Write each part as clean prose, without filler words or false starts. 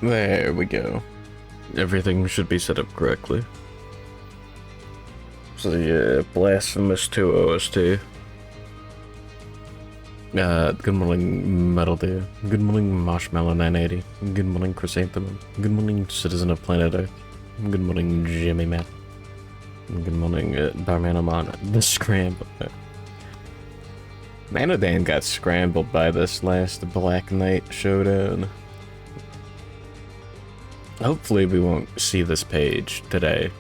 There we go. Everything should be set up correctly. So yeah, Blasphemous 2 OST. Good morning, Metal Deer. Good morning, Marshmallow 980. Good morning, Chrysanthemum. Good morning, Citizen of Planet Earth. Good morning, Jimmy Matt. Good morning, Barman Amon. The Scramble. Manodan got scrambled by this last Black Knight Showdown. Hopefully we won't see this page today.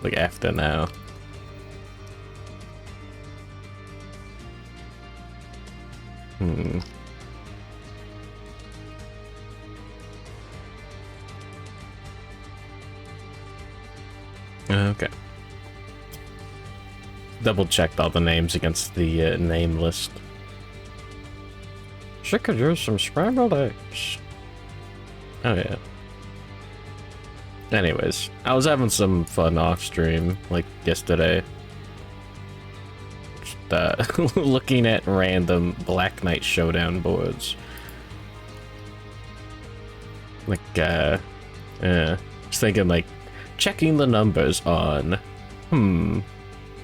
Like, after now. Okay. Double checked all the names against the name list. She could use some scrambled eggs. Oh yeah. Anyways, I was having some fun off stream, like yesterday. Just, looking at random Black Knight Showdown boards. Like, just thinking, like, checking the numbers on,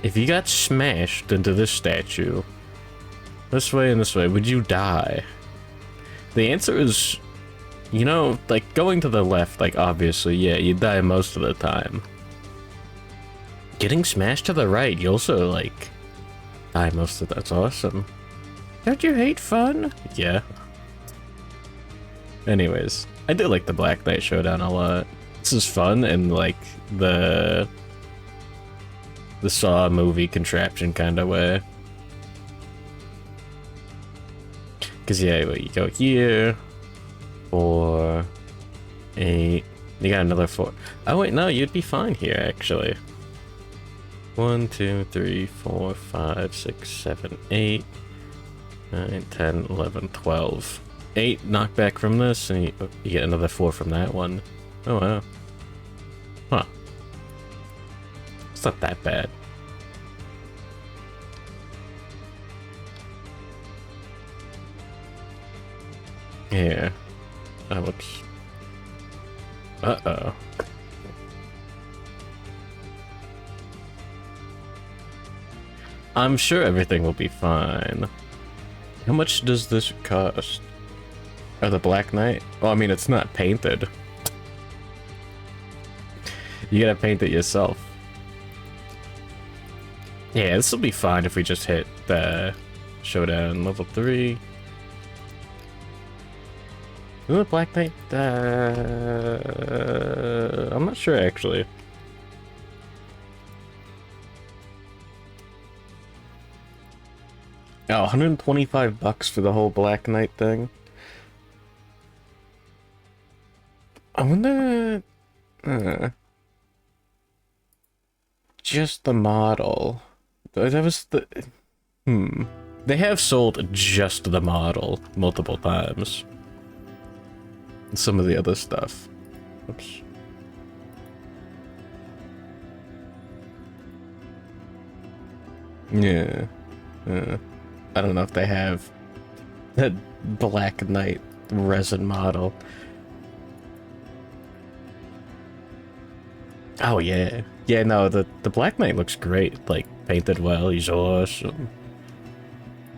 if you got smashed into this statue, this way and this way, would you die? The answer is, you know, like, going to the left, like, obviously, yeah, you die most of the time. Getting smashed to the right, you also, like, die most of the... That's awesome. Don't you hate fun? Yeah. Anyways, I do like the Black Knight Showdown a lot. This is fun and, like, the Saw movie contraption kind of way. Because, yeah, you go here, 4, 8, you got another 4. Oh, wait, no, you'd be fine here, actually. 1, 2, 3, 4, 5, 6, 7, 8, 9, 10, 11, 12. 8 knockback from this, and you get another 4 from that one. Oh, wow. Huh. It's not that bad. Yeah. Oh, whoops. Uh-oh. I'm sure everything will be fine. How much does this cost? Oh, the Black Knight? Well, I mean, it's not painted. You gotta paint it yourself. Yeah, this will be fine if we just hit the Showdown level 3. Isn't the Black Knight? I'm not sure, actually. Oh, 125 bucks for the whole Black Knight thing. I wonder... just the model. That was the... They have sold just the model multiple times. And some of the other stuff. Oops. Yeah. I don't know if they have that Black Knight resin model. Oh yeah. Yeah, no, the Black Knight looks great. Like, painted well, he's awesome.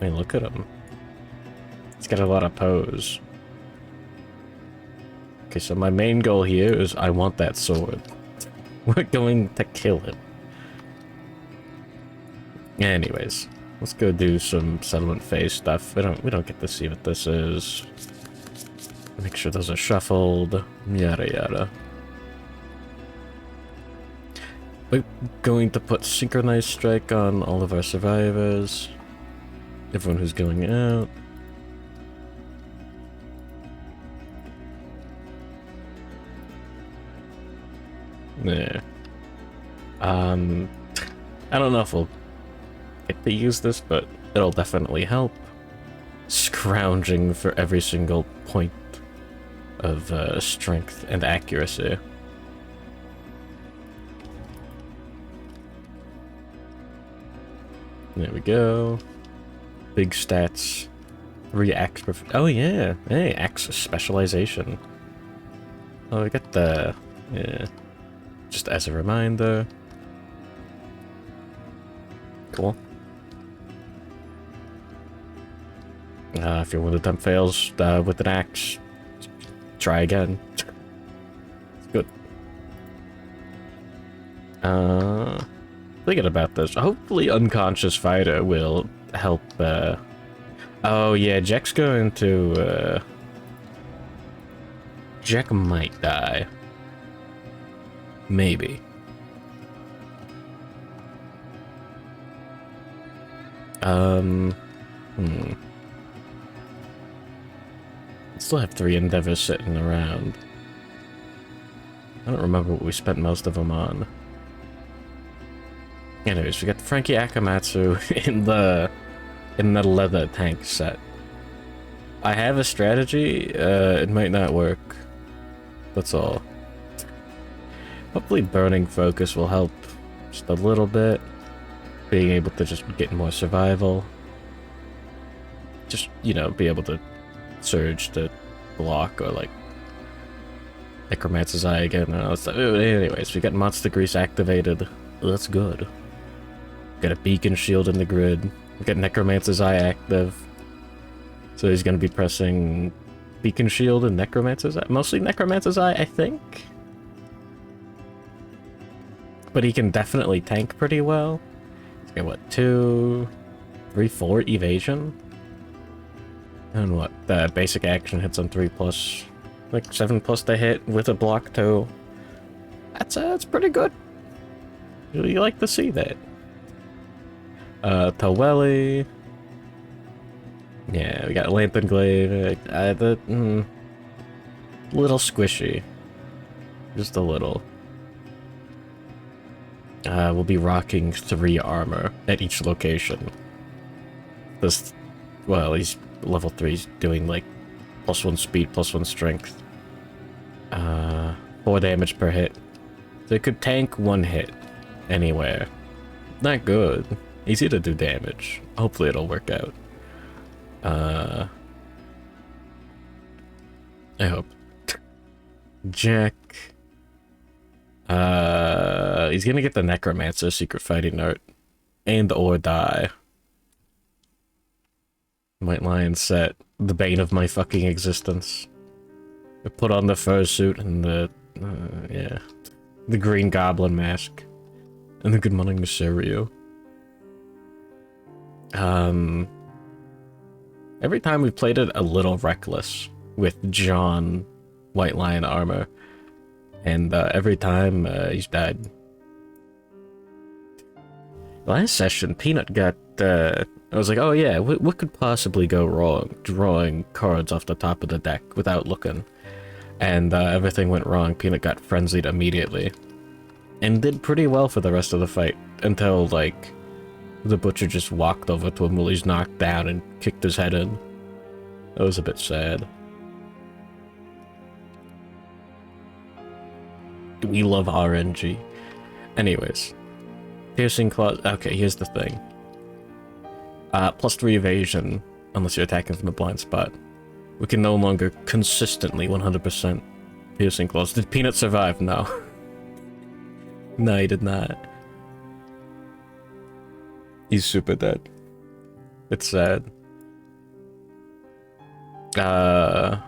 I mean, look at him. He's got a lot of pose. Okay, so my main goal here is I want that sword. We're going to kill him. Anyways, let's go do some settlement phase stuff. We don't get to see what this is. Make sure those are shuffled. Yada yada. We're going to put synchronized strike on all of our survivors. Everyone who's going out. Yeah. I don't know if we'll get to use this, but it'll definitely help. Scrounging for every single point of strength and accuracy. There we go. Big stats. 3 axe. Oh yeah. Hey, axe specialization. Oh, we got the... yeah. Just as a reminder. Cool. If your one attempt fails with an axe, try again. It's good. Thinking about this. Hopefully Unconscious Fighter will help, oh yeah, Jack's going to, Jack might die. Maybe. Still have 3 endeavors sitting around. I don't remember what we spent most of them on. Anyways, we got Frankie Akamatsu in the leather tank set. I have a strategy, it might not work. That's all. Hopefully Burning Focus will help just a little bit. Being able to just get more survival. Just, you know, be able to surge to block or like Necromancer's Eye again. Anyways, we got Monster Grease activated. That's good. Got a Beacon Shield in the grid. We got Necromancer's Eye active. So he's gonna be pressing Beacon Shield and Necromancer's Eye. Mostly Necromancer's Eye, I think. But he can definitely tank pretty well. He's got what, 2, 3, 4 evasion? And what, the basic action hits on 3+, like 7+ to hit with a block too. That's pretty good. You like to see that. Towelli. Yeah, we got Lantern Glaive. Little squishy. Just a little. We'll be rocking 3 armor at each location. This, well, he's level 3's doing like +1 speed, +1 strength. 4 damage per hit. So it could tank 1 hit anywhere. Not good. Easy to do damage. Hopefully it'll work out. I hope. Jack. He's gonna get the Necromancer Secret Fighting Art. And or die. White Lion set. The bane of my fucking existence. I put on the fursuit and the... yeah. The Green Goblin mask. And the Good Morning Mysterio. Every time we played it a little reckless with John White Lion armor. And every time he's died. Last session, Peanut got, I was like, oh yeah, what could possibly go wrong? Drawing cards off the top of the deck without looking. And everything went wrong. Peanut got frenzied immediately. And did pretty well for the rest of the fight. Until, like, the Butcher just walked over to him while he's knocked down and kicked his head in. That was a bit sad. We love RNG. Anyways. Piercing Claws. Okay, here's the thing. +3 evasion, unless you're attacking from the blind spot. We can no longer consistently 100% Piercing Claws. Did Peanut survive? No. No, he did not. He's super dead. It's sad. The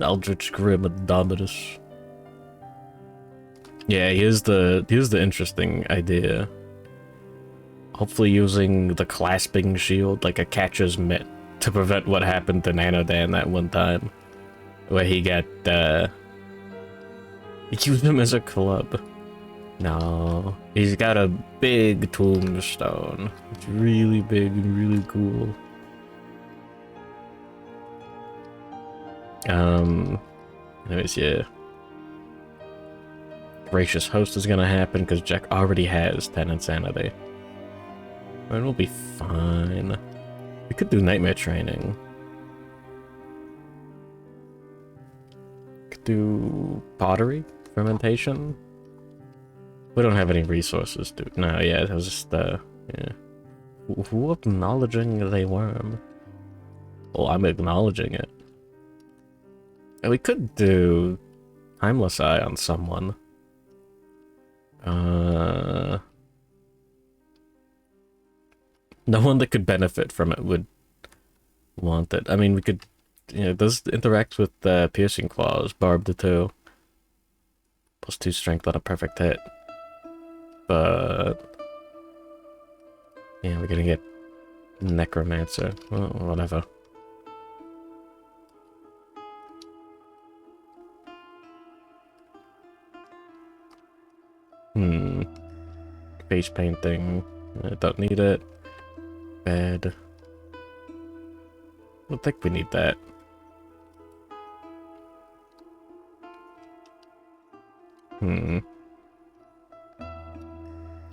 Eldritch Grim Indomitus. Yeah, here's the interesting idea. Hopefully using the clasping shield like a catcher's mitt to prevent what happened to Nanodan that one time. Where he got, used him as a club. No, he's got a big tombstone. It's really big and really cool. Anyways, yeah. Gracious Host is gonna happen because Jack already has 10 insanity. And we'll be fine. We could do Nightmare Training. Could do Pottery? Fermentation? We don't have any resources, dude. No, yeah, it was just, yeah. Who acknowledging the worm? Well, I'm acknowledging it. We could do Timeless Eye on someone. No one that could benefit from it would want it. I mean, we could, you know, it does interact with Piercing Claws, Barbed 2. +2 strength on a perfect hit. But yeah, we're gonna get Necromancer. Well, whatever. Face painting. I don't need it. Bed. I don't think we need that.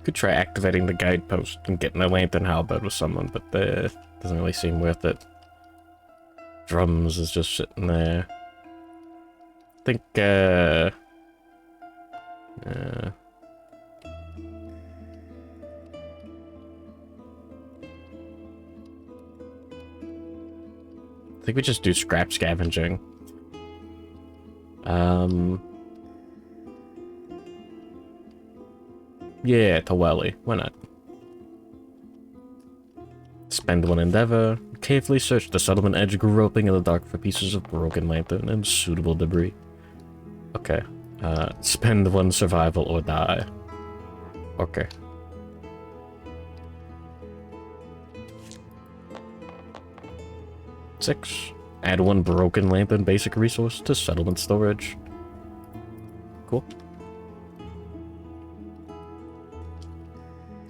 Could try activating the guidepost and getting a lantern halberd with someone, but that doesn't really seem worth it. Drums is just sitting there. I think, I think we just do scrap scavenging. Yeah, Tawali. Why not? Spend one endeavor. Carefully search the settlement edge, groping in the dark for pieces of broken lantern and suitable debris. Okay. Spend one survival or die. Okay. Six. Add one broken lantern basic resource to settlement storage. Cool.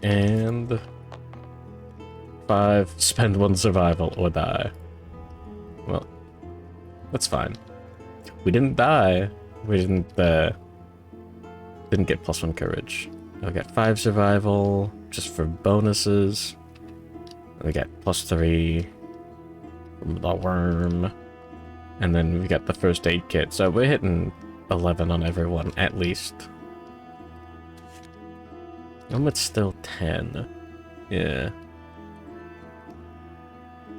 And 5. Spend one survival or die. Well, that's fine. We didn't die. We didn't get +1 courage. We got 5 survival just for bonuses. We got +3 from the worm. And then we got the first aid kit. So we're hitting 11 on everyone at least. It's still 10. Yeah.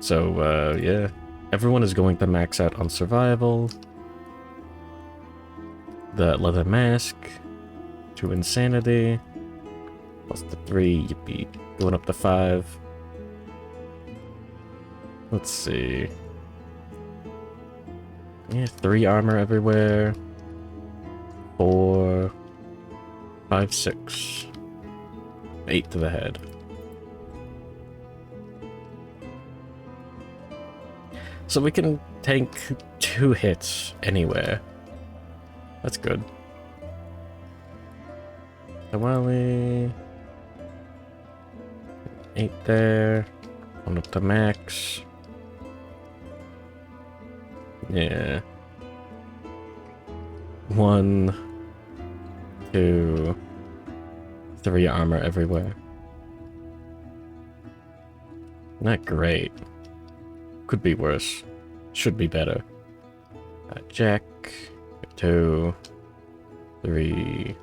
So, yeah. Everyone is going to max out on survival. The leather mask. 2 insanity. +3, yippee. Going up to 5. Let's see. Yeah, 3 armor everywhere. 4. 5, 6. 8 to the head. So we can tank 2 hits anywhere. That's good. Tawali. 8 there. 1 up to max. Yeah. 1, 2, 3 armor everywhere. Not great. Could be worse. Should be better. Jack. 2, 3,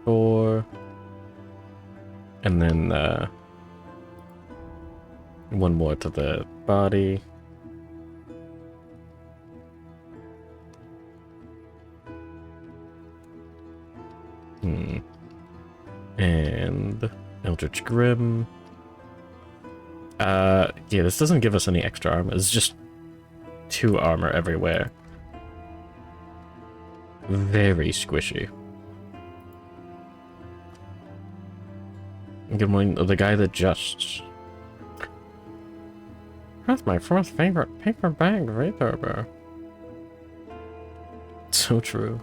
4. And then, 1 more to the body. And Eldritch Grim. Yeah, this doesn't give us any extra armor. It's just 2 armor everywhere. Very squishy. Good morning, the guy that just... That's my first favorite paper bag returber. So true.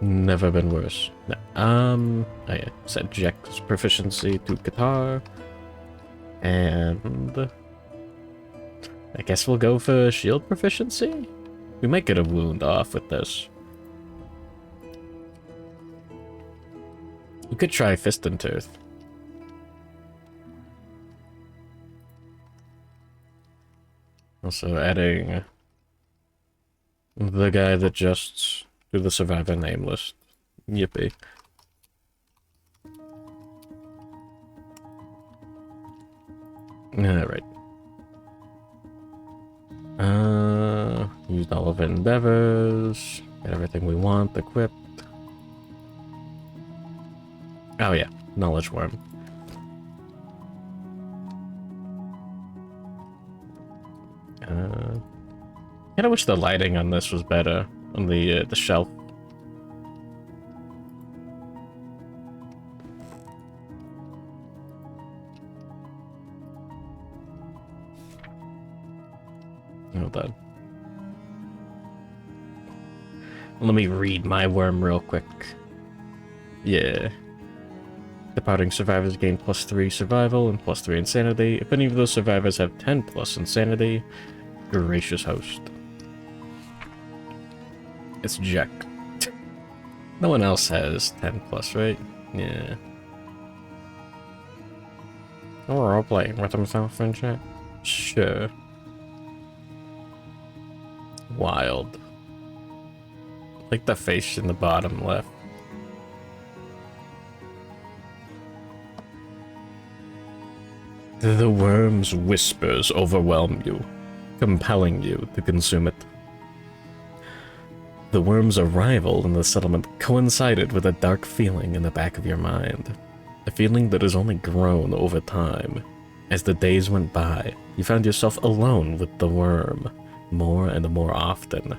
Never been worse. No. Oh yeah, set Jack's proficiency to guitar. And I guess we'll go for shield proficiency? We might get a wound off with this. We could try Fist and Tooth. Also adding the guy that just to the survivor name list. Yippee. Alright. All of endeavors. Got everything we want equipped. Oh yeah, knowledge worm. Kinda wish the lighting on this was better on the shelf. Hold on. Let me read my worm real quick. Yeah. Departing survivors gain +3 survival and +3 insanity. If any of those survivors have 10+ insanity, gracious host. It's Jack. No one else has 10+, right? Yeah. Oh, we're all playing with himself in chat. Sure. Wild. Like the face in the bottom left. The worm's whispers overwhelm you, compelling you to consume it. The worm's arrival in the settlement coincided with a dark feeling in the back of your mind. A feeling that has only grown over time. As the days went by, you found yourself alone with the worm, more and more often,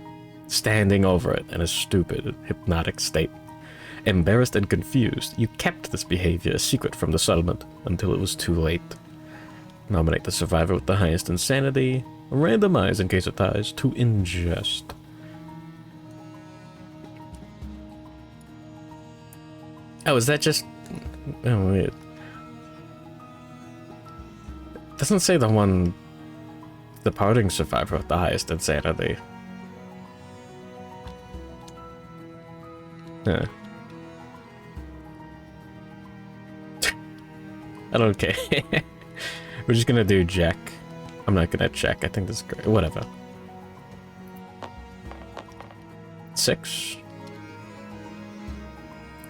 standing over it in a stupid, hypnotic state. Embarrassed and confused, you kept this behavior a secret from the settlement until it was too late. Nominate the survivor with the highest insanity, randomize in case it dies, to ingest. Oh, is that just... Oh, wait. Doesn't say the one... Departing survivor with the highest insanity. Huh. I don't care. We're just gonna do Jack. I'm not gonna check. I think this is great. Whatever. 6.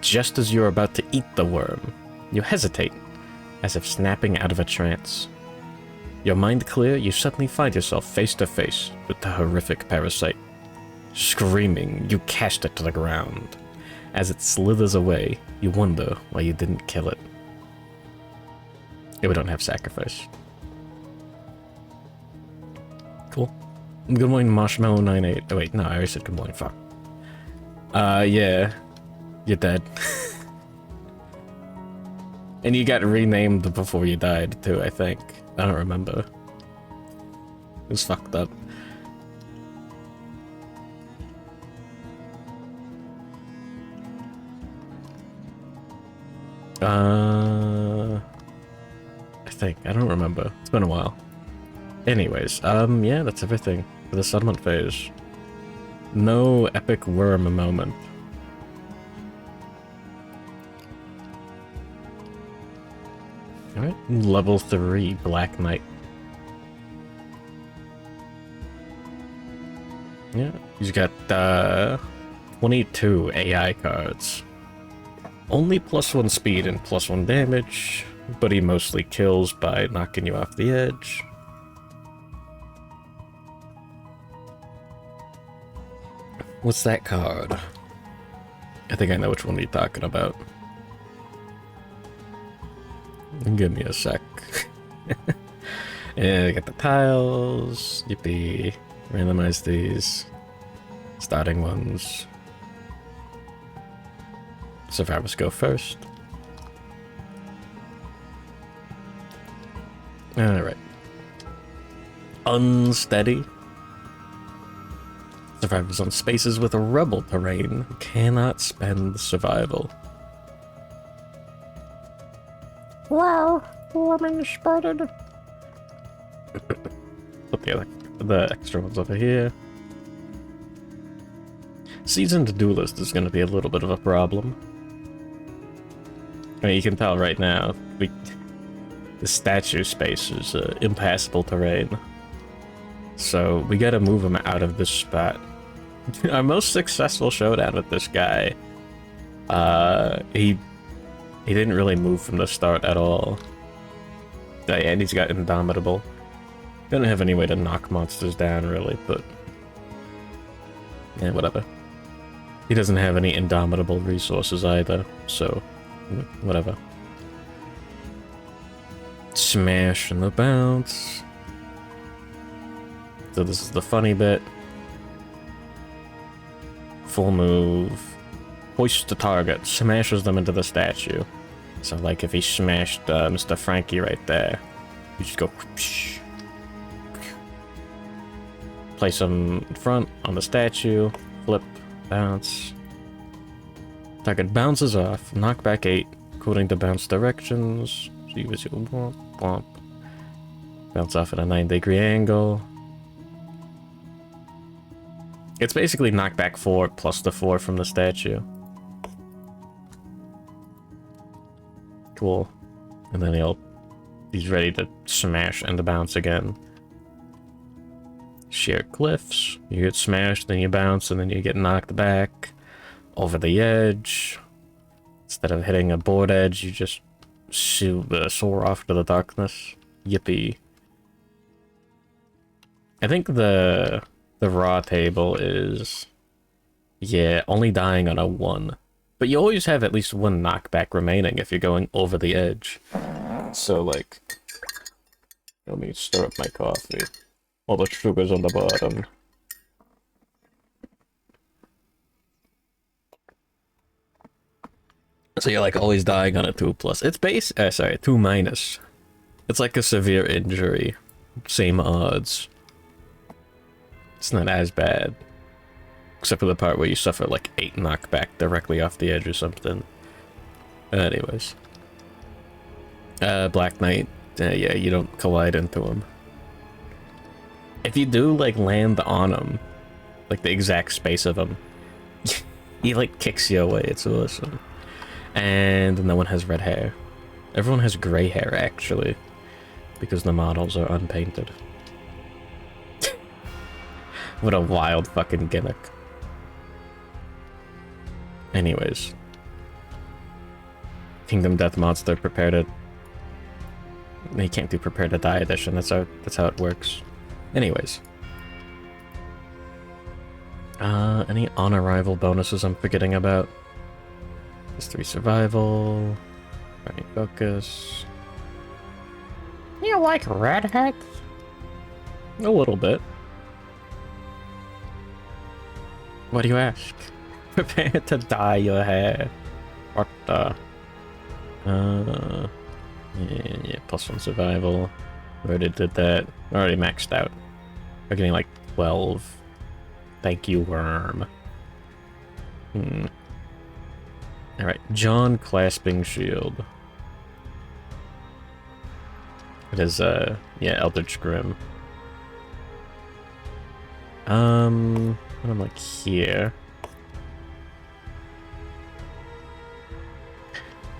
Just as you're about to eat the worm, you hesitate, as if snapping out of a trance. Your mind clear, you suddenly find yourself face to face with the horrific parasite. Screaming, you cast it to the ground. As it slithers away, you wonder why you didn't kill it. Yeah, we don't have sacrifice. Cool. Good morning, Marshmallow98. Oh wait, no, I already said good morning, fuck. Yeah. You're dead. And you got renamed before you died, too, I think. I don't remember. It was fucked up. I think. I don't remember. It's been a while. Anyways, yeah, that's everything for the settlement phase. No epic worm moment. Alright, level 3 Black Knight. Yeah, he's got 22 AI cards. Only +1 speed and +1 damage, but he mostly kills by knocking you off the edge. What's that card? I think I know which one you're talking about. Give me a sec. Yeah, I got the tiles. Yippee. Randomize these. Starting ones. Survivors go first. Alright. Unsteady. Survivors on spaces with a rubble terrain cannot spend survival. Wow, lemon spotted. Put the extra ones over here. Seasoned Duelist is going to be a little bit of a problem. I mean, you can tell right now, the statue space is impassable terrain. So we gotta move him out of this spot. Our most successful showdown with this guy, he didn't really move from the start at all. And he's got Indomitable. Don't have any way to knock monsters down, really, but Yeah, whatever. He doesn't have any indomitable resources either, so whatever. Smash and the bounce. So this is the funny bit. Full move. Hoist the target. Smashes them into the statue. So like if he smashed Mr. Frankie right there, you just go whoosh. Place him in front on the statue. Flip. Bounce. Target bounces off. Knock back 8 according to bounce directions. So you use your womp, womp. Bounce off at a 9-degree angle. It's basically knockback 4 plus the 4 from the statue. Cool. And then he's ready to smash and to bounce again. Sheer cliffs. You get smashed, then you bounce, and then you get knocked back over the edge. Instead of hitting a board edge, you just soar off to the darkness. Yippee. I think the raw table is, yeah, only dying on a 1. But you always have at least 1 knockback remaining if you're going over the edge. So, like, let me stir up my coffee. All the sugar's on the bottom. So you're like always dying on a 2+. It's sorry, 2-. It's like a severe injury. Same odds. It's not as bad. Except for the part where you suffer like 8 knockback directly off the edge or something. Anyways. Black Knight. Yeah, you don't collide into him. If you do, like, land on him, like the exact space of him, he, like, kicks you away. It's awesome. And no one has red hair. Everyone has gray hair, actually, because the models are unpainted. What a wild fucking gimmick. Anyways. Kingdom Death Monster, prepare to... You can't do prepare to die edition, that's how it works. Anyways. Any on arrival bonuses I'm forgetting about? +3 survival. Right, focus. You like redheads? A little bit. What do you ask? Prepare to dye your hair. What the? Yeah, +1 survival. Already did that. Already maxed out. We're getting like 12. Thank you, worm. Alright, John clasping shield. It is, yeah, Eldritch Grim. I'm like here.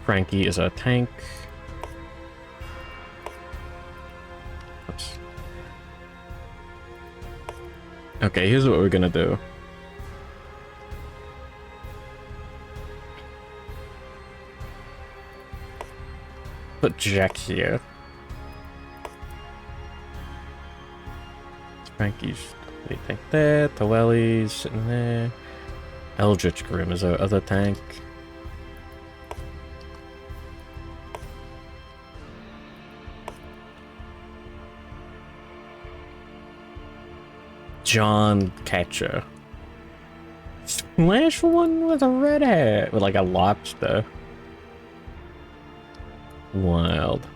Frankie is a tank. Oops. Okay, here's what we're gonna do. Put Jack here. Frankie's what do you think there? Toelli's sitting there. Eldritch Grim is our other tank. John Catcher. Slash one with a red hat with like a lobster. Wild.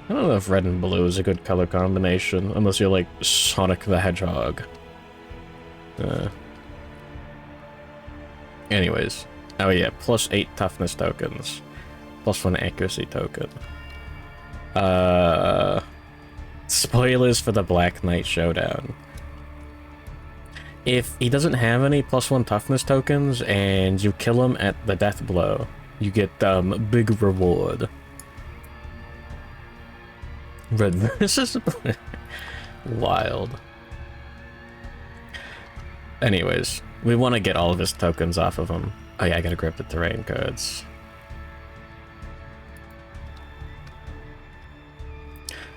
I don't know if red and blue is a good color combination, unless you're like Sonic the Hedgehog. Anyways. Oh yeah, +8 toughness tokens. +1 accuracy token. Spoilers for the Black Knight Showdown. If he doesn't have any +1 toughness tokens and you kill him at the death blow, you get big reward. Red versus wild. Anyways, we want to get all of his tokens off of him. Oh yeah, I gotta grab the terrain cards.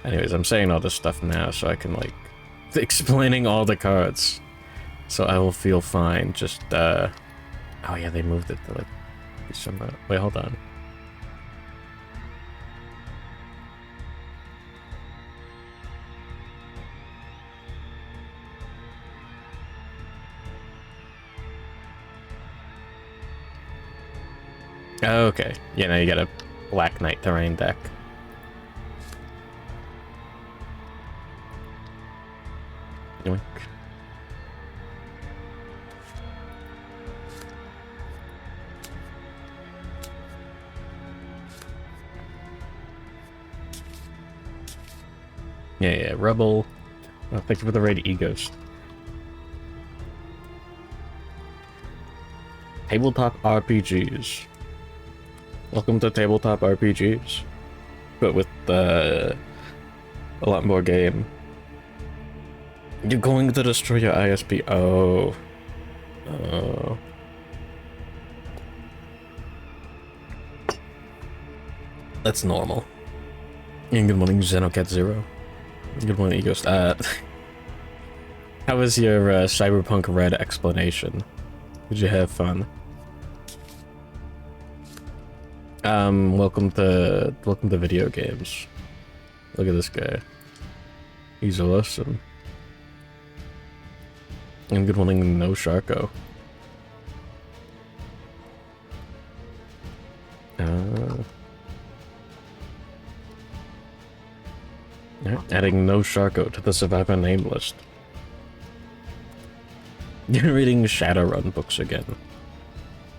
Anyways, I'm saying all this stuff now so I can like explaining all the cards. So I will feel fine, just, oh yeah, they moved it to, like, somewhere. Wait, hold on. Okay. Yeah, now you got a Black Knight terrain deck. Yoink. Yeah, Rebel. Oh, thank you for the raid, Egos. Tabletop RPGs. Welcome to Tabletop RPGs. But with a lot more game. You're going to destroy your ISP. Oh. Oh. That's normal. And good morning, Xenocat Zero. Good morning, Egos. How was your Cyberpunk Red explanation? Did you have fun? Welcome to video games. Look at this guy. He's awesome. And good morning, No Sharko. Adding No Sharko to the Survivor name list. You're reading Shadowrun books again.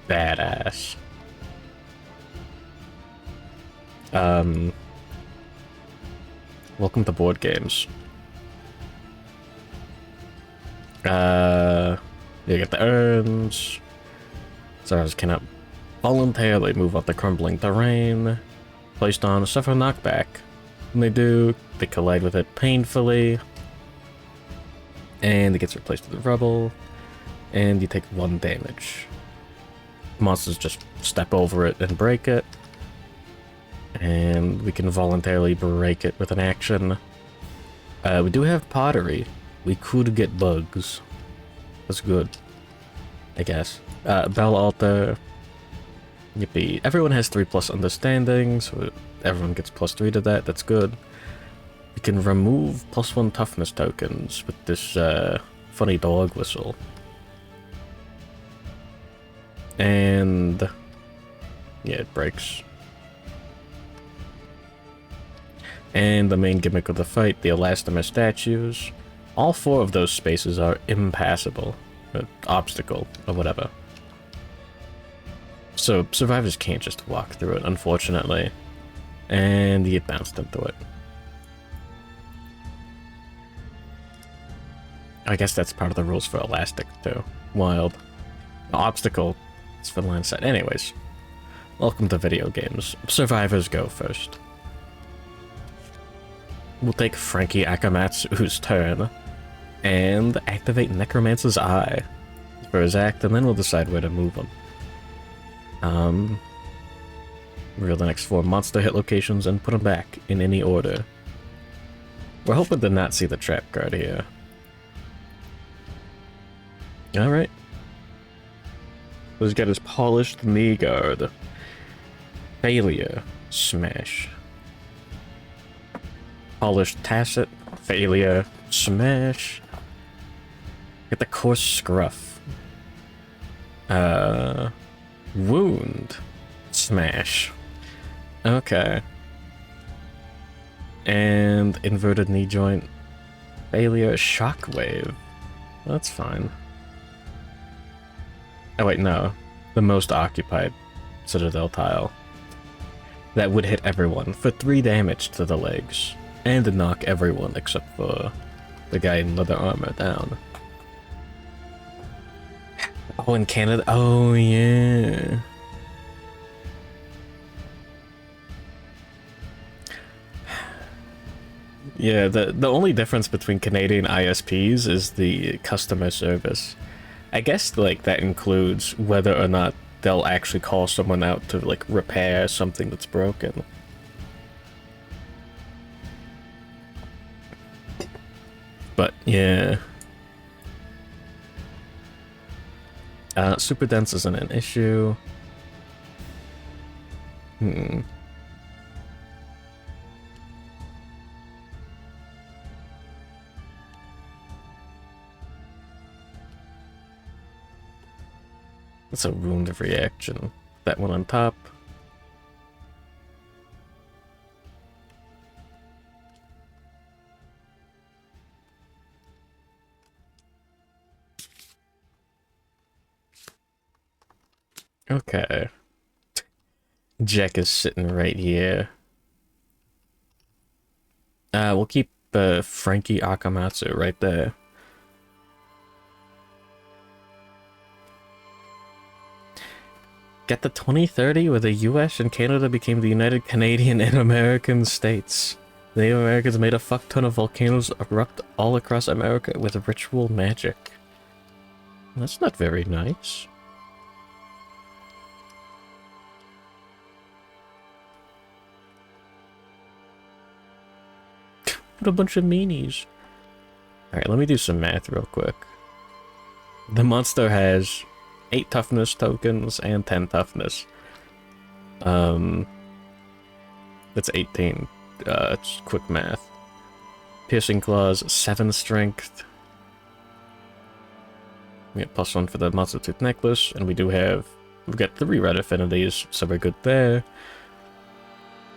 Badass. Welcome to board games. You get the urns. Stars cannot voluntarily move off the crumbling terrain. Placed on suffer knockback. When they do, they collide with it painfully. And it gets replaced with rubble. And you take 1 damage. Monsters just step over it and break it. And we can voluntarily break it with an action. We do have pottery. We could get bugs. That's good, I guess. Bell altar. Yippee. Everyone has 3+ understanding, so everyone gets +3 to that. That's good. We can remove +1 toughness tokens with this funny dog whistle. And yeah, it breaks. And the main gimmick of the fight, the elastomer statues. All 4 of those spaces are impassable, obstacle, or whatever. So survivors can't just walk through it, unfortunately. And you get bounced into it. I guess that's part of the rules for elastic, too. Wild. Obstacle, it's for line of sight. Anyways, welcome to video games. Survivors go first. We'll take Frankie Akamatsu's turn and activate Necromancer's Eye for his act, and then we'll decide where to move him. Reveal the next 4 monster hit locations and put them back in any order. We're hoping to not see the trap card here. Alright. He's got his polished knee guard. Failure. Smash. Polished tacit. Failure. Smash. Get the coarse scruff. Wound. Smash. Okay. And inverted knee joint. Failure. Shockwave. That's fine. Oh wait, no. The most occupied Citadel tile. That would hit everyone for 3 damage to the legs. And knock everyone except for the guy in leather armor down. Oh, in Canada? Oh, yeah. Yeah, the only difference between Canadian ISPs is the customer service. I guess, like, that includes whether or not they'll actually call someone out to, like, repair something that's broken. But Yeah. Super dense isn't an issue. Hmm. That's a wound reaction. That one on top. Okay. Jack is sitting right here. We'll keep Frankie Akamatsu right there. Get the 2030 where the US and Canada became the United Canadian and American States. The Native Americans made a fuck ton of volcanoes erupt all across America with ritual magic. That's not very nice. What a bunch of meanies. Alright, let me do some math real quick. The monster has 8 toughness tokens and 10 toughness. That's 18. It's quick math. Piercing claws, 7 strength. We get +1 for the monster tooth necklace, and we've got 3 red affinities, so we're good there.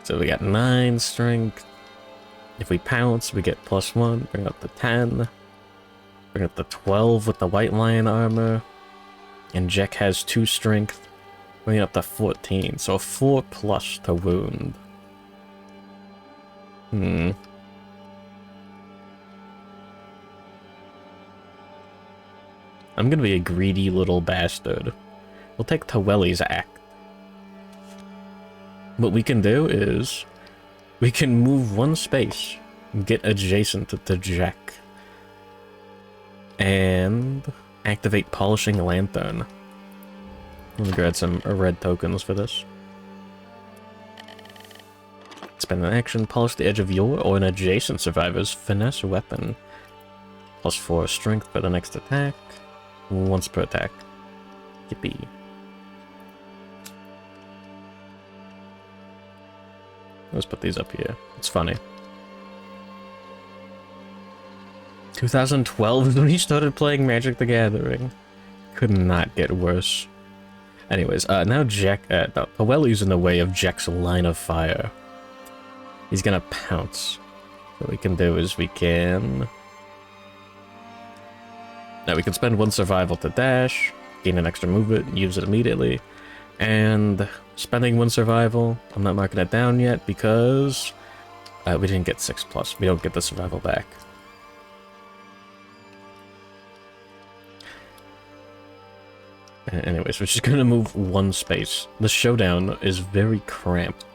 So we got 9 strength. If we pounce, we get +1, bring up to 10. Bring up to 12 with the white lion armor. And Jack has 2 strength, bringing up to 14, so a 4+ to wound. I'm gonna be a greedy little bastard. We'll take Taweli's act. What we can do is, we can move 1 space and get adjacent to Jack. And activate Polishing Lantern. Let me grab some red tokens for this. Spend an action, polish the edge of your or an adjacent survivor's finesse weapon. +4 strength for the next attack. Once per attack. Yippee. Let's put these up here. It's funny. 2012 is when he started playing Magic the Gathering. Could not get worse. Anyways, now Jack, Paweli's in the way of Jack's line of fire. He's gonna pounce. What we can do is we can... Now we can spend 1 survival to dash, gain an extra movement, use it immediately. And spending 1 survival, I'm not marking it down yet because we didn't get 6+. We don't get the survival back. Anyways, we're just gonna move 1 space. The showdown is very cramped.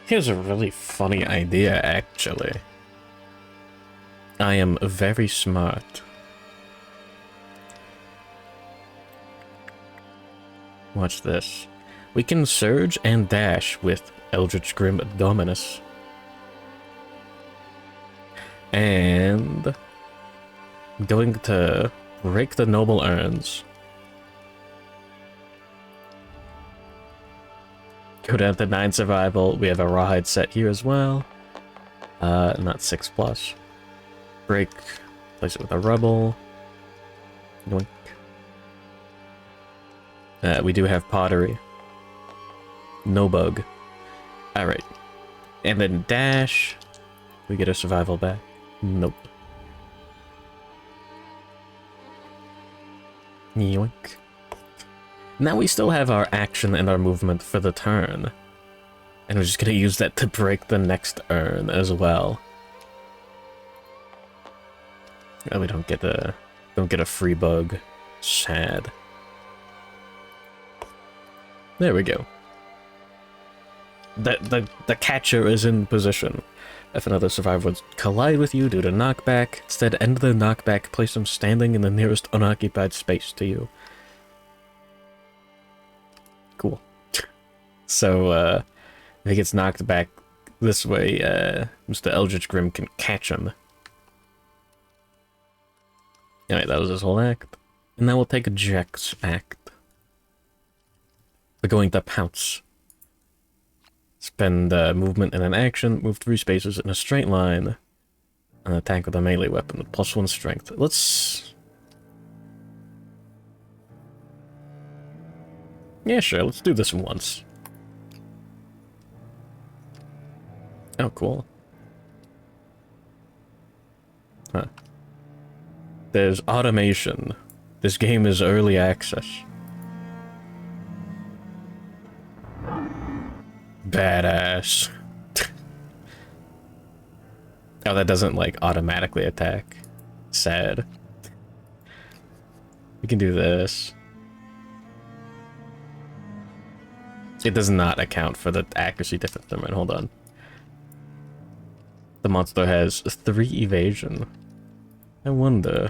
Here's a really funny idea, actually. I am very smart. Watch this. We can surge and dash with Eldritch Grim Dominus. And... going to break the noble urns. Go down to 9 survival. We have a rawhide set here as well. Not 6+. Break. Place it with a rubble. Yoink. We do have pottery. No bug. Alright. And then dash. We get a survival back. Nope. Yoink. Now we still have our action and our movement for the turn. And we're just gonna use that to break the next urn as well. Oh, we don't get a free bug. Sad. There we go. The catcher is in position. If another survivor would collide with you due to knockback, instead end the knockback, place them standing in the nearest unoccupied space to you. Cool. So, if he gets knocked back this way, Mr. Eldritch Grim can catch him. Alright, that was his whole act. And now we'll take a Jack's act. We're going to pounce. Spend movement in an action, move 3 spaces in a straight line, and attack with a melee weapon with +1 strength. Let's... Yeah, sure, let's do this once. Oh, cool. Huh. There's automation. This game is early access. Badass. Oh, that doesn't, like, automatically attack. Sad. We can do this. It does not account for the accuracy difference. Never mind, hold on. The monster has 3 evasion. I wonder...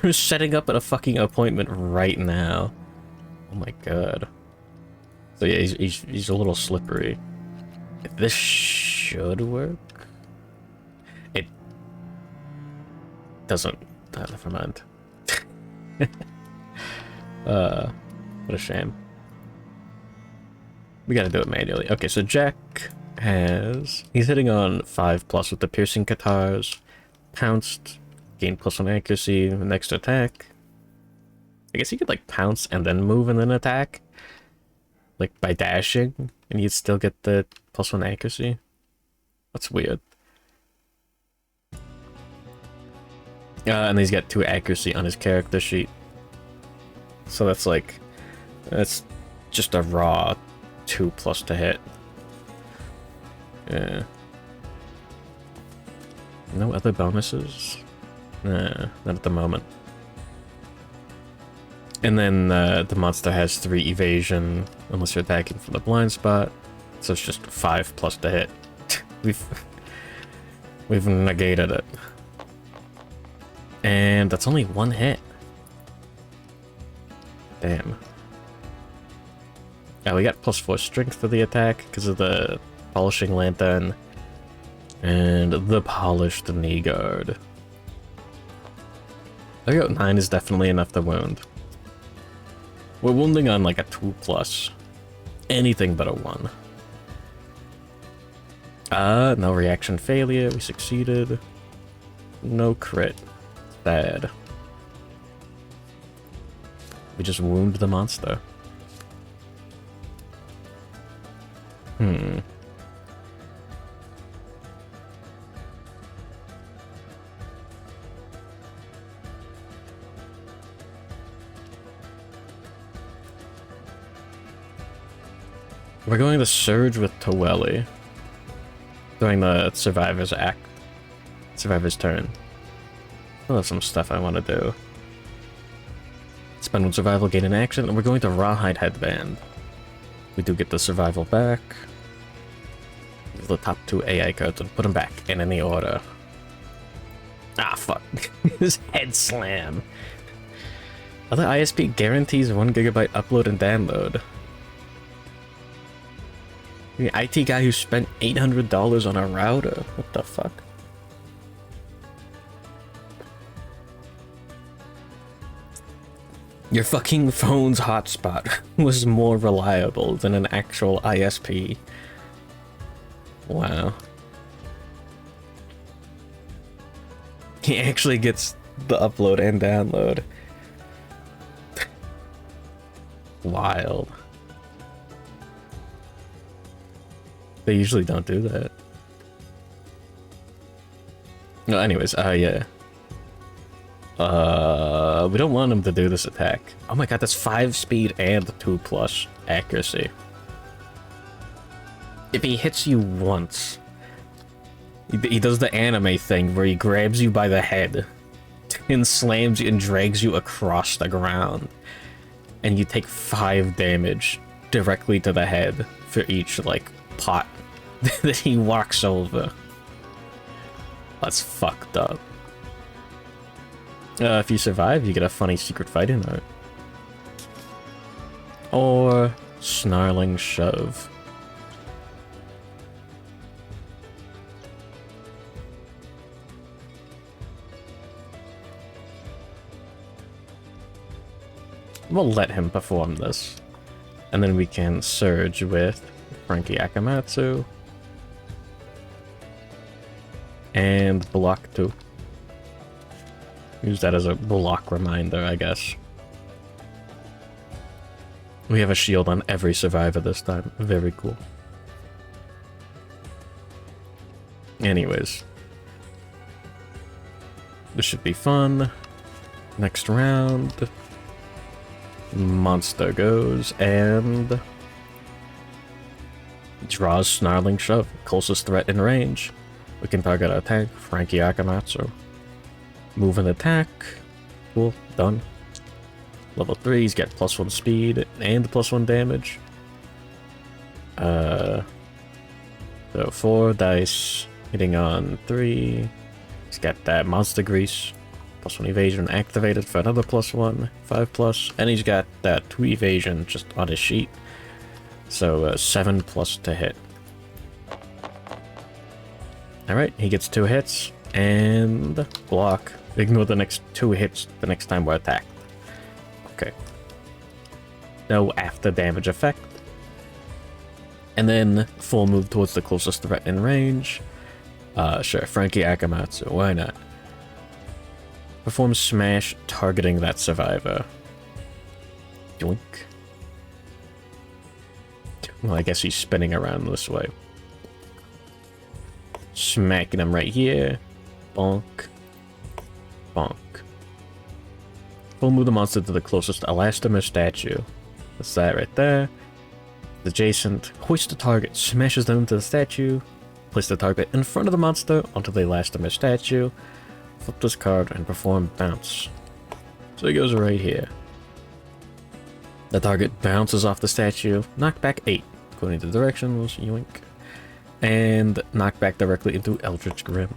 You're setting up at a fucking appointment right now. Oh my god. So yeah, he's a little slippery. This should work. It doesn't. Never mind. What a shame. We gotta do it manually. Okay, so Jack has... He's hitting on 5+ with the piercing guitars. Pounced. Gain +1 accuracy, next attack. I guess you could like pounce and then move and then attack. Like by dashing, and you'd still get the +1 accuracy. That's weird. And he's got 2 accuracy on his character sheet. So that's like... That's just a raw 2+ to hit. Yeah. No other bonuses? Nah, not at the moment. And then the monster has 3 evasion, unless you're attacking from the blind spot. So it's just 5+ to hit. We've negated it. And that's only 1 hit. Damn. Yeah, we got +4 strength for the attack because of the polishing lantern and the polished knee guard. I got 9 is definitely enough to wound. We're wounding on like a 2+. Anything but a 1. No reaction failure. We succeeded. No crit. Bad. We just wound the monster. We're going to surge with Towelli during the Survivor's act. Survivor's turn. I have some stuff I want to do. Spend 1 survival, gain an action, and we're going to Rawhide Headband. We do get the survival back. The top 2 AI cards and put them back in any order. Ah, fuck. His head slam. Other ISP guarantees 1 GB upload and download. The IT guy who spent $800 on a router. What the fuck? Your fucking phone's hotspot was more reliable than an actual ISP. Wow. He actually gets the upload and download. Wild. They usually don't do that. No, anyways, yeah. We don't want him to do this attack. Oh my god, that's 5 speed and 2+ accuracy. If he hits you once, He does the anime thing where he grabs you by the head and slams you and drags you across the ground. And you take 5 damage directly to the head for each, like, pot that he walks over. That's fucked up. If you survive, you get a funny secret fighting note. Or snarling shove. We'll let him perform this. And then we can surge with Frankie Akamatsu. And block 2. Use that as a block reminder, I guess. We have a shield on every survivor this time. Very cool. Anyways. This should be fun. Next round. Monster goes and draws Snarling Shove. Closest threat in range. We can target our tank, Frankie Akamatsu. Move and attack. Cool, done. Level 3s get +1 speed and +1 damage. So 4 dice hitting on 3. He's got that monster grease. +1 evasion activated for another +1, 5+, and he's got that 2 evasion just on his sheet. So 7+ to hit. Alright, he gets 2 hits, and block. Ignore the next 2 hits the next time we're attacked. Okay. No after damage effect. And then full move towards the closest threat in range. Sure, Frankie Akamatsu, why not? Perform smash targeting that survivor. Yoink. Well, I guess he's spinning around this way. Smacking him right here. Bonk. Bonk. Full move the monster to the closest elastomer statue. That's that right there. Adjacent. Hoist the target. Smashes them into the statue. Place the target in front of the monster onto the elastomer statue. Flip this card and perform bounce. So he goes right here. The target bounces off the statue. Knockback 8. According to the directions. Yoink. And knock back directly into Eldritch Grim.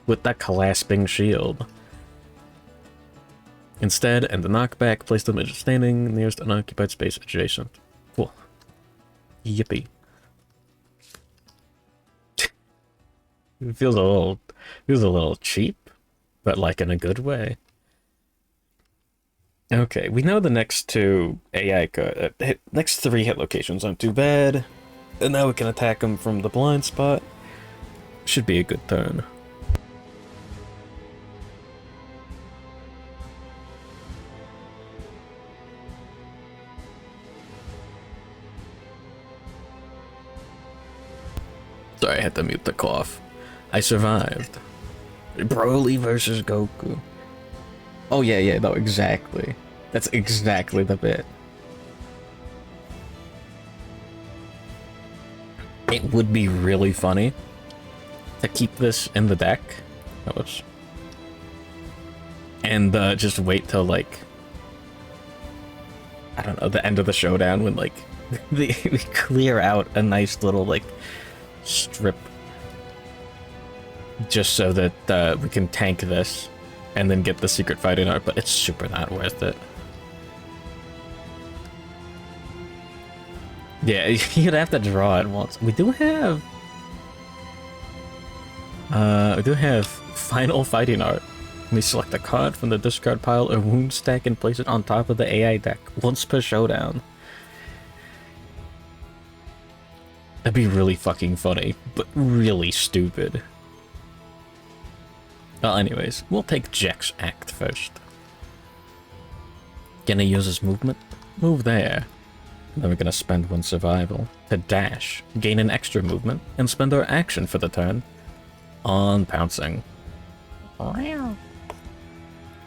With that clasping shield. Instead, and the knockback, place them standing nearest unoccupied space adjacent. Cool. Yippee. It feels a little cheap, but like in a good way. Okay, we know the next 2 AI next 3 hit locations aren't too bad. And now we can attack him from the blind spot. Should be a good turn. Sorry, I had to mute the cough. I survived. Broly versus Goku. Oh yeah, no, exactly. That's exactly the bit. It would be really funny to keep this in the deck. And just wait till, like, I don't know, the end of the showdown when, like, we clear out a nice little, like, strip. Just so that we can tank this and then get the secret fighting art, but it's super not worth it. Yeah, you'd have to draw it once. We do have final fighting art. We select a card from the discard pile or wound stack and place it on top of the AI deck once per showdown. That'd be really fucking funny, but really stupid. Well, anyways, we'll take Jack's act first. Gonna use his movement? Move there. Then we're gonna spend 1 survival to dash, gain an extra movement, and spend our action for the turn on pouncing. Wow.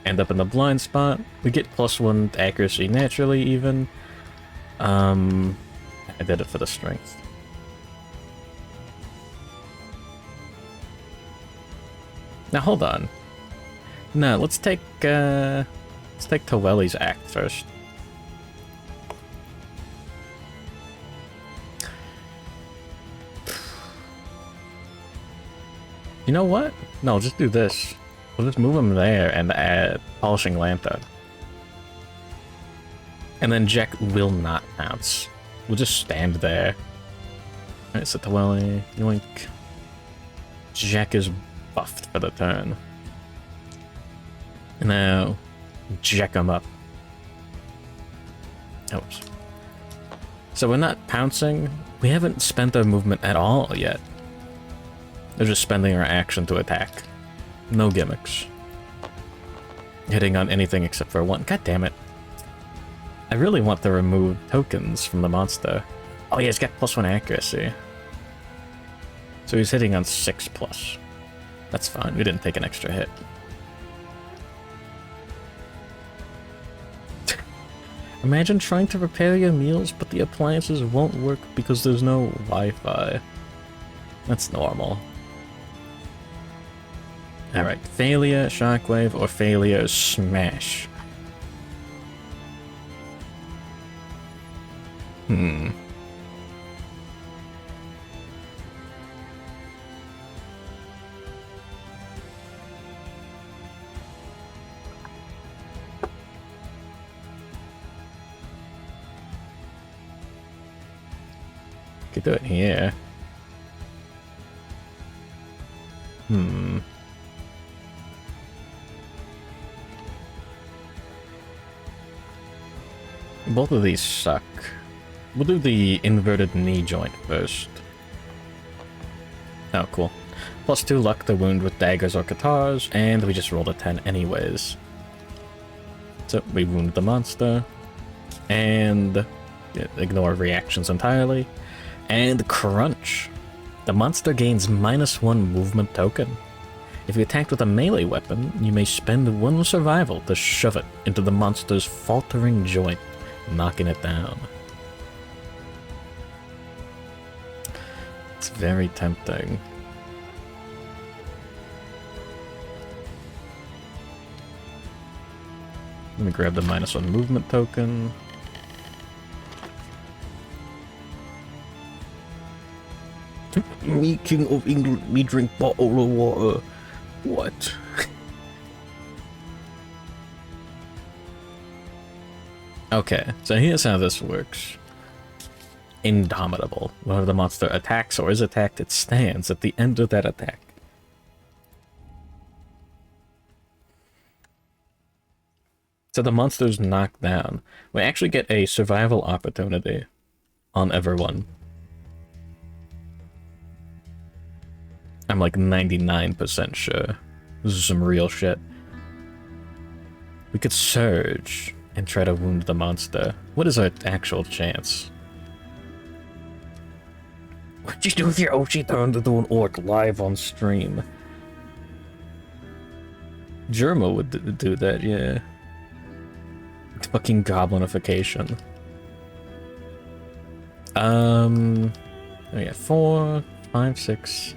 End up in the blind spot. We get +1 to accuracy naturally, even. I did it for the strength. Now hold on. No, let's take Taweli's act first. You know what? No, just do this. We'll just move him there and add Polishing Lantern. And then Jack will not pounce. We'll just stand there. Alright, so Taweli, yoink. Jack is buffed for the turn. And now, jack him up. Oops. So we're not pouncing. We haven't spent our movement at all yet. They're just spending our action to attack. No gimmicks. Hitting on anything except for one. God damn it. I really want to remove tokens from the monster. Oh yeah, he's got +1 accuracy. So he's hitting on 6+. That's fine, we didn't take an extra hit. Imagine trying to repair your meals, but the appliances won't work because there's no Wi-Fi. That's normal. Alright, failure, shockwave, or failure, smash. Could do it here. Both of these suck. We'll do the inverted knee joint first. Oh, cool. +2 luck to wound with daggers or katars, and we just rolled a 10 anyways. So we wound the monster, and ignore reactions entirely. And crunch. The monster gains -1 movement token. If you attacked with a melee weapon, you may spend 1 survival to shove it into the monster's faltering joint, knocking it down. It's very tempting. Let me grab the -1 movement token. Me, King of England, me drink bottle of water. What? Okay, so here's how this works. Indomitable. Whenever the monster attacks or is attacked, it stands at the end of that attack. So the monster's knocked down. We actually get a survival opportunity on everyone. I'm like 99% sure. This is some real shit. We could surge and try to wound the monster. What is our actual chance? What'd you do with your Oshi turned into an orc live on stream? Germa would do that, yeah. Fucking goblinification. Oh yeah, 4, 5, 6,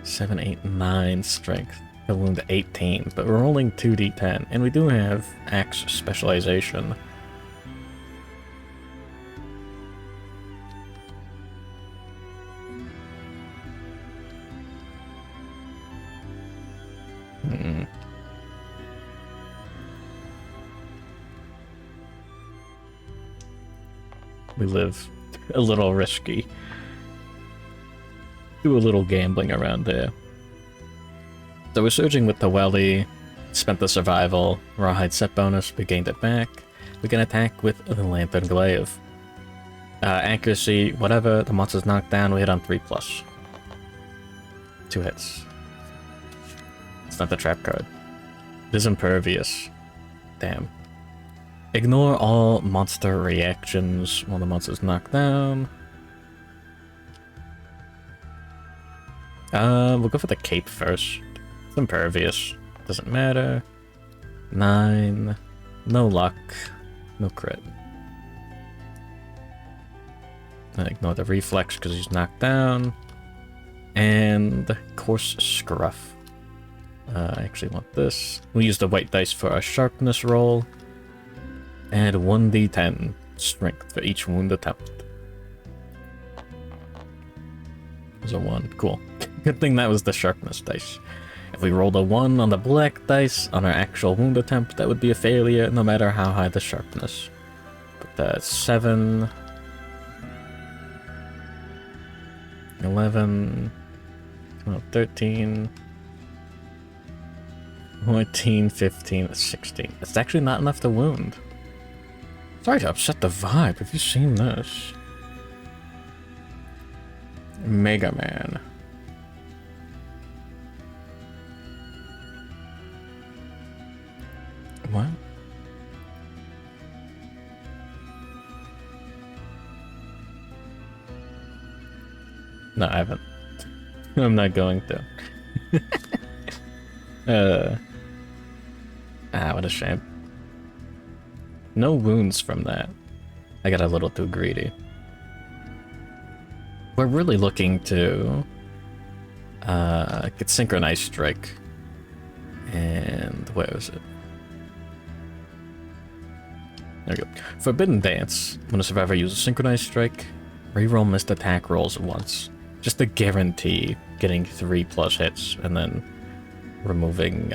7, 8, 9 strength. To wound 18, but we're rolling 2d10, and we do have axe specialization. We live a little risky. Do a little gambling around there. So we're surging with Taweli, spent the survival, rawhide set bonus, we gained it back. We can attack with the Lantern Glaive. Accuracy, whatever, the monster's knocked down, we hit on 3+. 2 hits. It's not the trap card. It is impervious. Damn. Ignore all monster reactions while the monster's knocked down. We'll go for the cape first. It's impervious. Doesn't matter. 9. No luck. No crit. I ignore the reflex because he's knocked down. And Coarse Scruff. I actually want this. We'll use the white dice for our sharpness roll. Add 1d10 strength for each wound attempt. There's a 1. Cool. Good thing that was the sharpness dice. If we rolled a 1 on the black dice on our actual wound attempt, that would be a failure no matter how high the sharpness. But that's 7... 11... 12, 13... 14, 15, 16. It's actually not enough to wound. Sorry to upset the vibe. Have you seen this? Mega Man. What? No, I haven't. I'm not going to. What a shame. No wounds from that. I got a little too greedy. We're really looking to get Synchronized Strike. And where is it? There we go. Forbidden Dance. When a survivor uses Synchronized Strike, reroll missed attack rolls once. Just to guarantee getting 3+ hits and then removing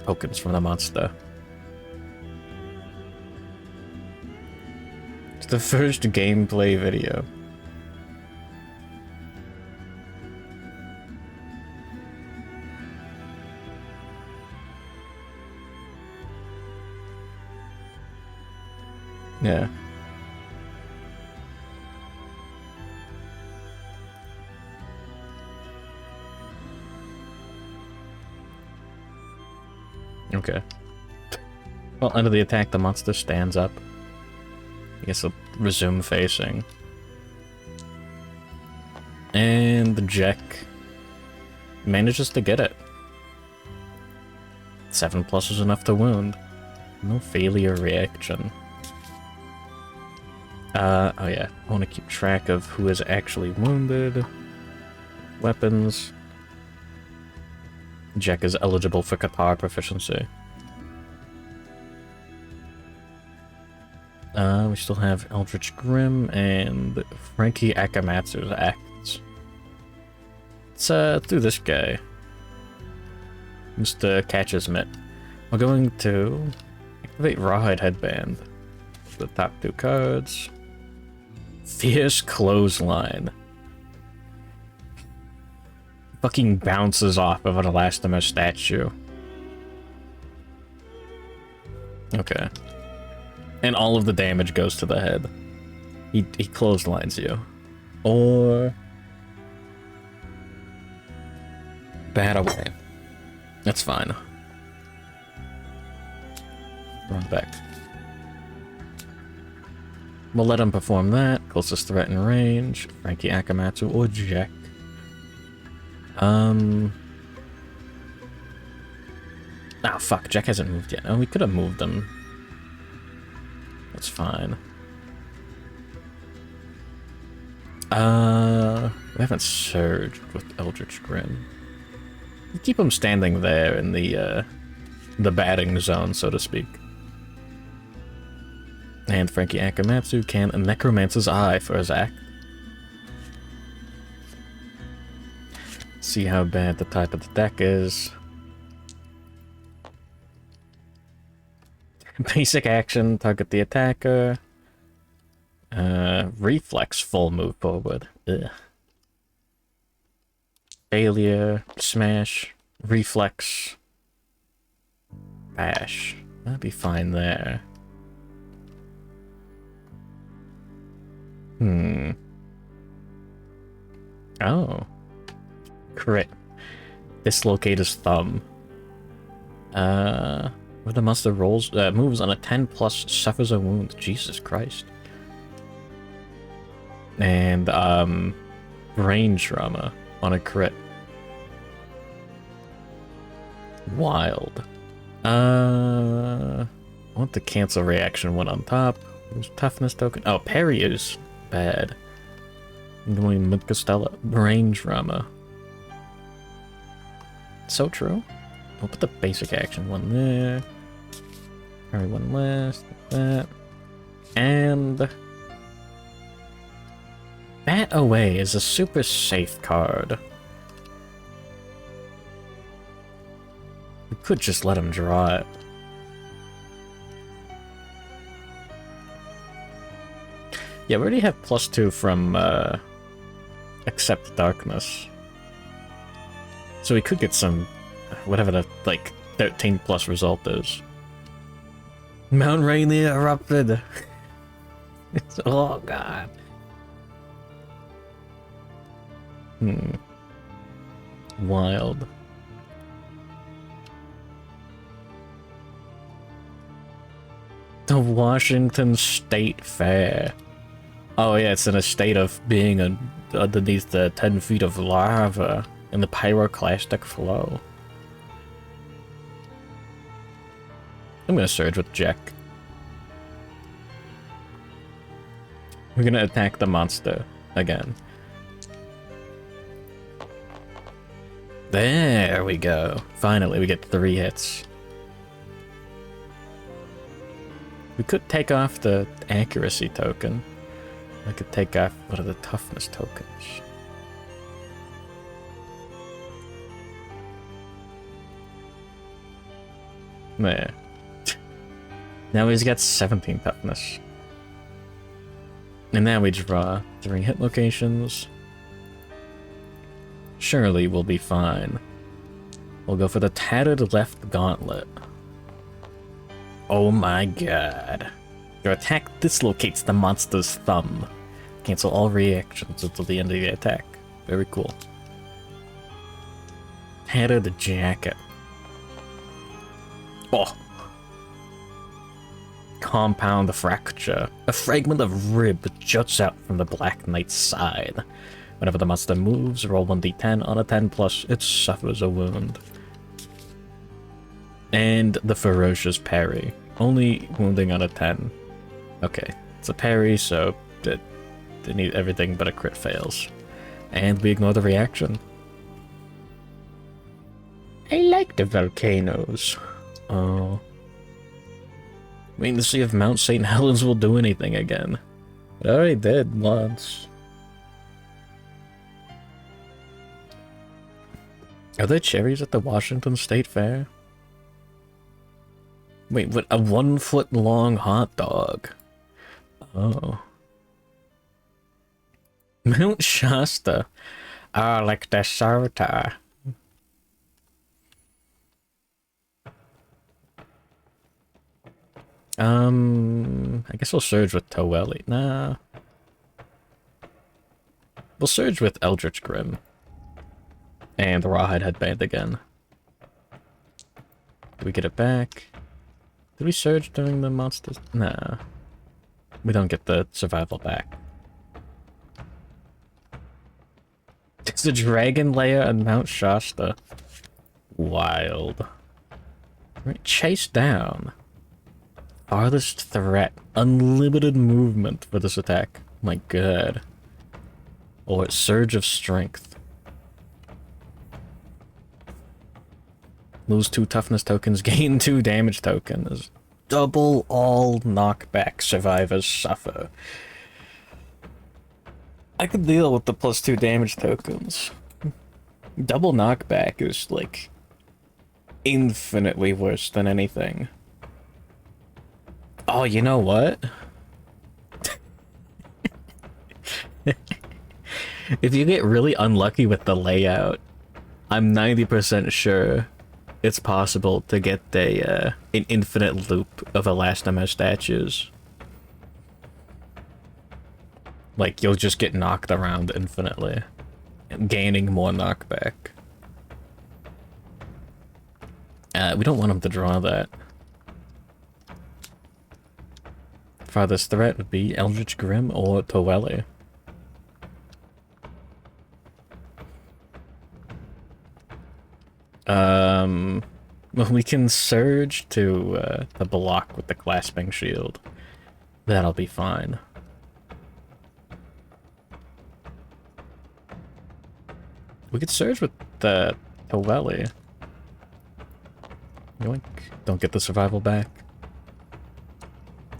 tokens from the monster. It's the first gameplay video. Yeah. Okay. Well, under the attack, the monster stands up. I guess I'll resume facing. And the Jack manages to get it. 7+ is enough to wound. No failure reaction. Oh yeah, I want to keep track of who is actually wounded. Weapons. Jack is eligible for Qatar proficiency. We still have Eldritch Grim and Frankie Akamatsu's acts. Let's do this guy. Mr. Catches Mitt. We're going to activate Rawhide Headband. The top 2 cards. Fierce Clothesline. Fucking bounces off of an elastomer statue. Okay. And all of the damage goes to the head. He clotheslines you. Or... bat away. That's fine. Run back. We'll let him perform that. Closest threat in range. Frankie Akamatsu or Jack. Oh fuck, Jack hasn't moved yet. Oh, we could have moved him. That's fine. We haven't surged with Eldritch Grim. We'll keep him standing there in the batting zone, so to speak. And Frankie Akamatsu can Necromancer's Eye for his act. See how bad the type of the deck is. Basic action, target the attacker. Reflex, full move forward. Ugh. Failure, smash, reflex, bash. That'd be fine there. Oh. Crit. Dislocate his thumb. Where the monster rolls, moves on a 10+, suffers a wound. Jesus Christ. And, brain trauma on a crit. Wild. I want the cancel reaction one on top. There's toughness token. Oh, parry is bad. I'm going Mid Costello. Brain trauma. So true. We'll put the basic action one there. Carry one less, like that. And Bat Away is a super safe card. We could just let him draw it. Yeah, we already have +2 from Accept Darkness. So we could get some, whatever the, like, 13 plus result is. Mount Rainier erupted! It's, oh god. Wild. The Washington State Fair. Oh yeah, it's in a state of being underneath the 10 feet of lava in the pyroclastic flow. I'm gonna surge with Jack. We're gonna attack the monster again. There we go. Finally, we get 3 hits. We could take off the accuracy token. I could take off one of the toughness tokens. There. Now he's got 17 toughness. And now we draw 3 hit locations. Surely we'll be fine. We'll go for the Tattered Left Gauntlet. Oh my god. Your attack dislocates the monster's thumb. Cancel all reactions until the end of the attack. Very cool. Tattered Jacket. Oh. Compound Fracture. A fragment of rib juts out from the Black Knight's side. Whenever the monster moves, roll 1d10. On a 10+, it suffers a wound. And the Ferocious Parry. Only wounding on a 10. Okay, it's a parry, so they need everything but a crit fails. And we ignore the reaction. I like the volcanoes. Oh. Waiting to see if Mount St. Helens will do anything again. It already did once. Are there cherries at the Washington State Fair? Wait, what? A 1 foot long hot dog? Oh. Mount Shasta. Ah, like the Sartar. I guess we'll surge with Towelly. Nah. We'll surge with Eldritch Grim. And the Rawhide Headband again. Do we get it back? Did we surge during the monsters? Nah. We don't get the survival back. There's a dragon lair on Mount Shasta. Wild. Right, chase down. Farthest threat. Unlimited movement for this attack. My god. Or Surge of Strength. Lose 2 toughness tokens, gain 2 damage tokens. Double all knockback survivors suffer. I could deal with the +2 damage tokens. Double knockback is, like, infinitely worse than anything. Oh, you know what? If you get really unlucky with the layout, I'm 90% sure it's possible to get an infinite loop of Elastomers statues. Like, you'll just get knocked around infinitely, gaining more knockback. We don't want him to draw that. Farthest threat would be Eldritch Grim or Towelly. Well, we can surge to block with the Clasping Shield. That'll be fine. We could surge with the Towelly. Yoink. Don't get the survival back.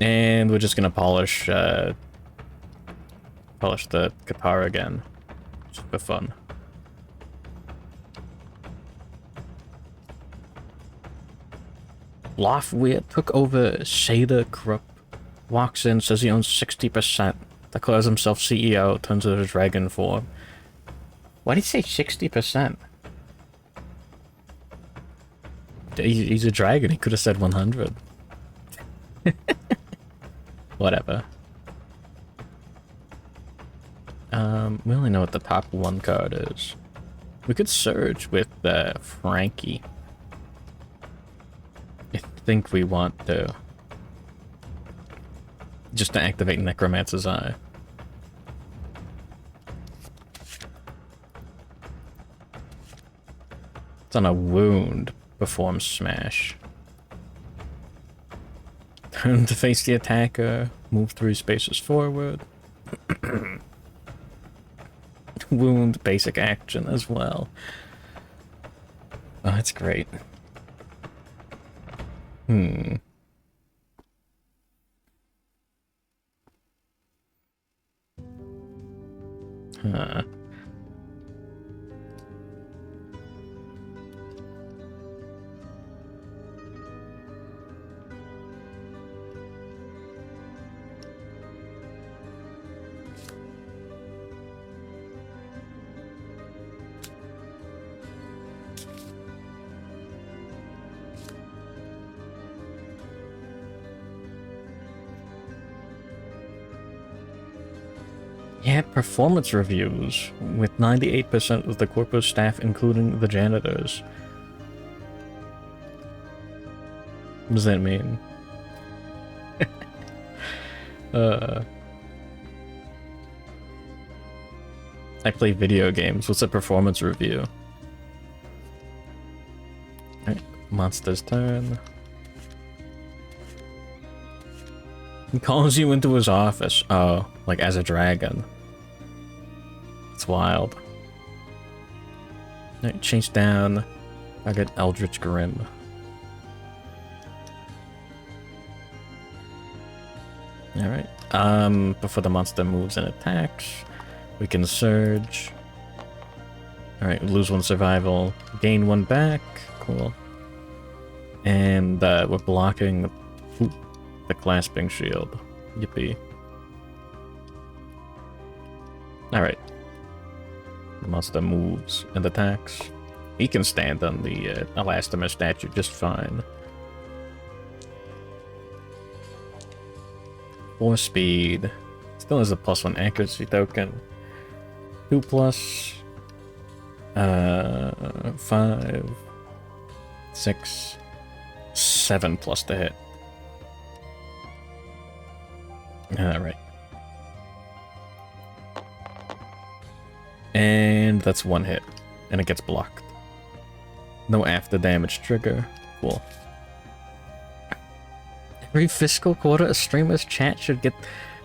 And we're just gonna polish the guitar again. Just for fun. Lofweir took over Shader Krupp. Walks in, says he owns 60%. Declares himself CEO, turns into a dragon form. Why did he say 60%? He's a dragon, he could have said 100. Whatever. We only know what the top one card is. We could surge with Frankie. I think we want to. Just to activate Necromancer's Eye. It's on a wound. Perform smash. Turn to face the attacker. Move 3 spaces forward. Wound, basic action as well. Oh, that's great. Huh. Yeah, performance reviews with 98% of the corporate staff, including the janitors. What does that mean? I play video games. What's a performance review? Alright, monster's turn. He calls you into his office. Oh, like as a dragon. It's wild. Alright, chase down. I got Eldritch Grim. Alright. Before the monster moves and attacks, we can surge. Alright, lose 1 survival, gain 1 back. Cool. And we're blocking the clasping shield. Yippee. Alright. The monster moves and attacks. He can stand on the elastomer statue just fine. 4 speed. Still has a +1 accuracy token. 2+. 5. 6. 7+ to hit. Alright. And that's 1 hit. And it gets blocked. No after damage trigger. Cool. Every fiscal quarter, a streamer's chat should get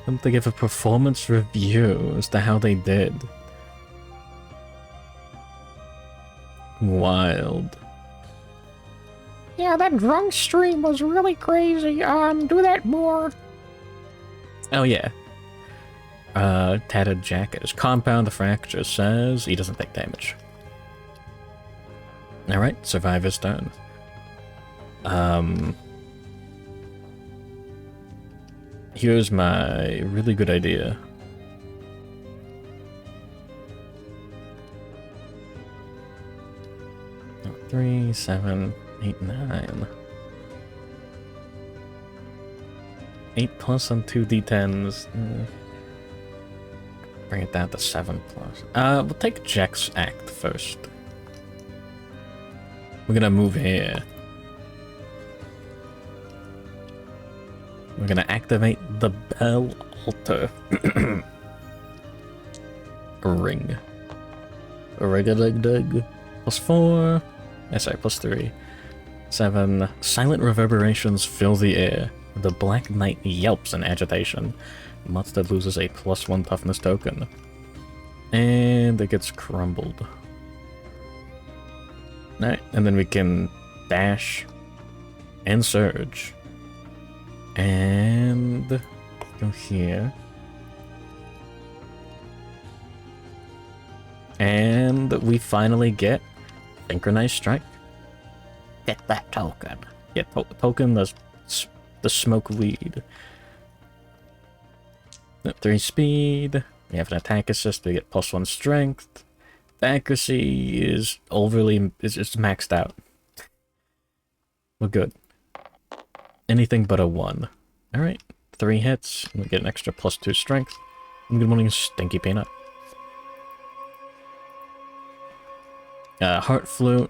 them to give a performance review as to how they did. Wild. Yeah, that drunk stream was really crazy. Do that more. Oh yeah. Tattered Jacket. Compound the Fracture says he doesn't take damage. Alright, Survivor's turn. Here's my really good idea. Oh, 3, 7, 8, 9. 8+ on 2 d10s. Bring it down to 7+. We'll take Jack's act first. We're gonna move here. We're gonna activate the Bell Altar. Ring. Rig-a-dig-dig. +4. Sorry, +3. 7. Silent reverberations fill the air. The Black Knight yelps in agitation. The monster loses a +1 toughness token. And it gets crumbled. Alright, and then we can dash and surge. And go here. And we finally get Synchronized Strike. Get that token. Get token the smoke weed. 3 speed. We have an attack assist. We get +1 strength. The accuracy is it's maxed out. We're good. Anything but a 1. Alright. 3 hits. We get an extra +2 strength. And good morning, Stinky Peanut. Heart Flute.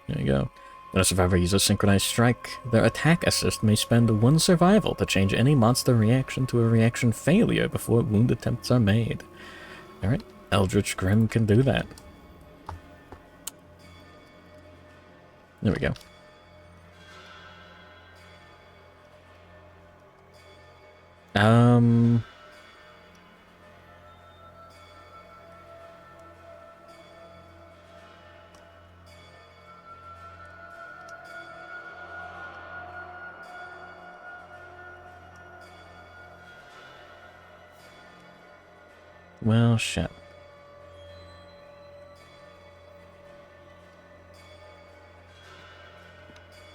There you go. When a survivor uses Synchronized Strike, their attack assist may spend 1 survival to change any monster reaction to a reaction failure before wound attempts are made. Alright, Eldritch Grim can do that. There we go. Well, shit.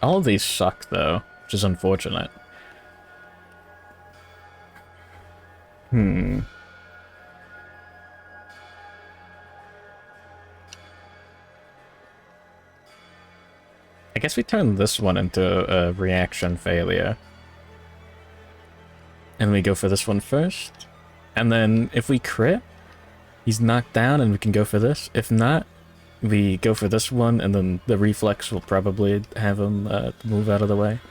All of these suck, though, which is unfortunate. I guess we turn this one into a reaction failure. And we go for this one first. And then if we crit, he's knocked down and we can go for this. If not, we go for this one and then the reflex will probably have him move out of the way.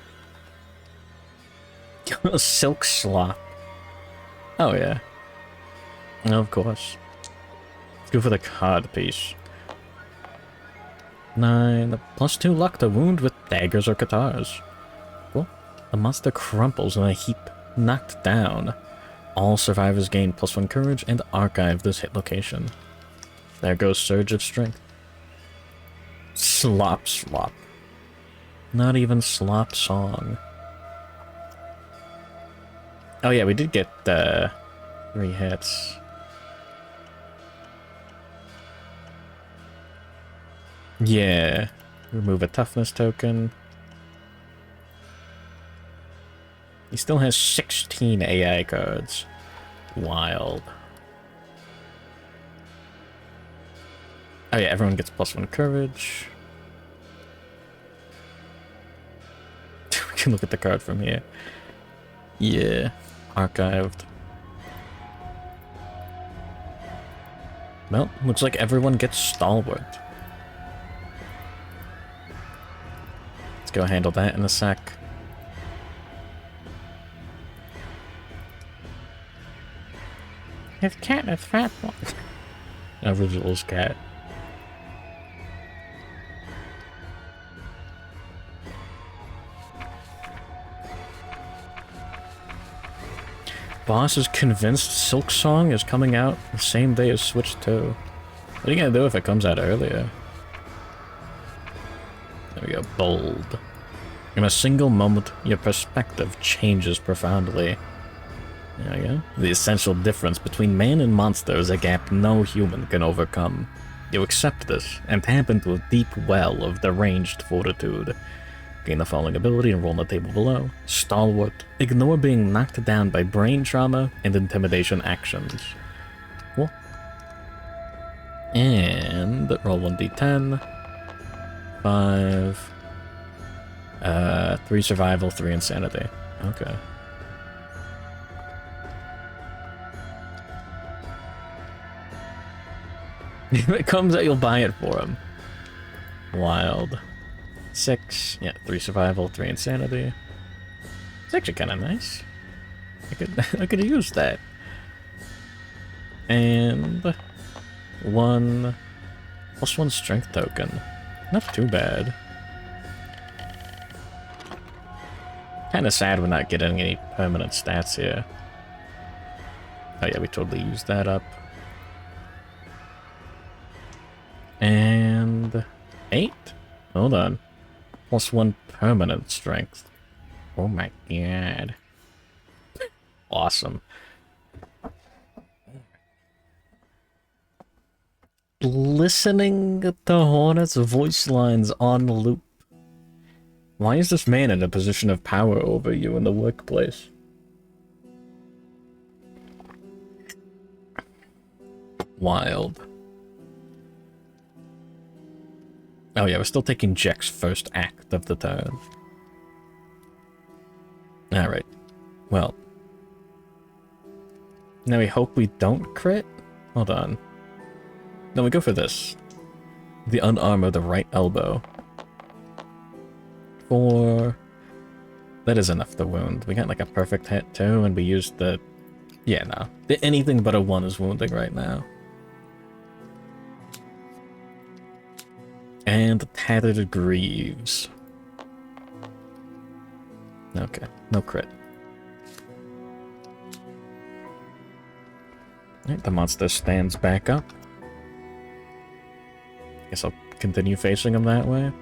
Silk Slop. Oh yeah. Of course. Let's go for the card piece. 9, +2 luck to wound with daggers or katars. Cool. The monster crumples in a heap, knocked down. All survivors gain +1 courage and archive this hit location. There goes Surge of Strength. Slop Slop. Not even Slop Song. Oh yeah, we did get 3 hits. Yeah. Remove a toughness token. He still has 16 AI cards. Wild. Oh yeah, everyone gets +1 courage. We can look at the card from here. Yeah. Archived. Well, looks like everyone gets Stalwart. Let's go handle that in a sec. His cat is fat one. Original's cat. Boss is convinced Silk Song is coming out the same day as Switch 2. What are you gonna do if it comes out earlier? There we go, bold. In a single moment, your perspective changes profoundly. There we go. The essential difference between man and monster is a gap no human can overcome. You accept this, and tap into a deep well of deranged fortitude. Gain the following ability and roll on the table below. Stalwart. Ignore being knocked down by brain trauma and intimidation actions. Cool. And roll 1d10. 5. 3 survival, 3 insanity. Okay. If it comes out, you'll buy it for him. Wild. 6. Yeah, 3 survival, 3 insanity. It's actually kind of nice. I could use that. And 1 +1 strength token. Not too bad. Kind of sad we're not getting any permanent stats here. Oh yeah, we totally used that up. And 8? Hold on. +1 permanent strength. Oh my god. Awesome. Listening to Hornet's voice lines on loop. Why is this man in a position of power over you in the workplace? Wild. Oh yeah, we're still taking Jack's first act of the turn. Alright. Well. Now we hope we don't crit? Hold on. No, we go for this. The unarmor the right elbow. That is enough to wound. We got like a perfect hit too, and we used the... Yeah, no. Anything but a 1 is wounding right now. And the Tattered Greaves. Okay, no crit. Alright, the monster stands back up. Guess I'll continue facing him that way.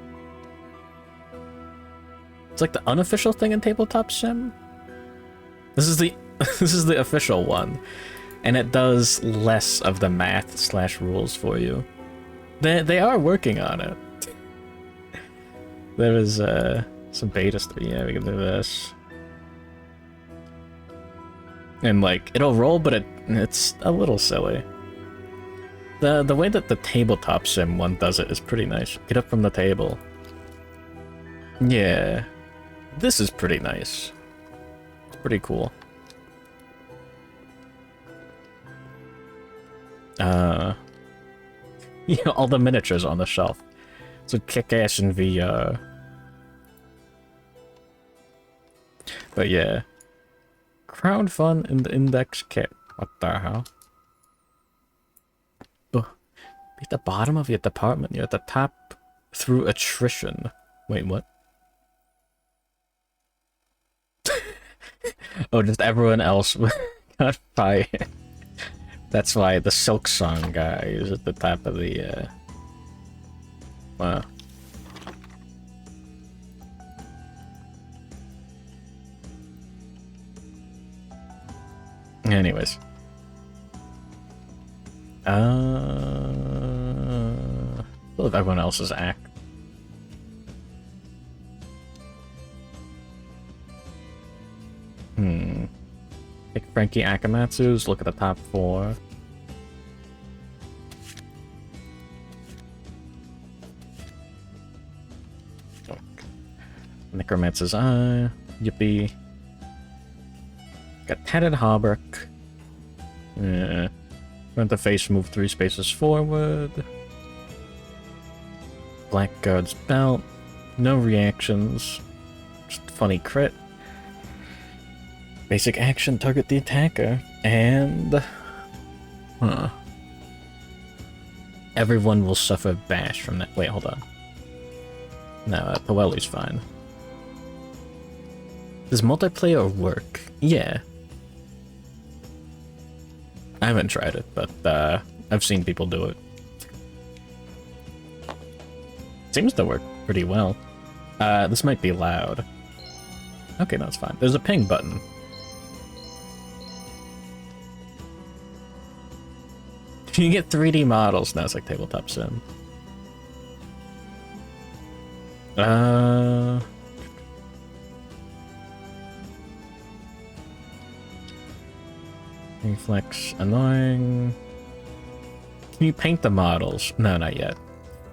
It's like the unofficial thing in Tabletop Sim. This is the this is the official one, and it does less of the math / rules for you. They are working on it. There is some beta stuff. Yeah, we can do this, and like it'll roll, but it's a little silly. The way that the Tabletop Sim one does it is pretty nice. Get up from the table. Yeah. This is pretty nice. It's pretty cool. You know, all the miniatures on the shelf. So kick ass in VR. But yeah. Crowdfund in the index kit. What the hell? Be at the bottom of your department. You're at the top through attrition. Wait, what? Oh, just everyone else got fired. That's why the Silk Song guy is at the top of the, Wow. Anyways. What if everyone else's act? Take Frankie Akamatsu's, look at the top 4. Oh. Necromancer's Eye, Yippee. Got Tattered Hauberk. Yeah. Front the face, move 3 spaces forward. Blackguard's Belt. No reactions. Just funny crit. Basic action, target the attacker, and... Huh. Everyone will suffer bash from that. Wait, hold on. No, Powelli's fine. Does multiplayer work? Yeah. I haven't tried it, but I've seen people do it. Seems to work pretty well. This might be loud. Okay, no, it's fine. There's a ping button. You get 3D models. Now it's like Tabletop Sim. Reflex, annoying. Can you paint the models? No, not yet.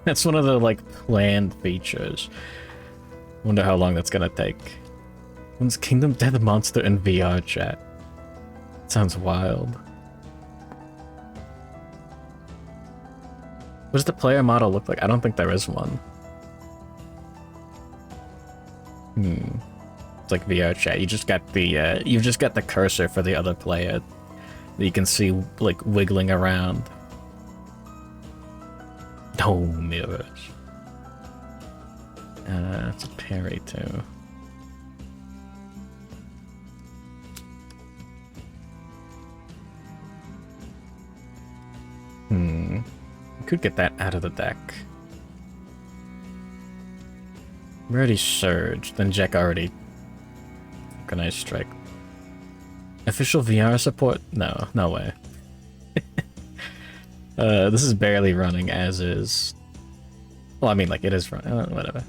That's one of the, like, planned features. Wonder how long that's gonna take. When's Kingdom Death Monster in VR chat? Sounds wild. What does the player model look like? I don't think there is one. It's like VR chat. You just got the you've just got the cursor for the other player that you can see like wiggling around. Oh, mirrors. It's a parry too. Could get that out of the deck. We already surged, then Jack already... Organized strike. Official VR support? No, no way. This is barely running as is. Well, I mean, like, it is running. Whatever.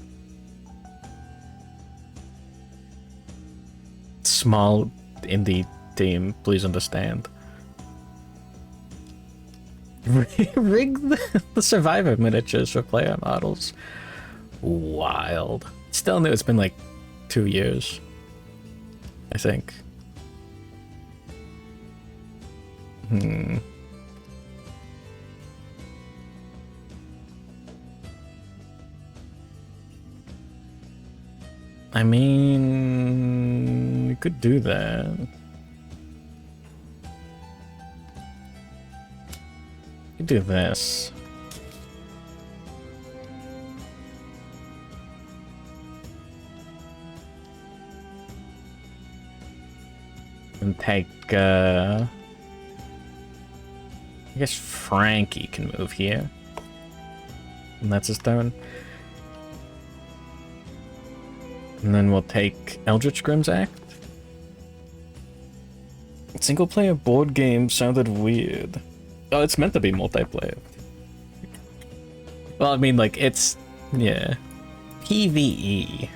Small indie team, please understand. Rig the Survivor miniatures for player models. Wild. Still new, it's been like 2 years, I think. I mean, we could do that. We could do this. And take, I guess Frankie can move here. And that's his turn. And then we'll take Eldritch Grimm's Act. Single player board game sounded weird. Oh, it's meant to be multiplayer. Well, I mean, like, it's... yeah. PvE.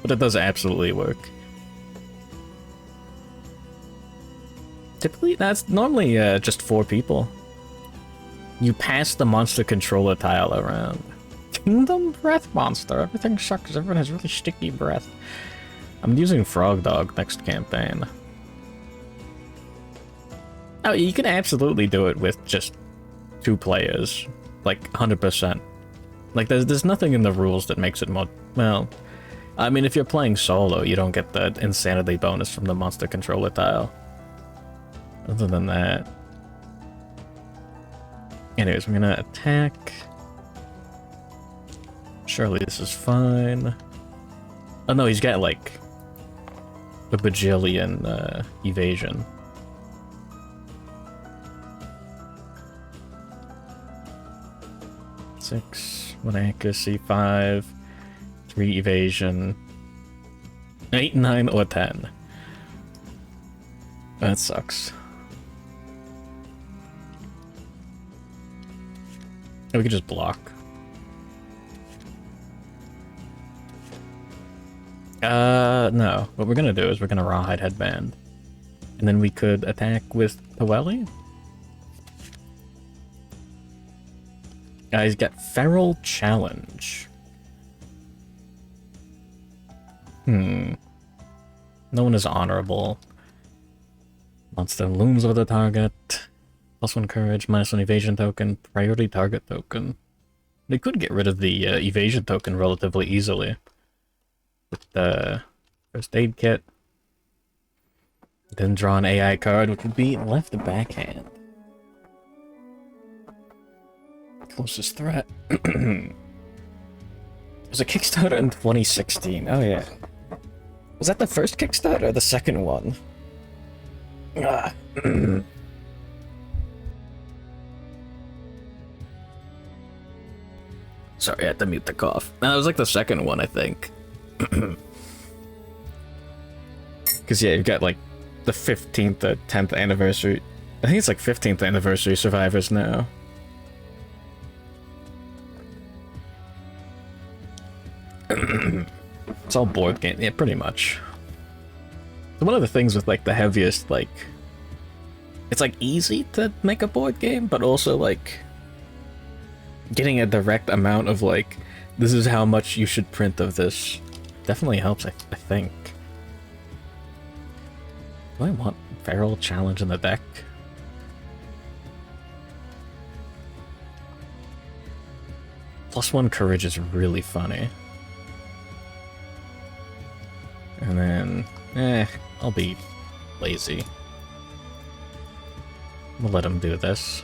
But it does absolutely work. Typically, that's normally just 4 people. You pass the monster controller tile around. Kingdom Breath Monster. Everything sucks. Everyone has really sticky breath. I'm using Frog Dog next campaign. Oh, you can absolutely do it with just 2 players. Like, 100%. Like, there's nothing in the rules that makes it more... well... I mean, if you're playing solo, you don't get the insanity bonus from the monster controller tile. Other than that... anyways, we're gonna attack... surely this is fine. Oh no, he's got like a bajillion evasion. Six, 1 accuracy, 5, 3 evasion, 8, 9, or 10. That sucks. We could just block. No. What we're gonna do is we're gonna Rawhide Headband. And then we could attack with Pewelli. He's got Feral Challenge. No one is honorable. Monster looms over the target. +1 courage, -1 evasion token, priority target token. They could get rid of the evasion token relatively easily. With the first aid kit. Then draw an AI card, which would be left backhand. Closest threat. It was a Kickstarter in 2016. Oh yeah. Was that the first Kickstarter or the second one? Sorry, I had to mute the cough. No, it was like the second one, I think. Because yeah, you've got like the 15th or 10th anniversary. I think it's like 15th anniversary survivors now. It's all board game, yeah, pretty much. One of the things with like the heaviest, like, it's like easy to make a board game, but also like getting a direct amount of like, this is how much you should print of this definitely helps, I think. Do I want Feral Challenge in the deck? +1 courage is really funny. And then, I'll be lazy. We'll let him do this.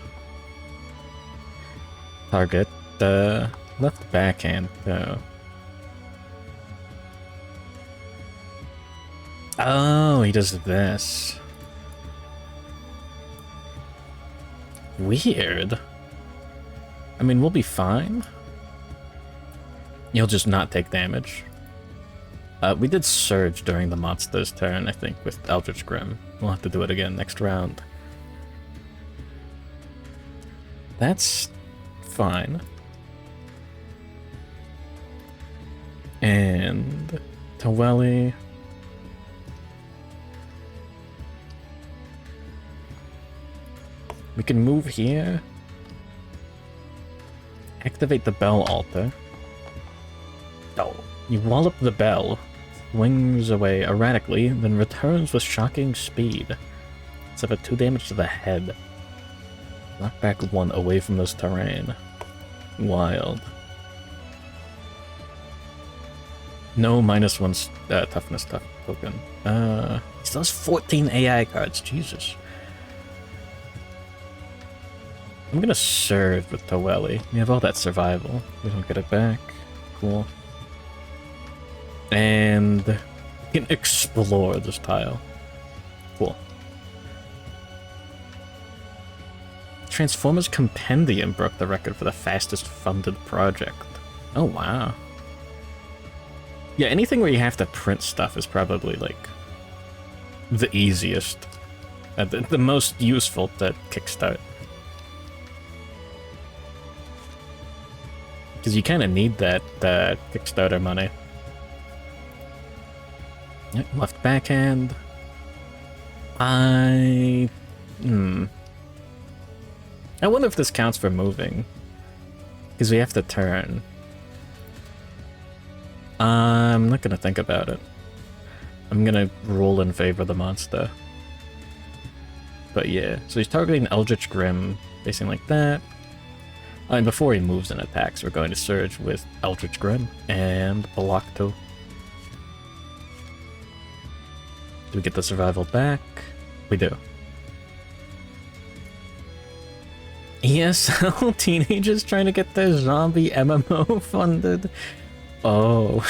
Target, left backhand, though. Oh, he does this. Weird. I mean, we'll be fine. You'll just not take damage. We did Surge during the monster's turn, I think, with Eldritch Grim. We'll have to do it again next round. That's fine. And Taweli. We can move here. Activate the bell altar. Oh, you wallop the bell, swings away erratically, then returns with shocking speed. Suffer 2 damage to the head. Knock back 1 away from this terrain. Wild. No -1 toughness token. He still has 14 AI cards, Jesus. I'm gonna serve with Taweli. We have all that survival. We don't get it back. Cool. And we can explore this tile. Cool. Transformers Compendium broke the record for the fastest funded project. Oh, wow. Yeah, anything where you have to print stuff is probably, like, the easiest. The most useful to kickstart. Because you kind of need that Kickstarter money. Yep, left backhand. I wonder if this counts for moving. Because we have to turn. I'm not gonna think about it. I'm gonna roll in favor of the monster. But yeah, so he's targeting Eldritch Grim, facing like that. And before he moves and attacks, we're going to Surge with Eldritch Grim and block 2. Do we get the survival back? We do. ESL teenagers trying to get their zombie MMO funded. Oh.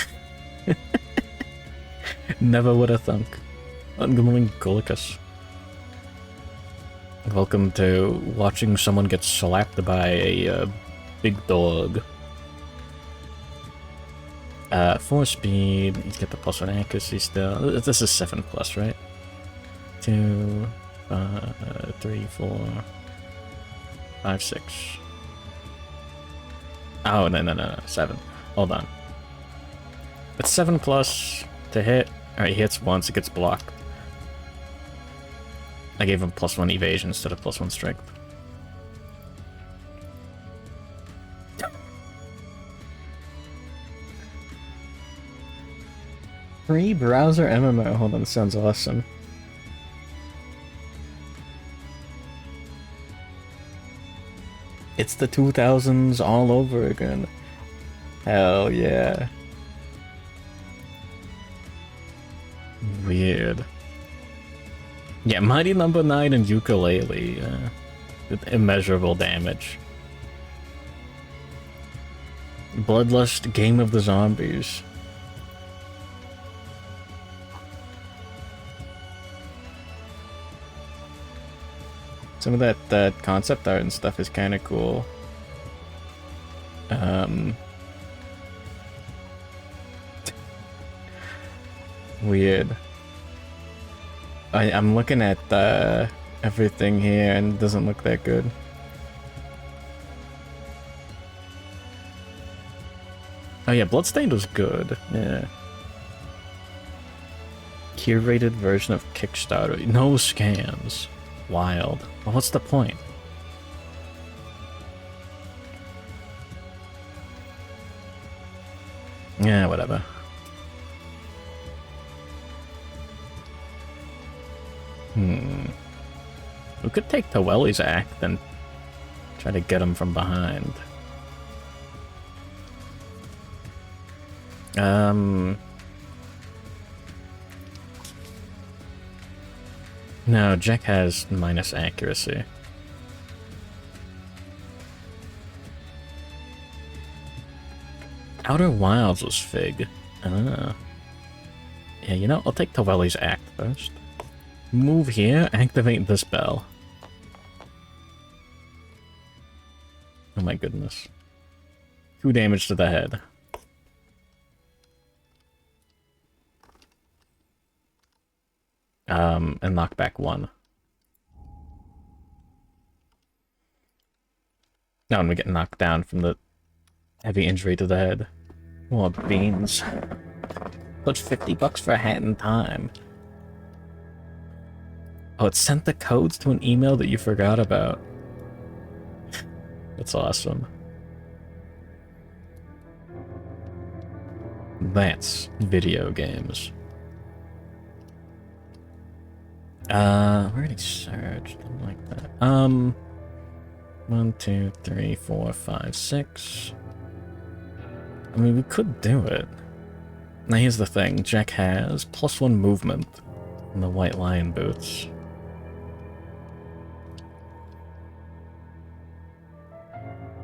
Never would have thunk. Good morning, Golicus. Welcome to watching someone get slapped by a big dog. 4 speed, he's got the +1 accuracy still. This is 7+, right? 2, 3, 4, 5, 6. Oh, no, 7. Hold on. It's 7+ to hit. Alright, he hits once, it gets blocked. I gave him +1 evasion instead of +1 strength. Free browser MMO. Hold on, this sounds awesome. It's the 2000s all over again. Hell yeah. Weird. Yeah, Mighty Number 9 and Ukulele. With immeasurable damage. Bloodlust, Game of the Zombies. Some of that concept art and stuff is kind of cool. Weird. I'm looking at everything here and it doesn't look that good. Oh yeah, Bloodstained was good. Yeah. Curated version of Kickstarter. No scams. Wild. Well, what's the point? Yeah, whatever. We could take Taweli's act and try to get him from behind. No, Jack has minus accuracy. Outer Wilds was Fig. Ah. Yeah, you know, I'll take Taweli's act first. Move here, activate this bell. Oh my goodness. 2 damage to the head. And knock back 1. Oh, and we get knocked down from the heavy injury to the head. Oh, beans. Put $50 for a hat in time. Oh, it sent the codes to an email that you forgot about. That's awesome. That's video games. Where did he search? Something like that. 1, 2, 3, 4, 5, 6. I mean, we could do it. Now here's the thing. Jack has +1 movement in the White Lion boots.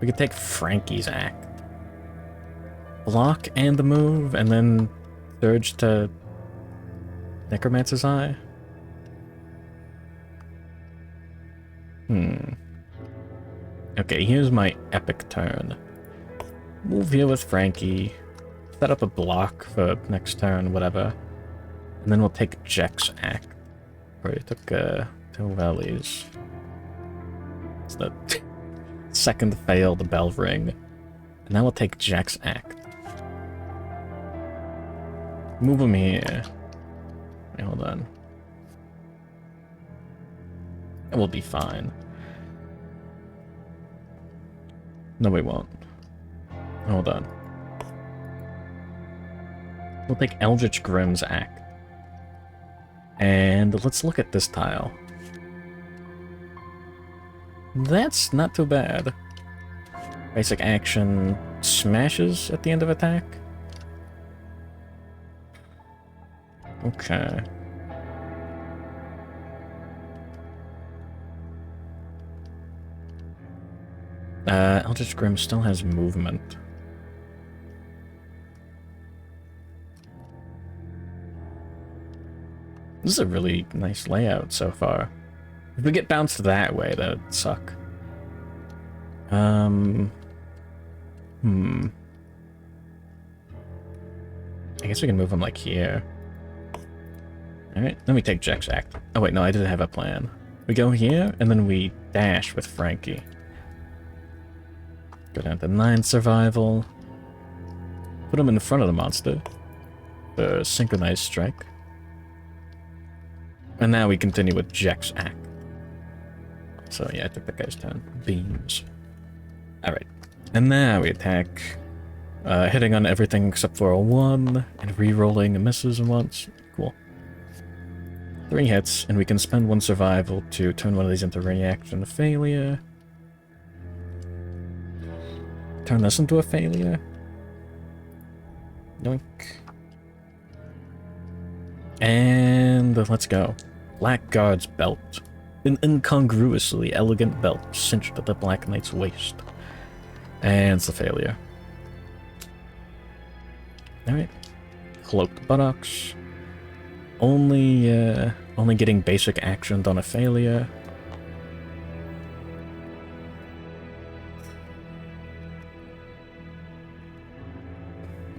We could take Frankie's act. Block and the move, and then surge to Necromancer's Eye. Okay, here's my epic turn. Move here with Frankie. Set up a block for next turn, whatever. And then we'll take Jack's act. Already took 2 wellies. It's the second failed bell ring. And now we'll take Jack's act. Move him here. Wait, hold on. It will be fine. No, we won't. Hold on. We'll take Eldritch Grimm's act. And let's look at this tile. That's not too bad. Basic action smashes at the end of attack. Okay. Eldritch Grimm still has movement. This is a really nice layout so far. If we get bounced that way, that would suck. I guess we can move him like here. Alright, let me take Jack's act. Oh wait, no, I didn't have a plan. We go here, and then we dash with Frankie. Go down to 9 survival. Put him in front of the monster. The synchronized strike. And now we continue with Jack's act. So yeah, I took that guy's turn. Beams. Alright. And now we attack. Hitting on everything except for a 1. And re-rolling misses once. Cool. 3 hits, and we can spend 1 survival to turn one of these into reaction failure. Turn this into a failure. Yoink. And let's go. Blackguard's belt. An incongruously elegant belt cinched at the Black Knight's waist. And it's a failure. Alright. Cloaked buttocks. Only getting basic actioned on a failure.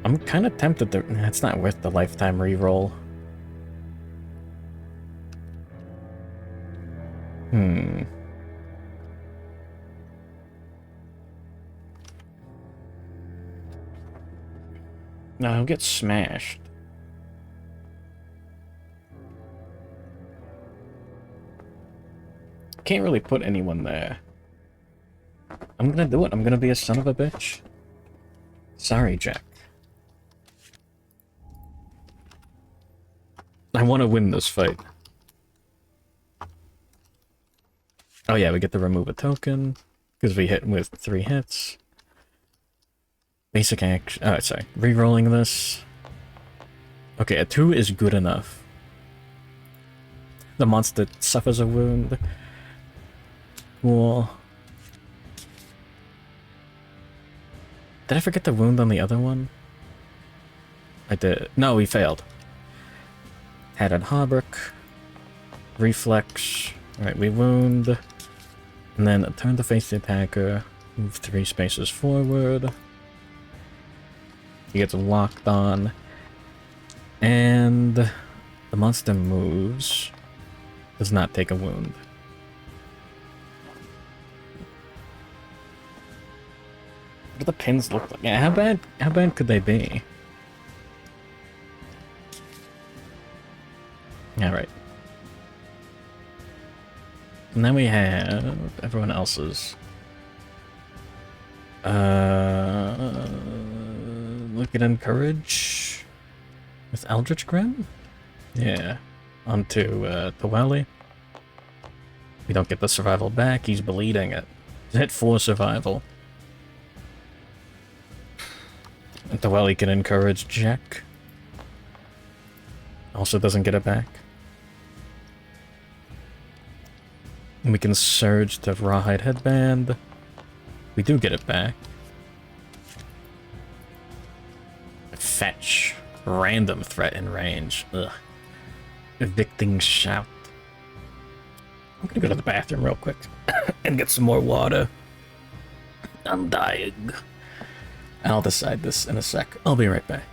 I'm kind of tempted to... It's not worth the lifetime reroll. No, he'll get smashed. Can't really put anyone there. I'm gonna do it. I'm gonna be a son of a bitch. Sorry, Jack. I want to win this fight. Oh yeah, we get to remove a token, because we hit with 3 hits. Basic action... Oh, sorry. Rerolling this. Okay, a 2 is good enough. The monster suffers a wound. Cool. Did I forget the wound on the other one? I did. No, we failed. Added Hauberk. Reflex. Alright, we wound. And then turn to face the attacker. Move 3 spaces forward. He gets locked on. And The monster moves. Does not take a wound. What do the pins look like? Yeah, how bad could they be? Alright. And then we have everyone else's. Look at Encourage with Eldritch Grim? Yeah. Onto Tawali. We don't get the survival back, he's bleeding it. He's hit 4 survival. And Tawali can Encourage Jack. Also doesn't get it back. And we can Surge to Rawhide Headband. We do get it back. Fetch. Random threat in range. Ugh. Evicting Shout. I'm gonna go to the bathroom real quick and get some more water. I'm dying. I'll decide this in a sec. I'll be right back.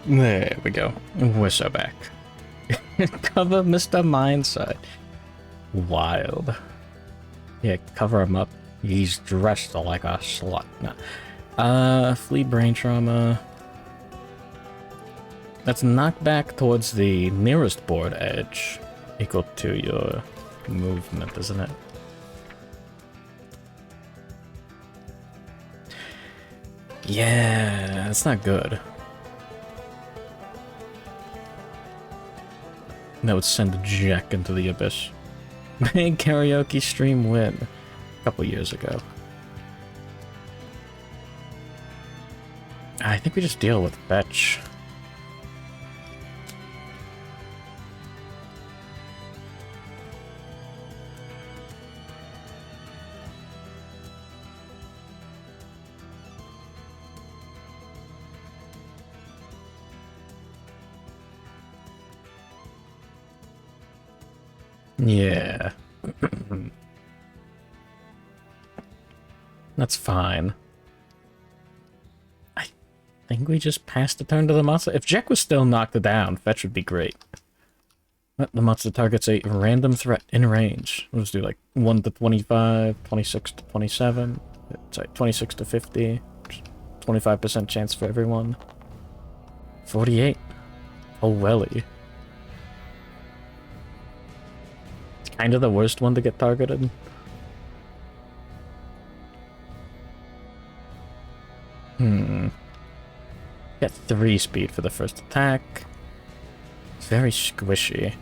There we go. We're so back. Cover Mr. Mindset. Wild. Yeah, cover him up. He's dressed like a slut. No. Flee brain trauma. Let's knock back towards the nearest board edge. Equal to your movement, isn't it? Yeah, that's not good. That would send Jack into the abyss. Big karaoke stream win. A couple years ago. I think we just deal with fetch. Yeah. That's fine. I think we just passed the turn to the monster. If Jack was still knocked down, fetch would be great. The monster targets a random threat in range. Let's do like 1 to 25, 26 to 27, sorry, 26 to 50, 25% chance for everyone. 48. Oh, welly. Kind of the worst one to get targeted. Got 3 speed for the first attack. It's very squishy.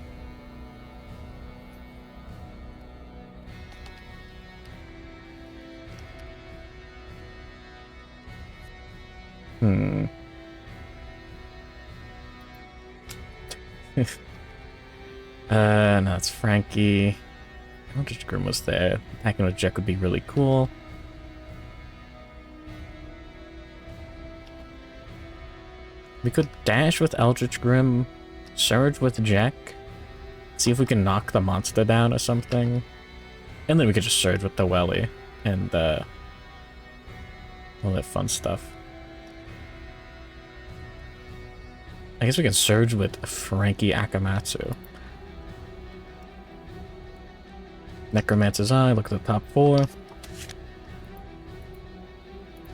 No, it's Frankie. Eldritch Grim was there. Attacking with Jack would be really cool. We could dash with Eldritch Grim, surge with Jack, see if we can knock the monster down or something, and then we could just surge with the Welly and all that fun stuff. I guess we can surge with Frankie Akamatsu. Necromancer's Eye, look at the top 4.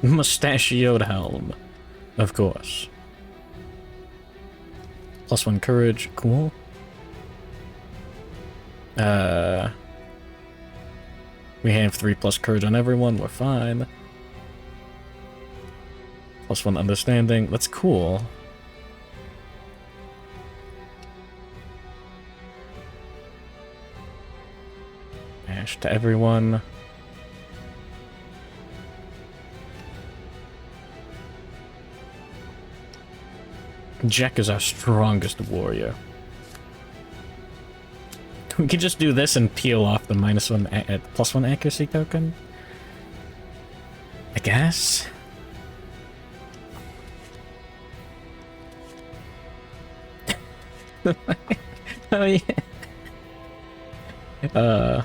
Mustachioed Helm, of course. +1 courage, cool. We have 3+ courage on everyone, we're fine. +1 understanding, that's cool. Dash to everyone. Jack is our strongest warrior. We could just do this and peel off the +1 accuracy token. I guess. Oh yeah.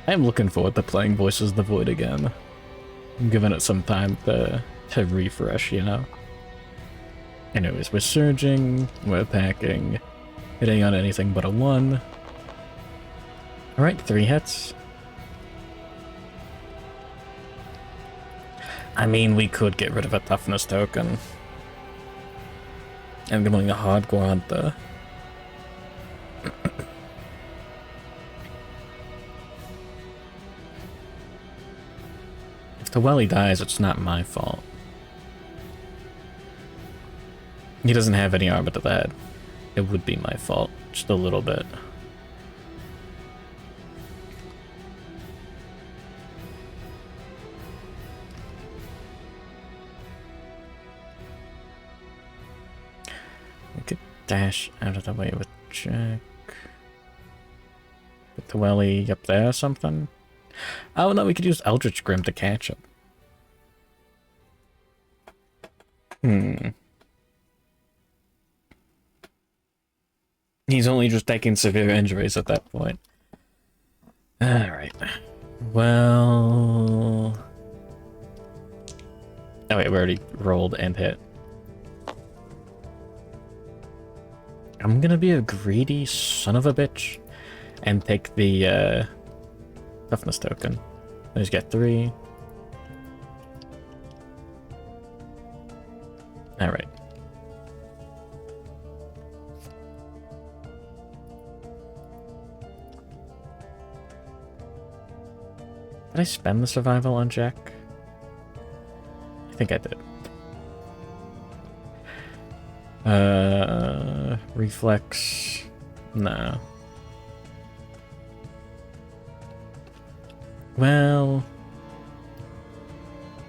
I'm looking forward to playing Voices of the Void again. I'm giving it some time to refresh, you know? Anyways, we're surging, we're attacking, hitting on anything but a 1. Alright, 3 hits. I mean, we could get rid of a toughness token. I'm going to hardcore on the... If the Welly dies, it's not my fault. He doesn't have any armor to that. It would be my fault, just a little bit. We could dash out of the way with Jack. Put the Welly up there or something. Oh no, we could use Eldritch Grim to catch him. He's only just taking severe injuries at that point. Alright. Well... Oh wait, we already rolled and hit. I'm gonna be a greedy son of a bitch and take the toughness token. I just get 3. Alright. Did I spend the survival on Jack? I think I did. Reflex. No. Well,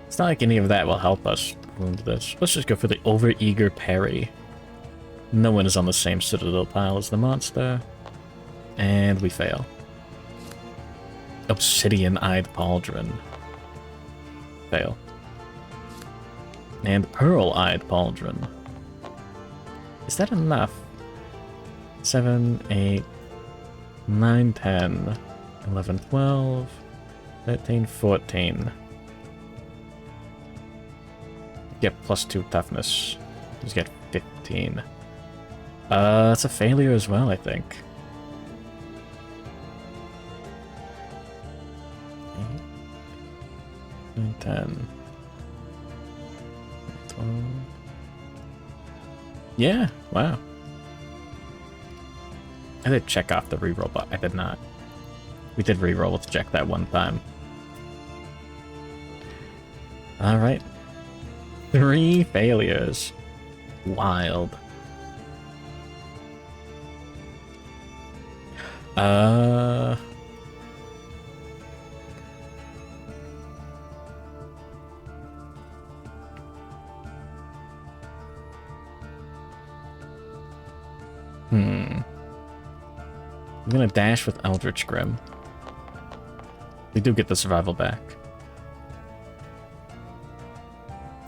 it's not like any of that will help us wound this. Let's just go for the overeager parry. No one is on the same citadel pile as the monster. And we fail. Obsidian-eyed pauldron. Fail. And pearl-eyed pauldron. Is that enough? 7, 8, 9, 10, 11, 12, 13, 14. Get +2 toughness. Just get 15. That's a failure as well, I think. 8, 9, 10, 12. Yeah, wow. I did check off the reroll, but I did not. We did reroll with Jack that one time. Alright. 3 failures. Wild. I'm gonna dash with Eldritch Grim. We do get the survival back.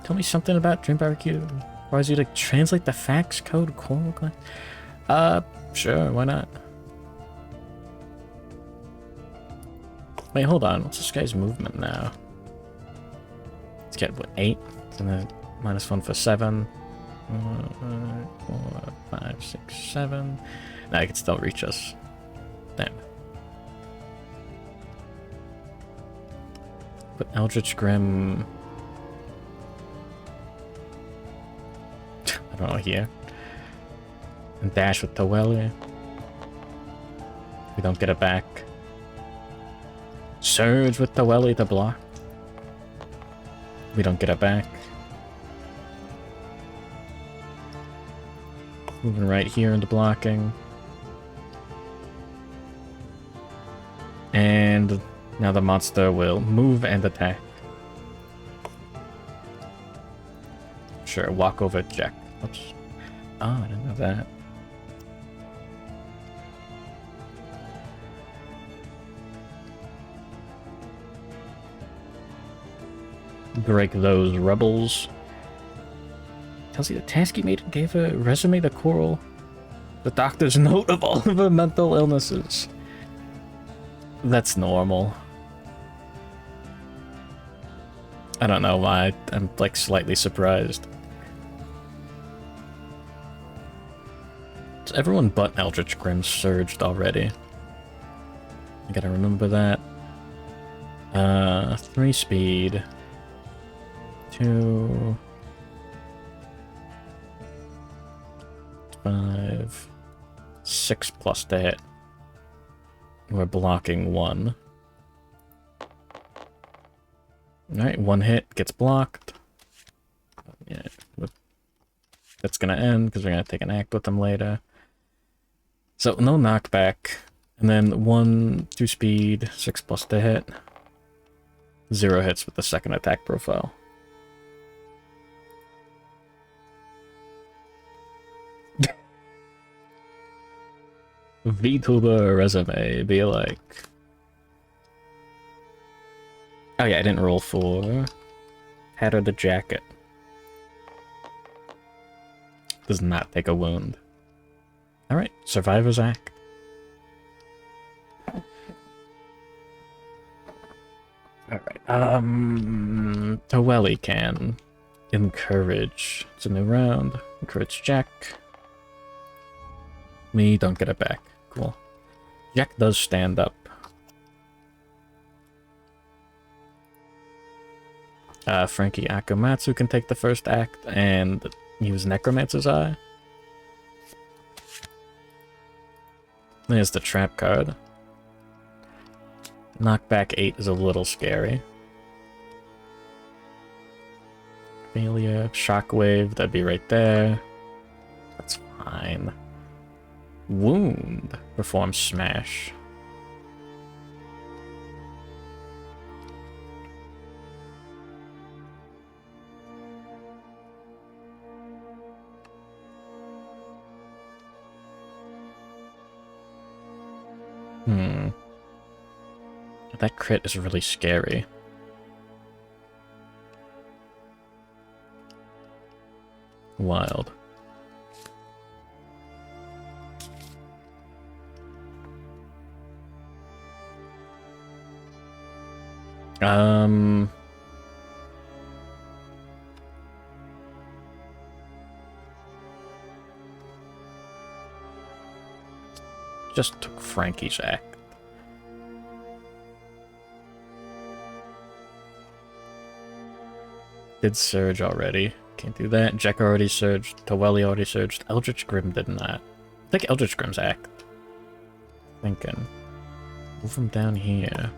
Tell me something about Dream Barbecue. Requires you to translate the fax code coral glass. Sure, why not? Wait, hold on. What's this guy's movement now? Let's get, what, 8? And then -1 for 7. 4, 5, 6, 7. Now I can still reach us. Damn. But Eldritch Grim... I don't know, here. And dash with Taweli. We don't get it back. Surge with Taweli to block. We don't get it back. Moving right here into blocking. And now the monster will move and attack. Sure, walk over Jack. Oops. Oh, I didn't know that. Break those rebels. Tells you the Tasky Maiden gave a resume to Coral. The doctor's note of all of her mental illnesses. That's normal. I don't know why. I'm like slightly surprised. So everyone but Eldritch Grim surged already. I gotta remember that. 3 speed. 2... 5... 6 plus to hit. We're blocking 1. Alright, 1 hit gets blocked. Yeah, that's gonna end because we're gonna take an act with them later. So no knockback. And then 1, 2 speed, 6 plus to hit. 0 hits with the second attack profile. VTuber resume be like. Oh yeah, I didn't roll for hat or the jacket. Does not take a wound. Alright, Survivor's Act. Alright, Taweli can encourage. It's a new round. Encourage Jack. We don't get it back. Cool. Jack does stand up. Frankie Akamatsu can take the first act and use Necromancer's Eye. There's the trap card. Knockback 8 is a little scary. Failure, Shockwave, that'd be right there. That's fine. Wound, perform Smash. That crit is really scary. Wild. Just took Frankie's act. Did surge already. Can't do that. Jack already surged. Towelli already surged. Eldritch Grim did not. Take Eldritch Grim's act. Thinking. Move him down here.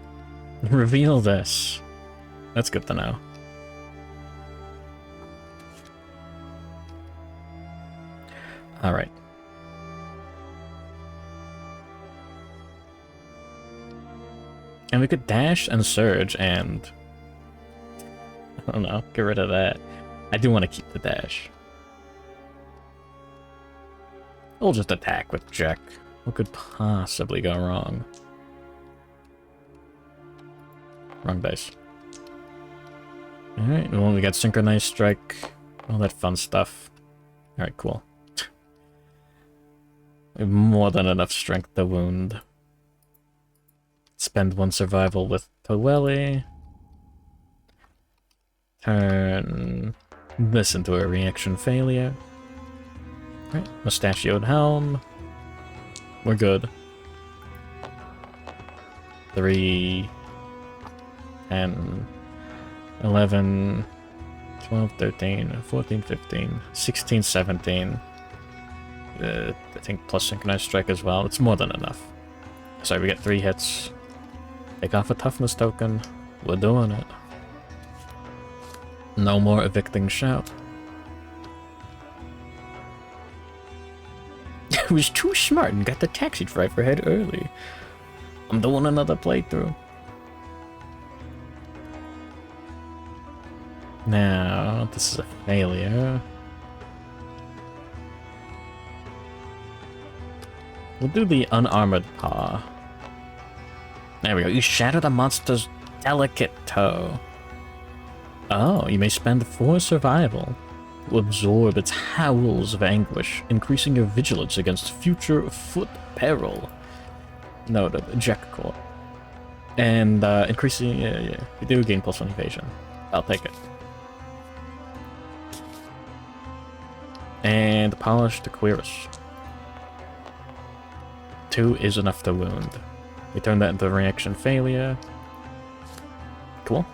Reveal this. That's good to know. Alright. And we could dash and surge and... I don't know, get rid of that. I do want to keep the dash. We'll just attack with Jack. What could possibly go wrong? Wrong dice. Alright, well, we got Synchronized Strike. All that fun stuff. Alright, cool. We have more than enough strength to wound. Spend 1 survival with Towelli. Turn this into a reaction failure. Alright, Mustachioed Helm. We're good. 3, 10, 11, 12, 13, 14, 15, 16, 17. I think plus Synchronized Strike as well. It's more than enough. So we get 3 hits. Take off a toughness token. We're doing it. No more evicting shout. I was too smart and got the taxi driver head early. I'm doing another playthrough. Now, this is a failure. We'll do the unarmored paw. There we go. You shatter the monster's delicate toe. Oh, you may spend 4 survival to absorb its howls of anguish, increasing your vigilance against future foot peril. Noted. Jack Court. And increasing... Yeah. You do gain +1 evasion. I'll take it. And Polish to Quirus. 2 is enough to wound. We turn that into reaction failure. Cool.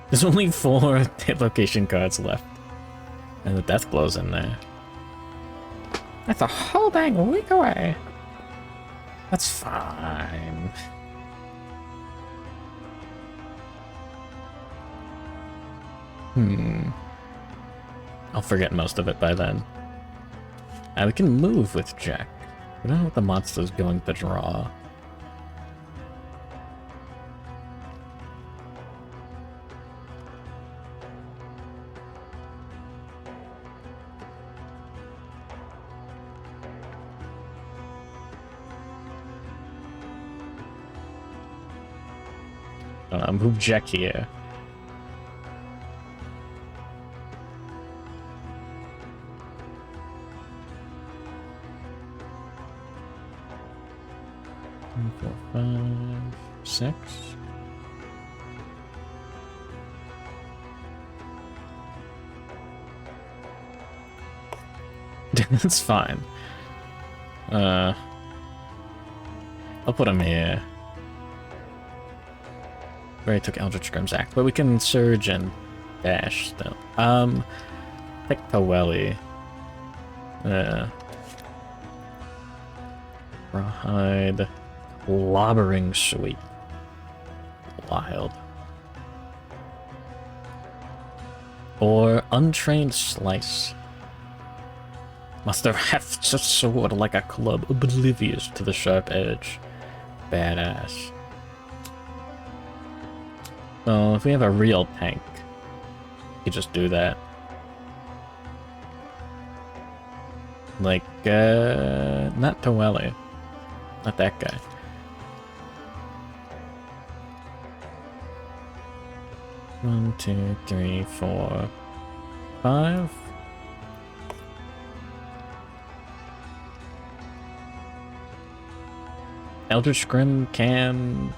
There's only 4 hit location cards left. And the death glow's in there. That's a whole dang week away. That's fine. I'll forget most of it by then. We can move with Jack. We don't know what the monster's going to draw. Move Jack here. One, 4, 5, 6. It's fine. I'll put him here. Already took Eldritch Grim's Act, but we can surge and dash still. Take Taweli. Rawhide. Lobbering Sweep. Wild. Or Untrained Slice. Must have heft a sword like a club, oblivious to the sharp edge. Badass. Well, if we have a real tank, we could just do that. Like, not Taweli. Not that guy. One, two, three, 4, 5. Eldritch Grim can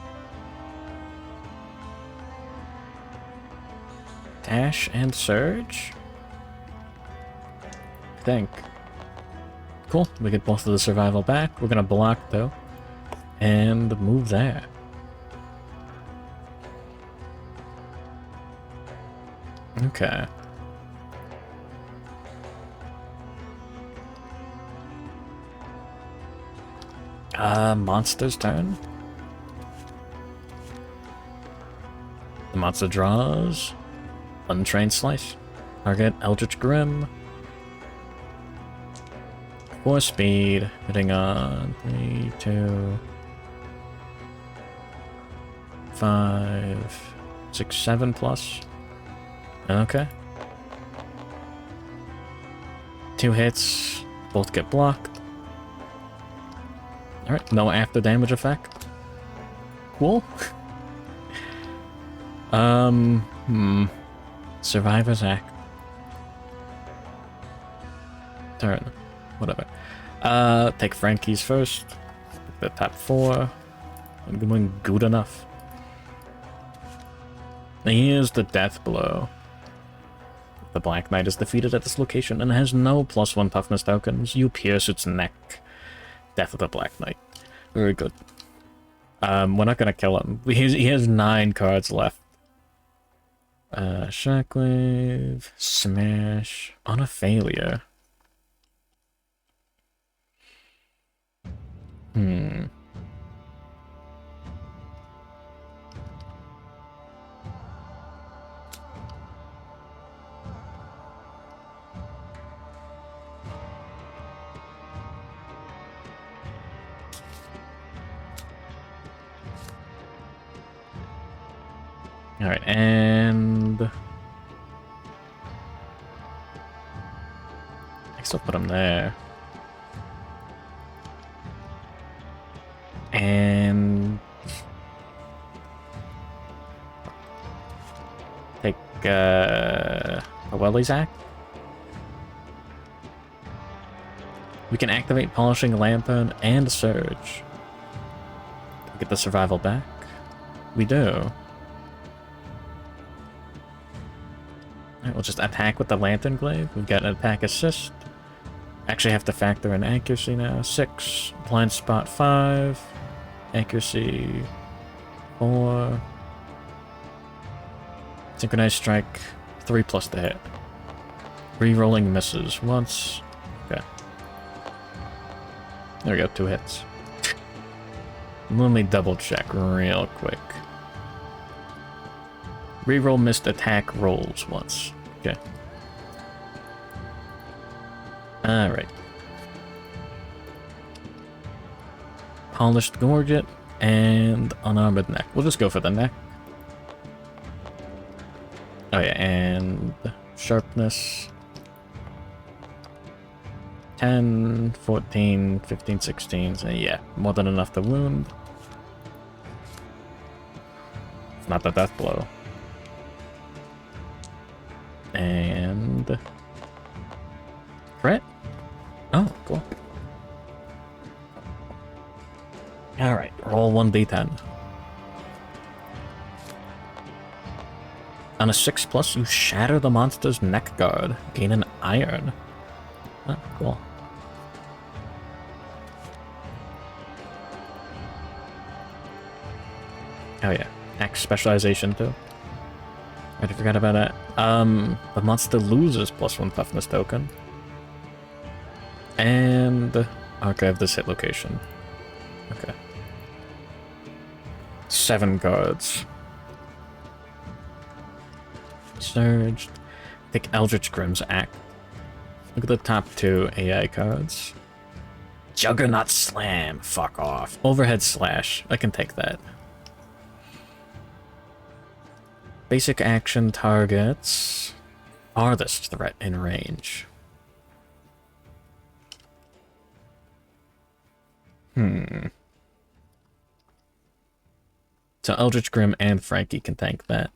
dash and surge? I think. Cool, we get both of the survival back. We're gonna block though, and move there. Okay. Monster's turn. The monster draws. Untrained Slice. Target Eldritch Grim. 4 speed. Hitting on 3, 2, 5, 6, 7 plus. Okay. 2 hits. Both get blocked. Alright, no after damage effect. Cool. Survivor's Act. Turn. Whatever. Take Frankie's first. The top 4. I'm going good enough. Here's the death blow. The Black Knight is defeated at this location and has no +1 toughness tokens. You pierce its neck. Death of the Black Knight. Very good. We're not gonna kill him. He has 9 cards left. Shockwave, Smash, on a failure. Alright, and I guess I'll put him there. And take Taweli's Act. We can activate Polishing Lantern and Surge. Get the survival back. We do. Alright, we'll just attack with the Lantern Glaive. We've got an attack assist. Actually have to factor in accuracy now. 6. Blind Spot 5. Accuracy 4. Synchronized Strike 3 plus the hit. Rerolling misses once. Okay. There we go, 2 hits. Let me double check real quick. Reroll missed attack rolls once. Okay. Alright. Polished Gorget and Unarmored Neck. We'll just go for the neck. Oh yeah, and Sharpness. 10, 14, 15, 16. So yeah, more than enough to wound. It's not the death blow. And crit? Oh, cool. Alright, roll 1d10. On a 6+, you shatter the monster's neck guard. Gain an iron. Oh, cool. Oh yeah, axe specialization too. I forgot about that. The monster loses +1 toughness token. And archive this hit location. Okay. 7 cards. Surged. Pick Eldritch Grimm's Act. Look at the top 2 AI cards. Juggernaut Slam. Fuck off. Overhead Slash. I can take that. Basic action targets. Farthest threat in range. So Eldritch Grimm and Frankie can tank that.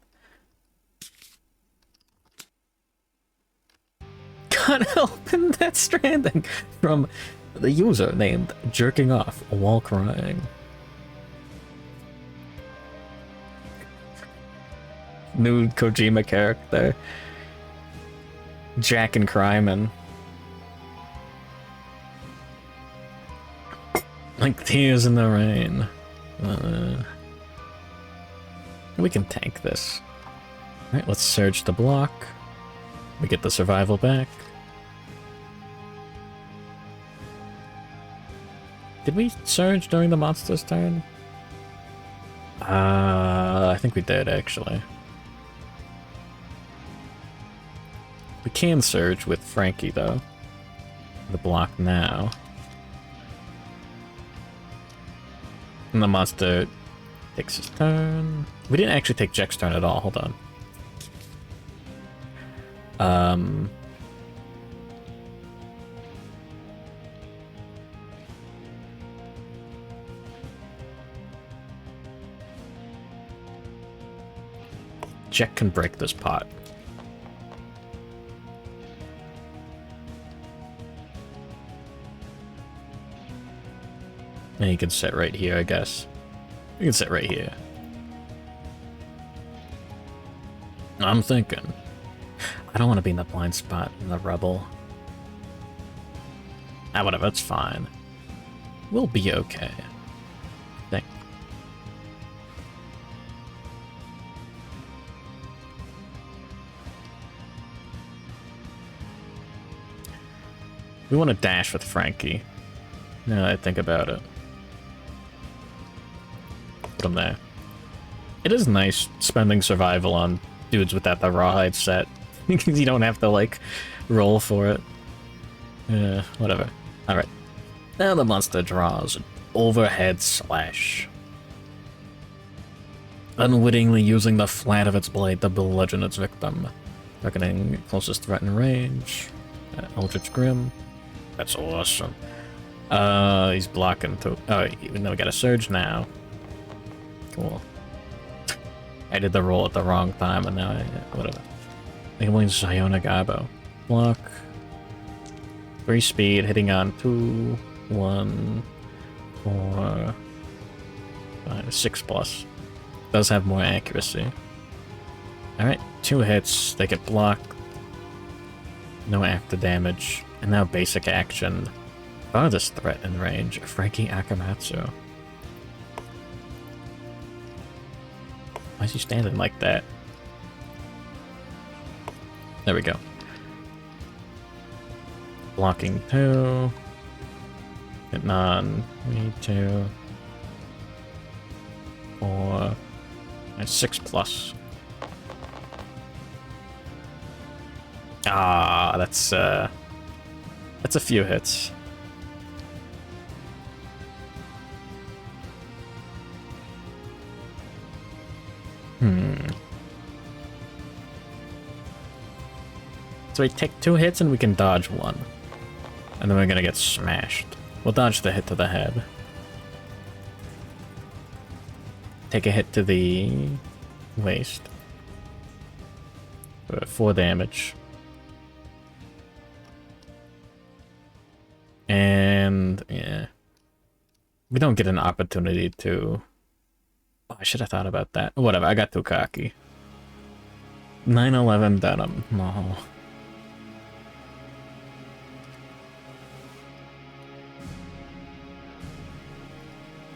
Can't help in Death Stranding from the user named Jerking Off While Crying. New Kojima character. Jack and Cryman. Like tears in the rain. We can tank this. Alright, let's surge the block. We get the survival back. Did we surge during the monster's turn? I think we did, actually. We can surge with Frankie, though. The block now. And the monster takes his turn. We didn't actually take Jack's turn at all. Hold on. Jack can break this pot. And he can sit right here, I guess. He can sit right here. I'm thinking. I don't want to be in the blind spot in the rubble. Ah, whatever, it's fine. We'll be okay. I think. We want to dash with Frankie. Now that I think about it. Put him there. It is nice spending survival on dudes without the rawhide set. Because you don't have to, like, roll for it. Yeah, whatever. Alright. Now the monster draws an overhead slash. Unwittingly using the flat of its blade to bludgeon its victim. Reckoning closest threat in range. Eldritch Grimm. That's awesome. He's blocking too. Oh, even though we got a surge now. Cool. I did the roll at the wrong time, and now whatever. Enabling Ziona Gabo. Block. 3 speed, hitting on 2, 1, 4, 5, 6 plus. Does have more accuracy. Alright, 2 hits, they get blocked. No after damage. And now basic action. Farthest threat in range, Frankie Akamatsu. Why is he standing like that? There we go. Blocking 2. Hitting on 2. 4. And 6 plus. Ah, that's a few hits. So we take 2 hits and we can dodge 1. And then we're gonna get smashed. We'll dodge the hit to the head. Take a hit to the waist. 4 damage. And yeah. We don't get an opportunity to... Oh, I should have thought about that. Whatever, I got too cocky. 9/11 denim. No.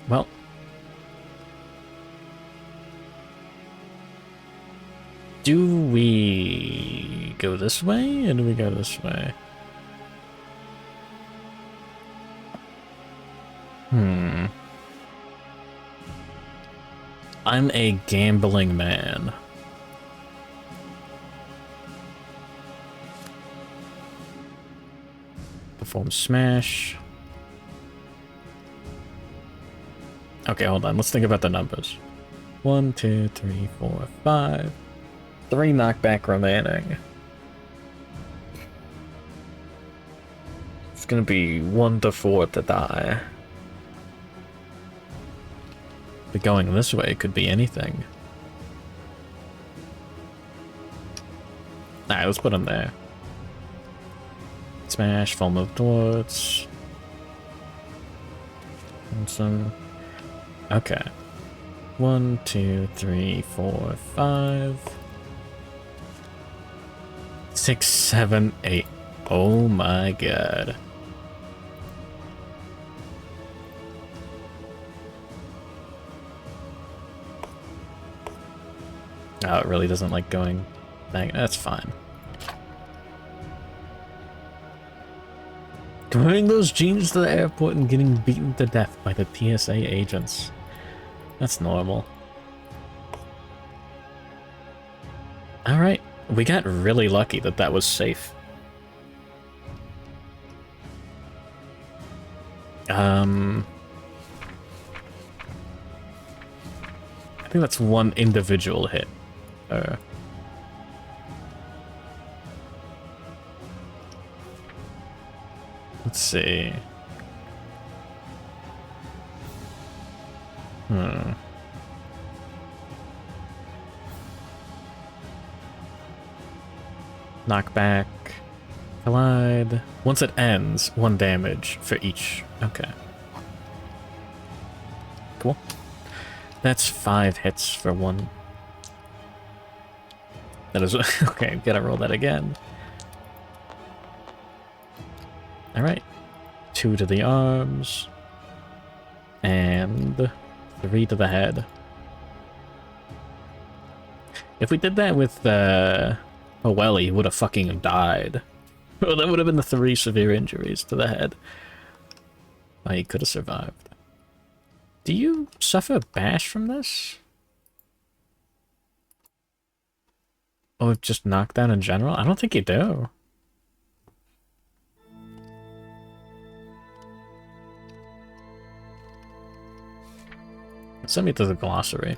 Well. Do we go this way, or do we go this way? I'm a gambling man. Perform smash. Okay, hold on. Let's think about the numbers. 1, 2, 3, 4, 5. 3 knockback remaining. It's gonna be 1 to 4 to die. But going this way could be anything. Alright, let's put him there. Smash, full move towards. And some. Okay. 1, 2, 3, 4, 5. 6, 7, 8. Oh my god. Oh, it really doesn't like going back. That's fine. Bringing those jeans to the airport and getting beaten to death by the TSA agents. That's normal. Alright, we got really lucky that that was safe. I think that's one individual hit. Let's see. Knockback. Collide. Once it ends, 1 damage for each. Okay. Cool. That's 5 hits for 1. That is... Okay, gotta roll that again. Alright. 2 to the arms. And 3 to the head. If we did that with Powelli, he would have fucking died. Well, that would have been the 3 severe injuries to the head. Oh, he could have survived. Do you suffer bash from this? Or just knockdown in general? I don't think you do. Send me to the glossary.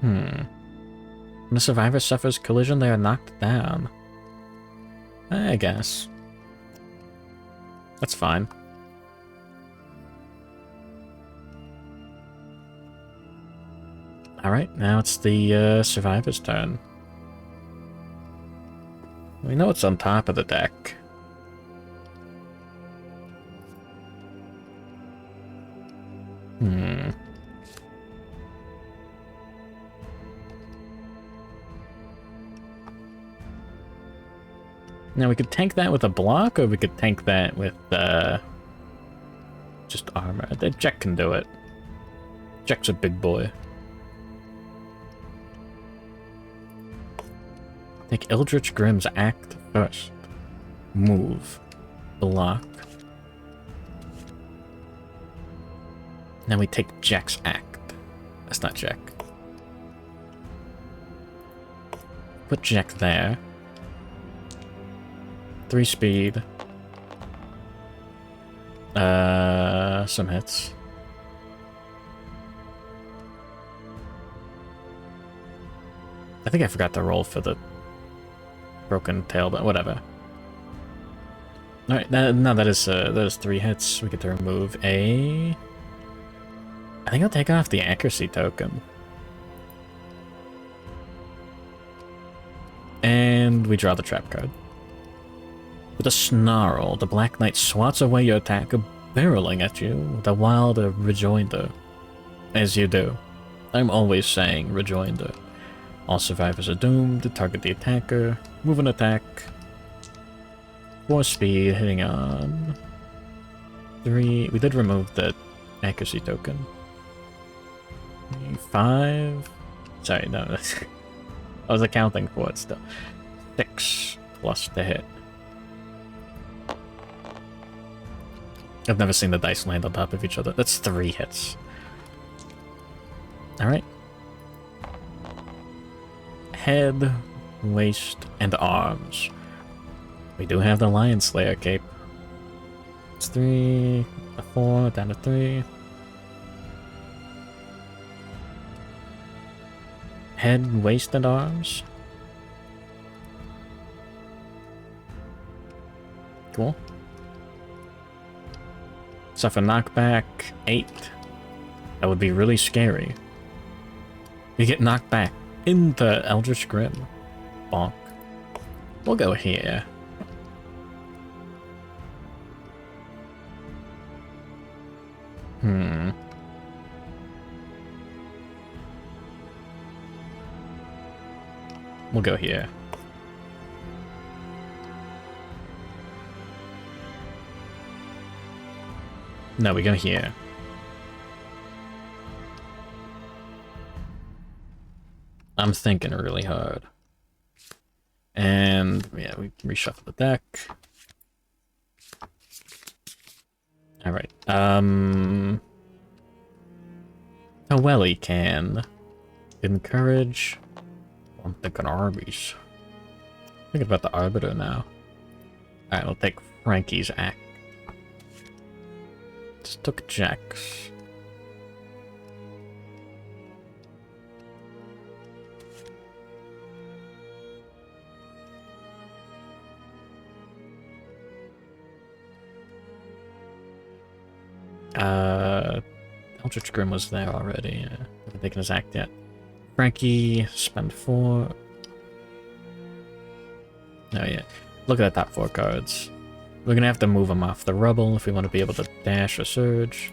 When a survivor suffers collision, they are knocked down. I guess. That's fine. Alright, now it's the survivor's turn. We know it's on top of the deck. Now we could tank that with a block, or we could tank that with just armor. Jack can do it. Jack's a big boy. Take Eldritch Grimm's act first. Move. Block. Now we take Jack's act. That's not Jack. Put Jack there. 3 speed. Some hits. I think I forgot to roll for the broken tail, but whatever. Alright, no, that is 3 hits. We get to remove a... I think I'll take off the accuracy token. And we draw the trap card. With a snarl, the Black Knight swats away your attacker, barreling at you with a wild rejoinder. As you do. I'm always saying rejoinder. All survivors are doomed to target the attacker. Move an attack. 4 speed, hitting on 3. We did remove the accuracy token. 5. Sorry, no. I was accounting for it still. 6 plus the hit. I've never seen the dice land on top of each other. That's 3 hits. Alright. Head, waist, and arms. We do have the Lion Slayer cape. It's 3, a 4, down to 3. Head, waist, and arms. Cool. Suffer knockback 8. That would be really scary. You get knocked back into Eldritch Grim. Bonk. We'll go here. We'll go here. No, we go here. I'm thinking really hard. And yeah, we can reshuffle the deck. Alright. Welly can encourage. I'm thinking Arby's. Thinking about the Arbiter now. Alright, we'll take Frankie's act. Just took Jax. Eldritch Grim was there already. Haven't taken his act yet. Frankie, spend 4. Oh yeah. Look at the top 4 cards. We're gonna have to move them off the rubble if we want to be able to dash or surge.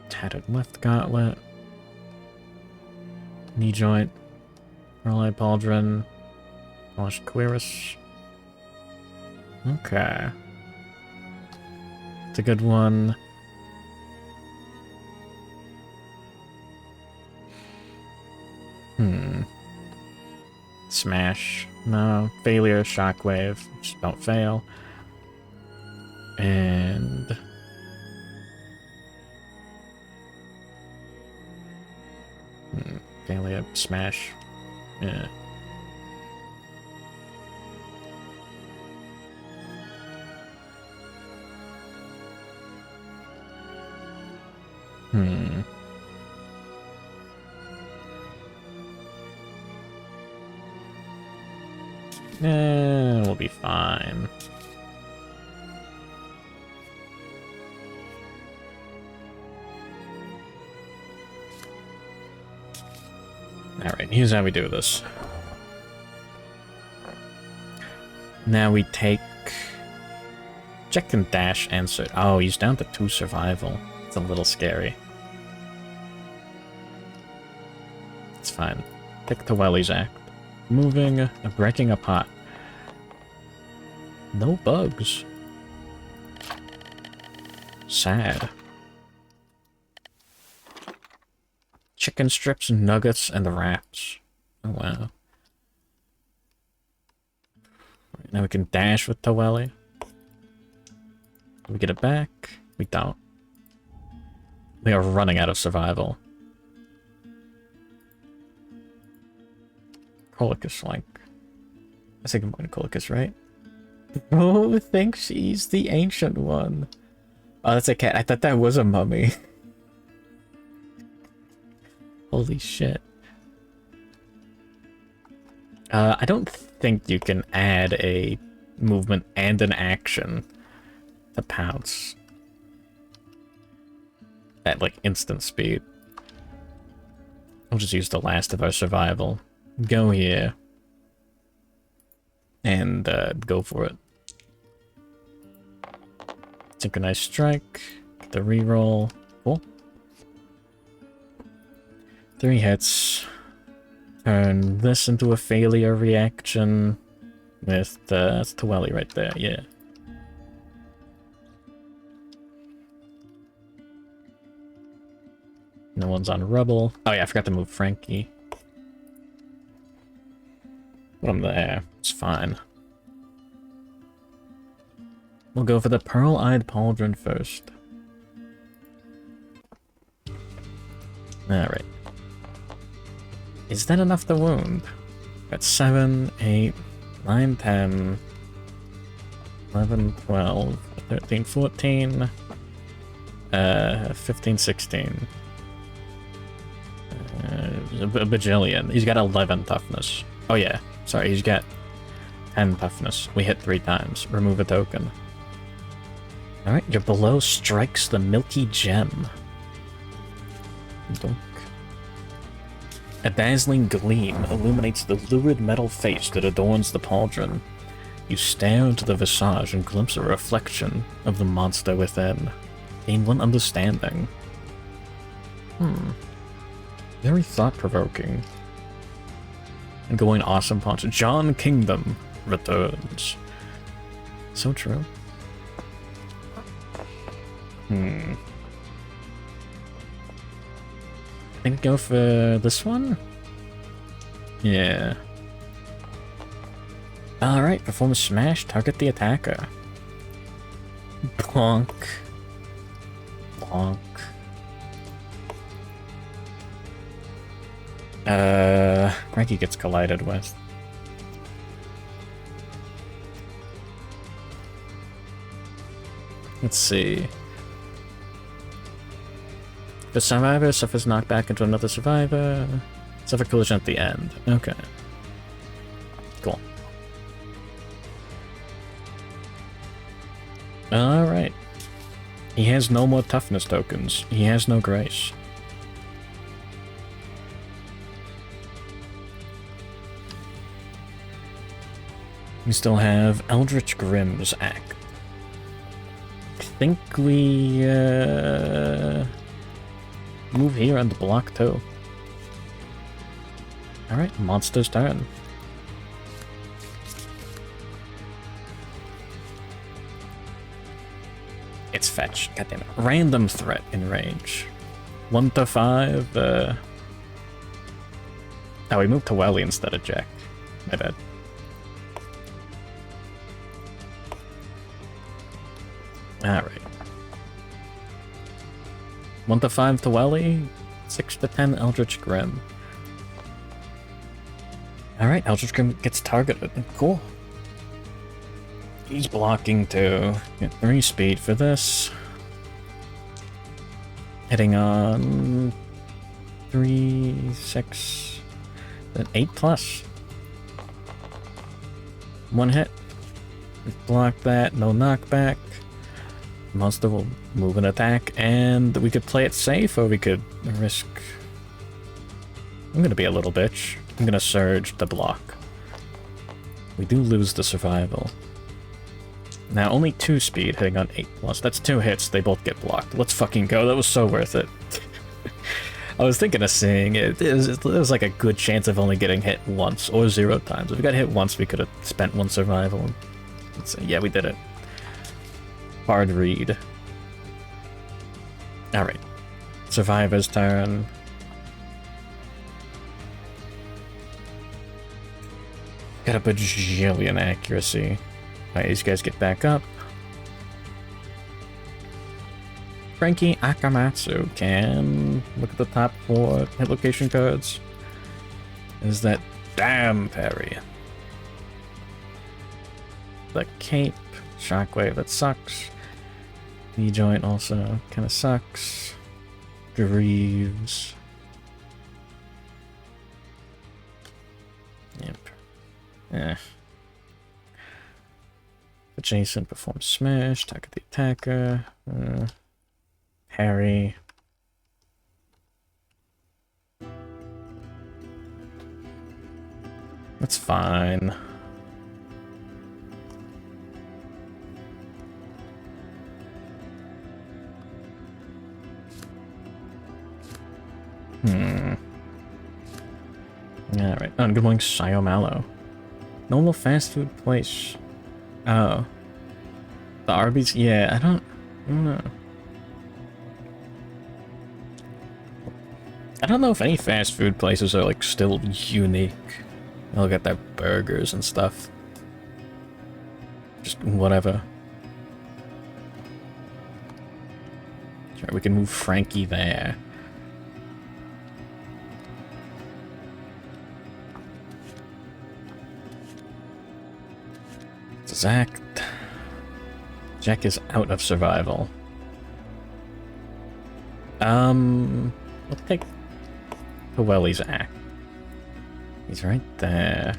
Tattered left gauntlet. Knee joint. Early pauldron. Polished cuirass. Okay. It's a good one. Smash. No. Failure, shockwave. Just don't fail. And... failure, smash. Yeah. We'll be fine. Alright, here's how we do this. Now we take... Check and dash answer. Oh, he's down to 2 survival. It's a little scary. It's fine. Pick the Welly's act. Moving, breaking a pot. No bugs. Sad. Chicken strips, nuggets, and wraps. Oh wow. Now we can dash with Taweli. Do we get it back? We don't. We are running out of survival. Colicus, like. I think I'm going to Colicus, right? Bro thinks she's the ancient one. Oh, that's a cat. I thought that was a mummy. Holy shit. I don't think you can add a movement and an action to pounce at, like, instant speed. I'll just use the last of our survival. Go here. And, go for it. Synchronized strike. Get the reroll. Cool. 3 hits. Turn this into a failure reaction with that's Taweli right there, yeah. No one's on rubble. Oh yeah, I forgot to move Frankie. Put him there. It's fine. We'll go for the Pearl-Eyed Pauldron first. Alright. Is that enough to wound? Got 7, 8, 9, 10, 11, 12, 13, 14, 15, 16. A bajillion. He's got 11 toughness. Oh yeah, sorry, he's got 10 toughness. We hit 3 times. Remove a token. Alright, your below strikes the milky gem. Donk. A dazzling gleam illuminates the lurid metal face that adorns the pauldron. You stare into the visage and glimpse a reflection of the monster within. Gain 1 understanding. Very thought-provoking. And going awesome punch. John Kingdom returns. So true. I think go for this one? Yeah. Alright, perform a smash, target the attacker. Bonk. Bonk. Frankie gets collided with. Let's see. The survivor suffers knockback into another survivor. Suffer collision at the end. Okay. Cool. Alright. He has no more toughness tokens. He has no grace. We still have Eldritch Grimm's Act. I think we move here and block too. Alright, monster's turn. It's fetch. Goddammit. Random threat in range. 1 to 5. Oh, we moved to Welly instead of Jack. My bad. Alright. 1 to 5 to Welly. 6 to 10 Eldritch Grim. Alright, Eldritch Grim gets targeted. Cool. He's blocking too. Get 3 speed for this. Hitting on 3, 6, then 8 plus. 1 hit. Block that, no knockback. Monster will move an attack, and we could play it safe, or we could risk... I'm gonna be a little bitch. I'm gonna surge the block. We do lose the survival. Now, only 2 speed hitting on 8 plus. That's 2 hits, they both get blocked. Let's fucking go, that was so worth it. I was thinking of saying it. It was like a good chance of only getting hit once, or 0 times. If we got hit once, we could have spent 1 survival. Yeah, we did it. Hard read. Alright. Survivor's turn. Got a bajillion accuracy. Alright, these guys get back up. Frankie Akamatsu can look at the top 4 hit location cards. Is that damn parry? The cape, shockwave, that sucks. Knee joint also kind of sucks. Greaves. Yep. Eh. Adjacent performs smash, target the attacker. Harry. That's fine. Alright. Oh, and good morning, Shio Mallow. Normal fast food place. Oh. The Arby's? Yeah, I don't know. I don't know if any fast food places are, like, still unique. They'll get their burgers and stuff. Just whatever. Sure, we can move Frankie there. Zach is out of survival. Let's take Haweli's act. He's right there.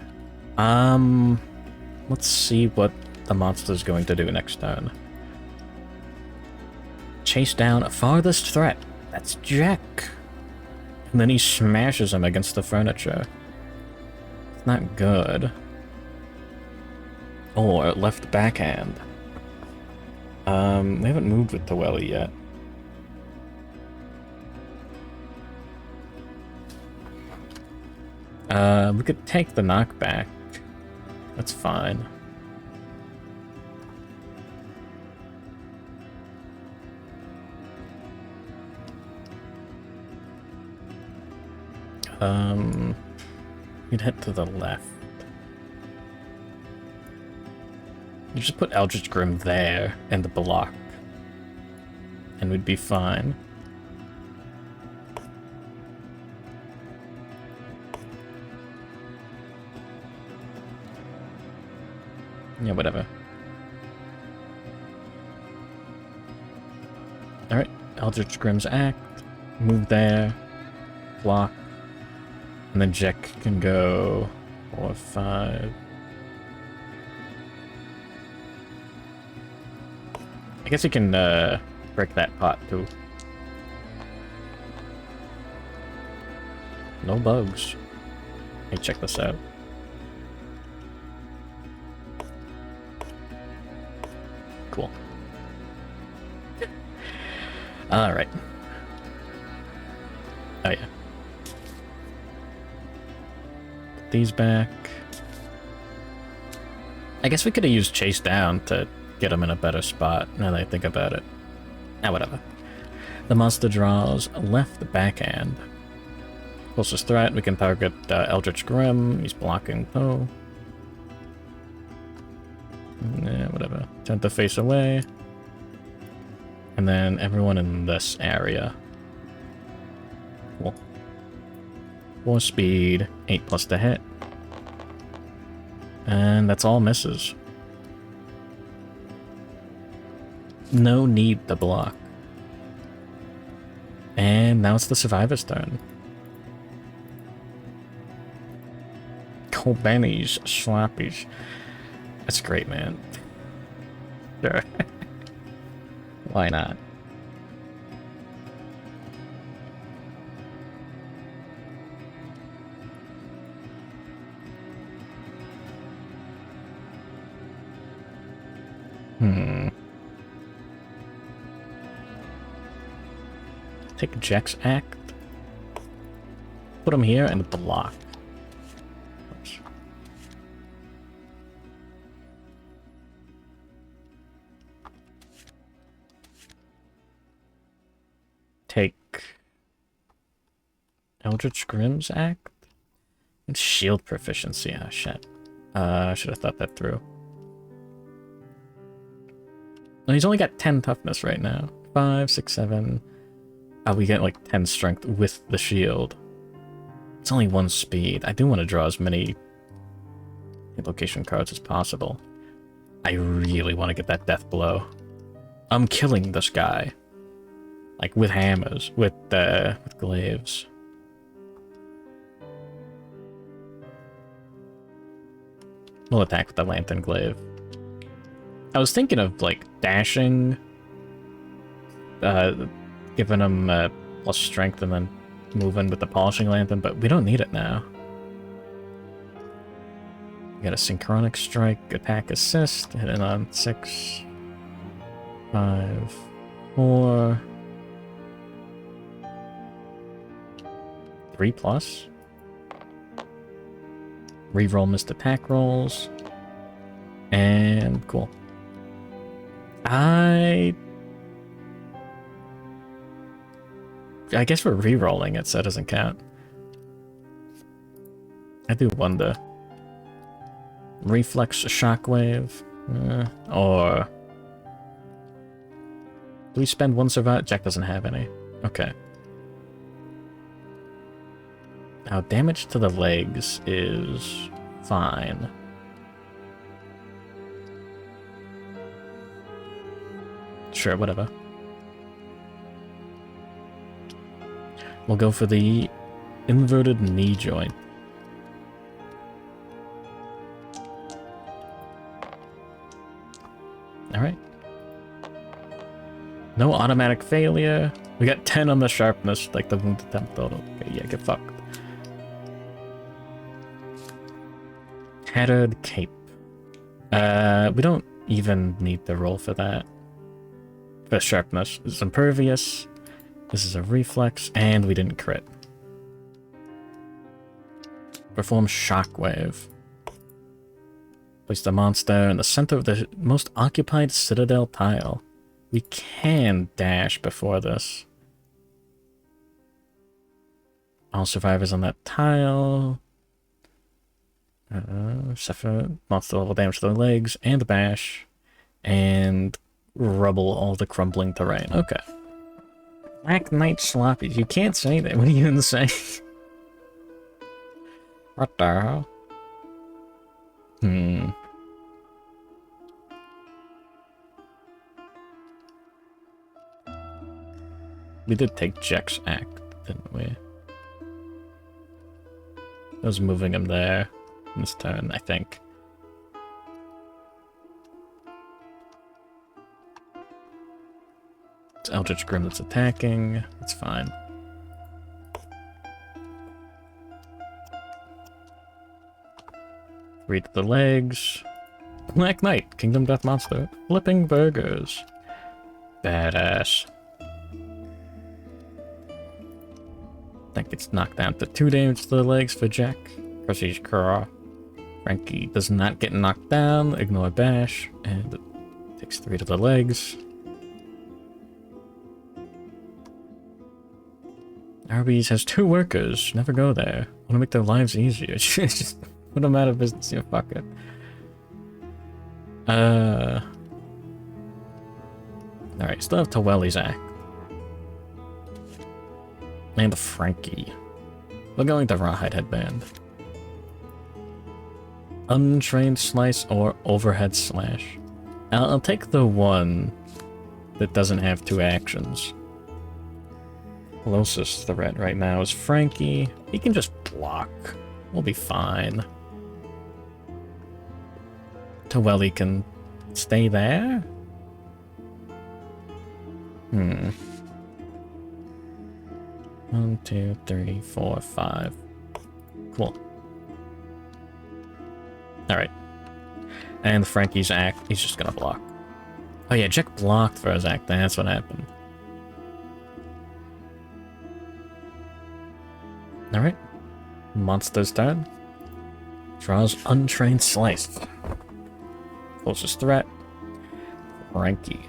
Let's see what the monster's going to do next turn. Chase down a farthest threat. That's Jack. And then he smashes him against the furniture. It's not good. Or left backhand. We haven't moved with Taweli yet. We could take the knockback. That's fine. You'd head to the left. You just put Eldritch Grim there and the block, and we'd be fine. Yeah, whatever. Alright, Eldritch Grim's act. Move there. Block. And then Jack can go 4, 5. I guess he can break that pot too. No bugs. Hey, check this out. Cool. Alright. Oh yeah. Put these back. I guess we could have used Chase Down to get him in a better spot, now that I think about it. Ah, whatever. The monster draws left backhand. Closest threat, we can target Eldritch Grim. He's blocking though. Yeah, whatever. Turn to face away. And then everyone in this area. Cool. 4 speed, 8+ to hit. And that's all misses. No need to block. And now it's the survivor's turn. Benny's slappies. That's great, man. Sure. Why not? Take Jack's act. Put him here and block. Oops. Take Eldritch Grim's act and shield proficiency. Ah, shit. I should have thought that through. No, he's only got 10 toughness right now. 5, 6, 7. We get like 10 strength with the shield. It's only 1 speed. I do want to draw as many hit location cards as possible. I really want to get that death blow. I'm killing this guy. Like with hammers, with glaives. We'll attack with the lantern glaive. I was thinking of like dashing, giving him plus strength and then moving with the polishing lantern, but we don't need it now. We got a synchronic strike, attack assist, hitting on 6, 5, 4, 3+. Reroll missed attack rolls. And cool. I I guess we're re-rolling it, so it doesn't count. I do wonder. Reflex shockwave? Or... Do we spend one survival? Jack doesn't have any. Okay. Now, damage to the legs is fine. Sure, whatever. We'll go for the inverted knee joint. Alright. No automatic failure. We got 10 on the sharpness, like the wound attempt total. Okay, yeah, get fucked. Tattered cape. We don't even need to roll for that. For sharpness. This is impervious. This is a reflex, and we didn't crit. Perform shockwave. Place the monster in the center of the most occupied citadel tile. We can dash before this. All survivors on that tile. Suffer monster level damage to their legs, and bash. And rubble all the crumbling terrain. Okay. Black Knight Sloppy. You can't say that. What are you gonna say? What the hell? We did take Jack's act, didn't we? I was moving him there this turn, I think. It's Eldritch Grim that's attacking. It's fine. Read the legs. Black Knight, Kingdom Death Monster. Flipping burgers. Badass. That gets knocked down to 2 damage to the legs for Jack. Prestige Craw. Frankie does not get knocked down. Ignore bash. And it takes 3 to the legs. Arby's has 2 workers. Never go there. Want to make their lives easier. Just put them out of business. Yeah, fuck it. Alright, still have Taweli's act. And Frankie. We're going to Rawhide Headband. Untrained Slice or Overhead Slash. I'll take the one that doesn't have 2 actions. Closest threat right now is Frankie. He can just block. We'll be fine. Taweli can stay there? 1, 2, 3, 4, 5. Cool. Alright. And Frankie's act, he's just gonna block. Oh yeah, Jack blocked for his act, that's what happened. Alright. Monster's turn. Draws Untrained Slice. Closest threat. Frankie.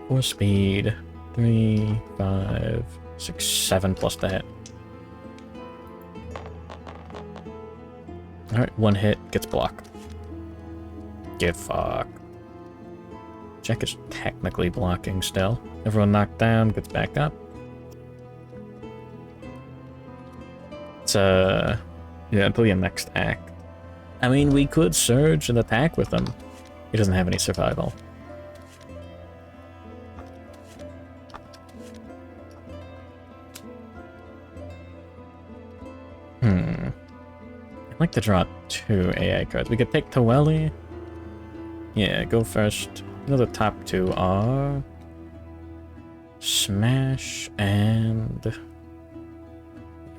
4 speed. 3, 5, 6, 7 plus the hit. Alright, 1 hit, gets blocked. Get fucked. Jack is technically blocking still. Everyone knocked down, gets back up. It's yeah, until your next act. I mean, we could surge and attack with him. He doesn't have any survival. I'd like to draw 2 AI cards. We could take Taweli. Yeah, go first. You know the top 2 are... Smash and...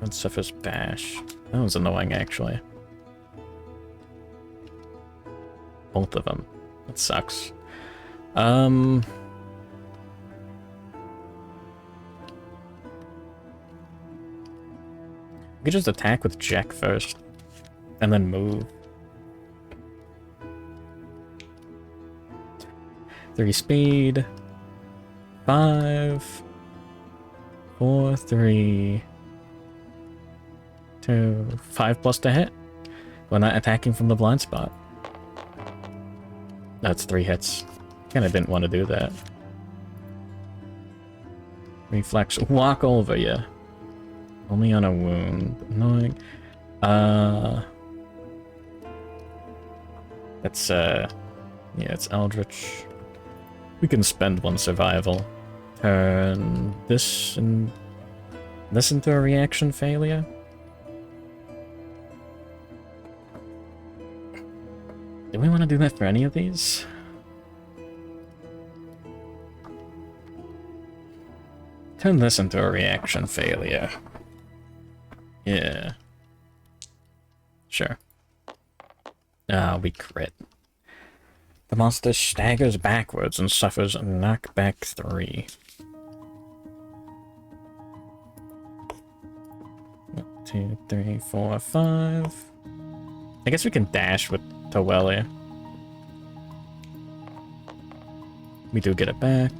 One suffers bash. That one's annoying, actually. Both of them. That sucks. We could just attack with Jack first. And then move. 3 speed. 5, 4, 3, 2, 5 plus to hit. We're not attacking from the blind spot. That's 3 hits. Kinda didn't want to do that. Reflex, walk over you. Only on a wound. Annoying. That's, yeah, it's Eldritch. We can spend 1 survival. Turn this and this into a reaction failure. Do we want to do that for any of these? Turn this into a reaction failure. Yeah. Sure. Ah, we crit. The monster staggers backwards and suffers a knockback 3. 1, 2, 3, 4, 5. I guess we can dash with Towelli. We do get it back.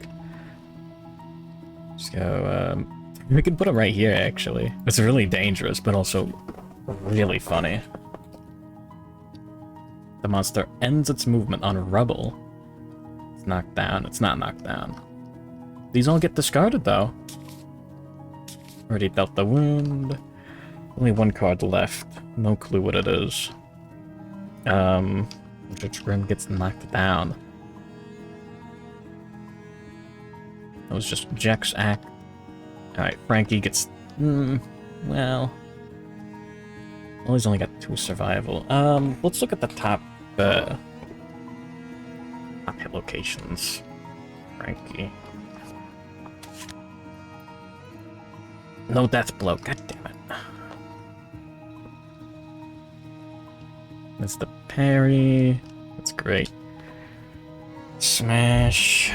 Let's go, we can put it right here, actually. It's really dangerous, but also really funny. The monster ends its movement on rubble. It's knocked down. It's not knocked down. These all get discarded, though. Already dealt the wound. Only 1 card left. No clue what it is. Which Grim gets knocked down. That was just Jack's act. Alright, Frankie gets... well... Well, he's only got 2 survival. Let's look at the top hit locations. Frankie. No death blow, god damn it. That's the parry. That's great. Smash.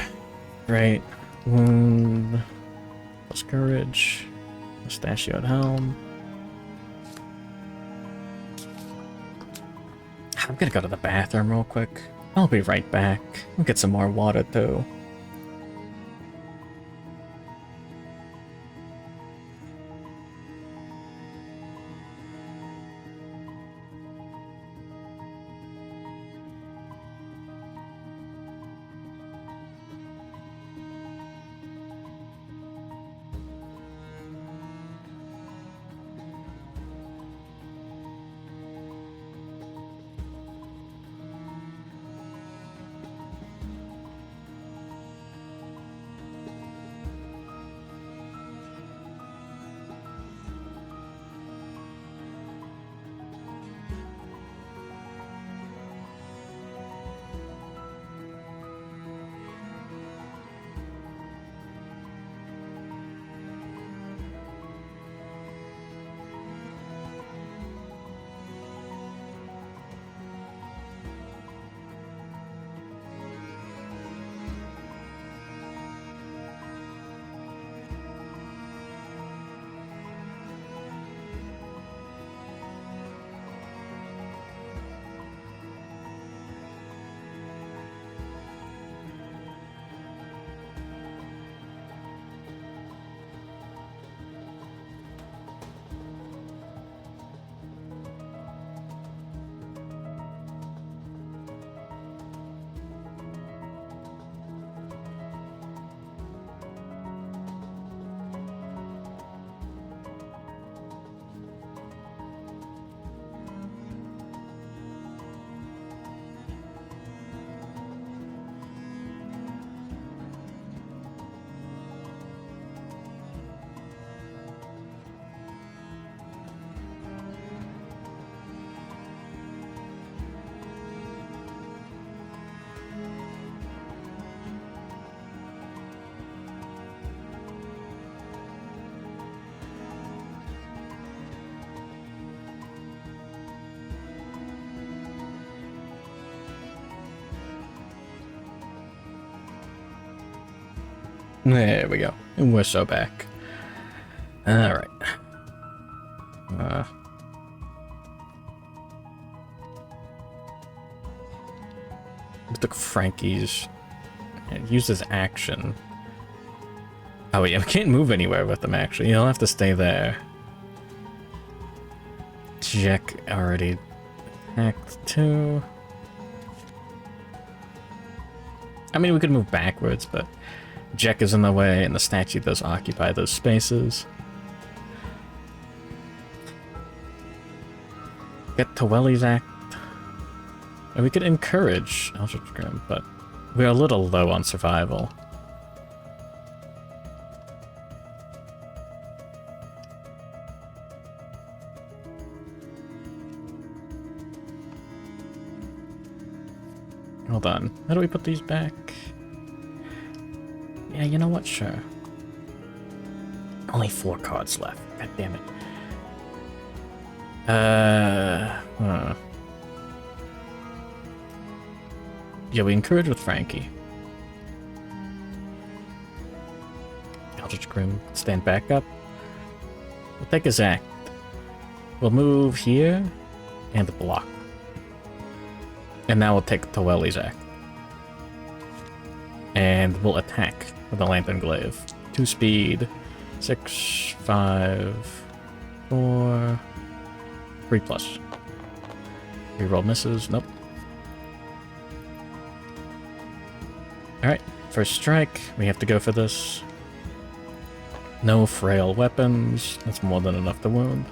Great. Wound. Plus courage. Mustachioed helm. I'm gonna go to the bathroom real quick. I'll be right back. We'll get some more water too. There we go. And we're so back. Alright. We took Frankie's and used his action Oh yeah, we can't move anywhere with them actually. You'll have to stay there. Jack already hacked too. I mean, we could move backwards, but Jack is in the way and the statue does occupy those spaces. Get Taweli's Act. And we could encourage Eldritch Grim, but we're a little low on survival. Hold on. How do we put these back? Yeah, you know what? Sure. Only 4 cards left. God damn it. Yeah, we encourage with Frankie. Eldritch Grim, stand back up. We'll take his act. We'll move here and block. And now we'll take Taweli's act. And we'll attack with the Lantern Glaive. 2 speed. 6, 5, 4, 3 plus. Reroll misses. Nope. Alright, first strike. We have to go for this. No frail weapons. That's more than enough to wound.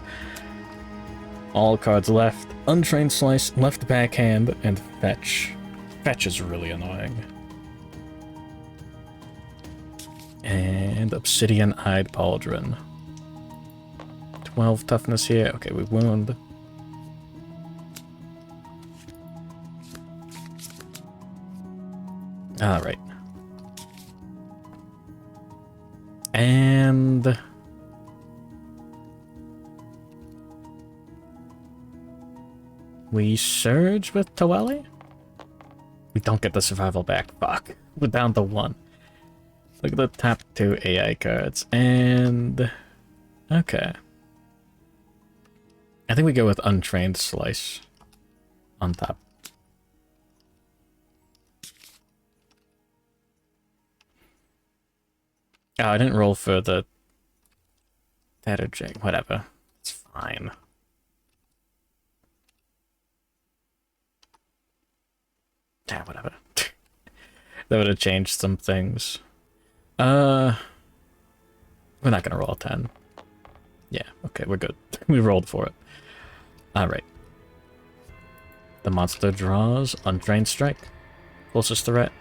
All cards left. Untrained Slice, left backhand, and Fetch. Fetch is really annoying. And Obsidian Eyed Pauldron. 12 toughness here. Okay, we wound. Alright. And... we surge with Taweli? We don't get the survival back. Fuck. We're down to 1. Look at the top 2 AI cards. And... okay. I think we go with Untrained Slice on top. Oh, I didn't roll for the Tattered Jake. Whatever. It's fine. Yeah, whatever. That would have changed some things. We're not gonna roll a 10. Yeah, okay, we're good. We rolled for it. Alright. The monster draws Untrained Strike. Closest threat,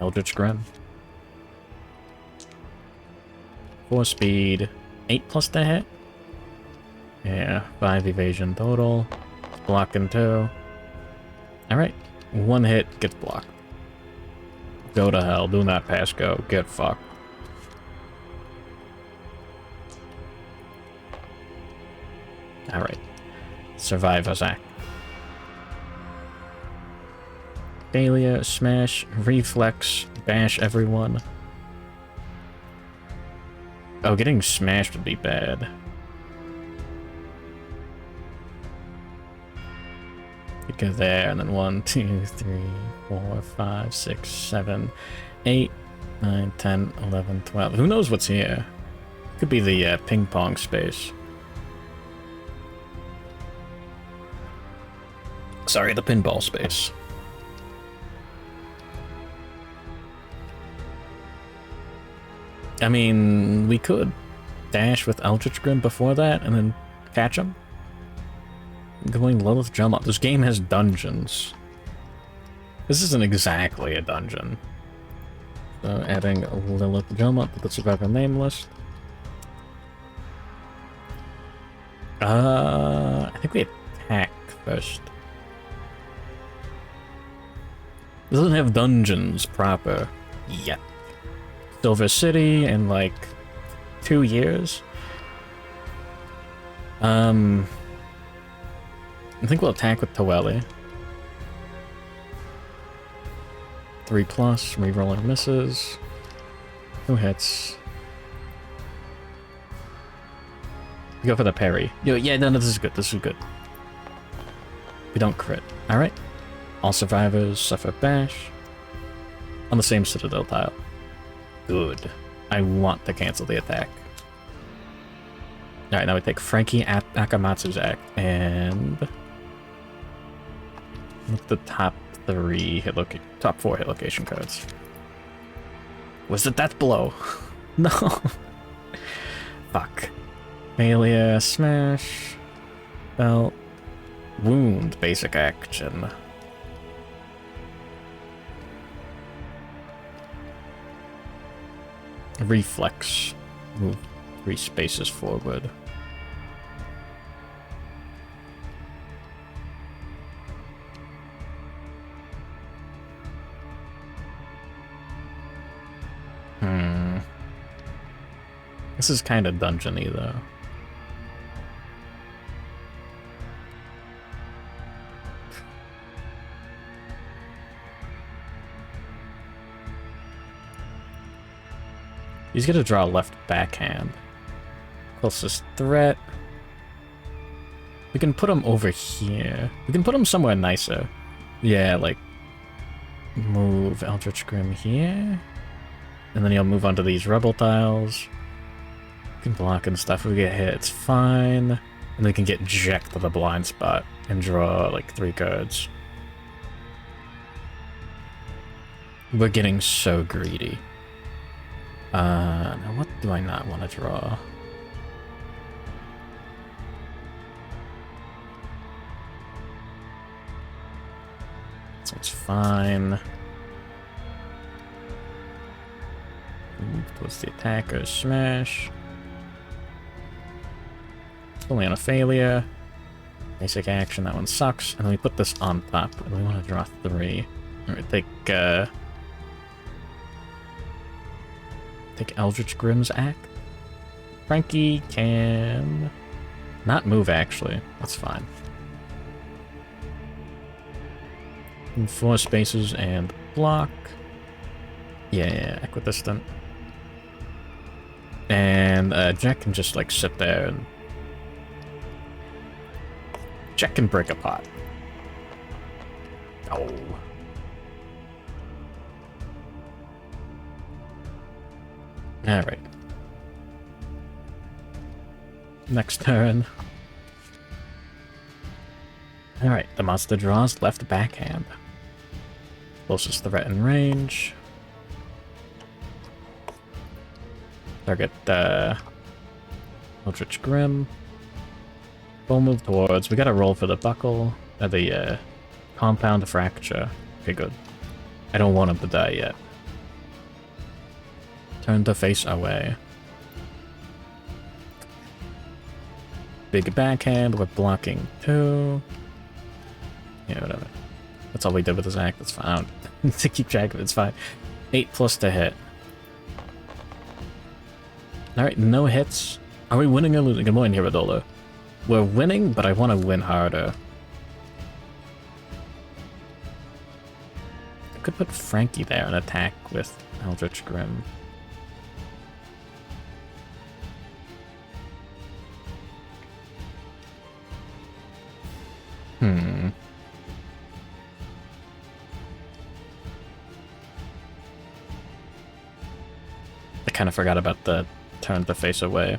Eldritch Grim. 4 speed, 8 plus to hit. Yeah, 5 evasion total. Blocking 2. Alright, 1 hit gets blocked. Go to hell, do not pass go, get fucked. Alright, Survivor's Act. Failure, smash, reflex, bash everyone. Oh, getting smashed would be bad. Could go there, and then 1, 2, 3, 4, 5, 6, 7, 8, 9, 10, 11, 12. Who knows what's here? Could be the ping pong space. Sorry, the pinball space. I mean, we could dash with Eldritch Grim before that and then catch him. Going Lilith Drummout. This game has dungeons. This isn't exactly a dungeon. So adding Lilith Drummout to the survivor name list. I think we attack first. It doesn't have dungeons proper yet. Silver City in like 2 years. I think we'll attack with Taweli. 3 plus, rerolling misses. 2 hits. Go for the parry. Yeah, no, this is good. This is good. We don't crit. Alright. All survivors suffer bash on the same Citadel tile. Good. I want to cancel the attack. Alright, now we take Frankie Akamatsu's act and look at the top 4 hit location cards. Was the death blow? No. Fuck. Failure, smash, belt, wound, basic action. Reflex, move 3 spaces forward. This is kind of dungeony, though. He's gonna draw a left backhand. Closest threat. We can put him over here. We can put him somewhere nicer. Yeah, like move Eldritch Grim here. And then he'll move onto these rebel tiles. We can block and stuff. If we get hit, it's fine. And they can get jacked to the blind spot and draw like 3 cards. We're getting so greedy. Now what do I not want to draw? This one's fine. Move towards the attacker, smash. Only on a failure. Basic action, that one sucks. And then we put this on top, and we want to draw 3. Alright, take Eldritch Grim's act. Frankie can not move, actually. That's fine. 4 spaces and block. Yeah, equidistant. And Jack can just like sit there and Jack can break a pot. Oh. Alright. Next turn. Alright, the monster draws left backhand. Closest threat in range. Target Eldritch Grim. We'll move towards. We gotta roll for the buckle. The compound fracture. Okay, good. I don't want him to die yet. Turn to face away. Big backhand. We're blocking 2. Yeah, whatever. That's all we did with this act. That's fine. I don't need to keep track of it. It's fine. 8+ to hit. Alright, no hits. Are we winning or losing? Good morning, Hiradolo. We're winning, but I want to win harder. I could put Frankie there and attack with Eldritch Grim. I kind of forgot about the turn to face away.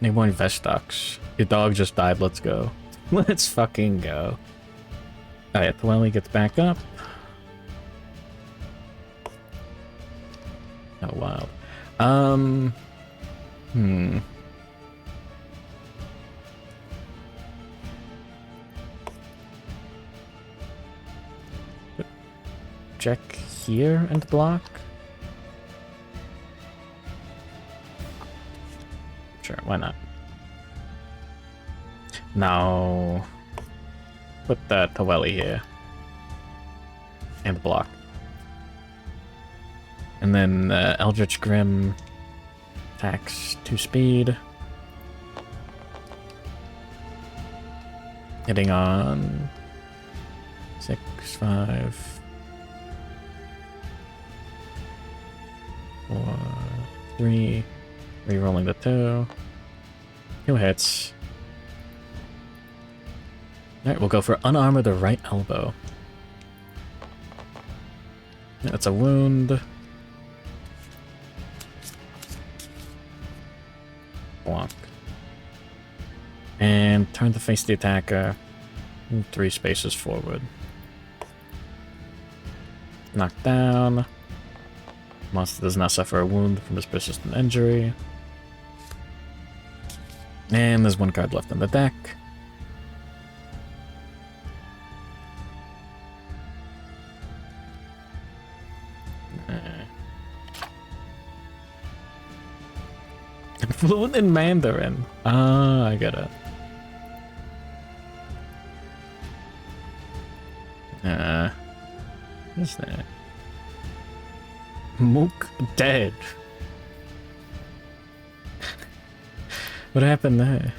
Need more Vestox. Your dog just died, let's go. Let's fucking go. Alright, Dwelly gets back up. Oh, wild. Check here and block. Sure, why not? Now, put the Taweli here. And block. And then Eldritch Grim attacks 2 speed. Hitting on 6, 5, 4, 3. Rerolling the 2. 2 hits. Alright, we'll go for unarmor the right elbow. That's a wound. Block. And turn to face the attacker. Move 3 spaces forward. Knock down. Monster does not suffer a wound from this persistent injury. And there's 1 card left on the deck. Fluent in Mandarin. Ah, I get it. What's that? Mook dead. What happened there?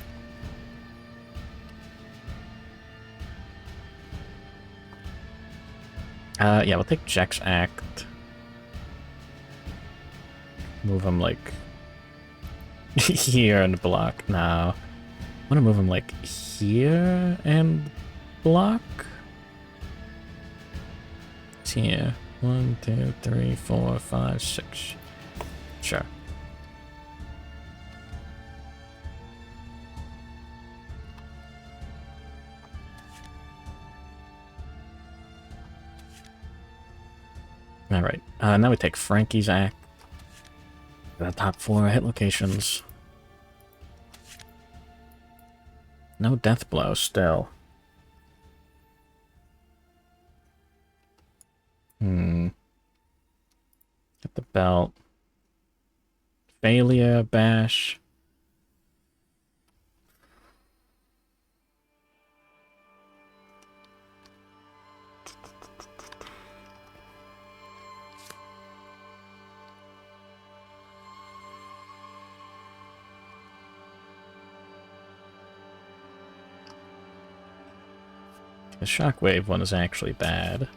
Yeah, we'll take Jack's Act. Move him like here and block. No. I want to move him like here and block. It's here. 1, 2, 3, 4, 5, 6. Sure. Alright, now we take Frankie's Act. The top 4 hit locations. No death blow still. Get the belt. Failure, bash. The shockwave one is actually bad.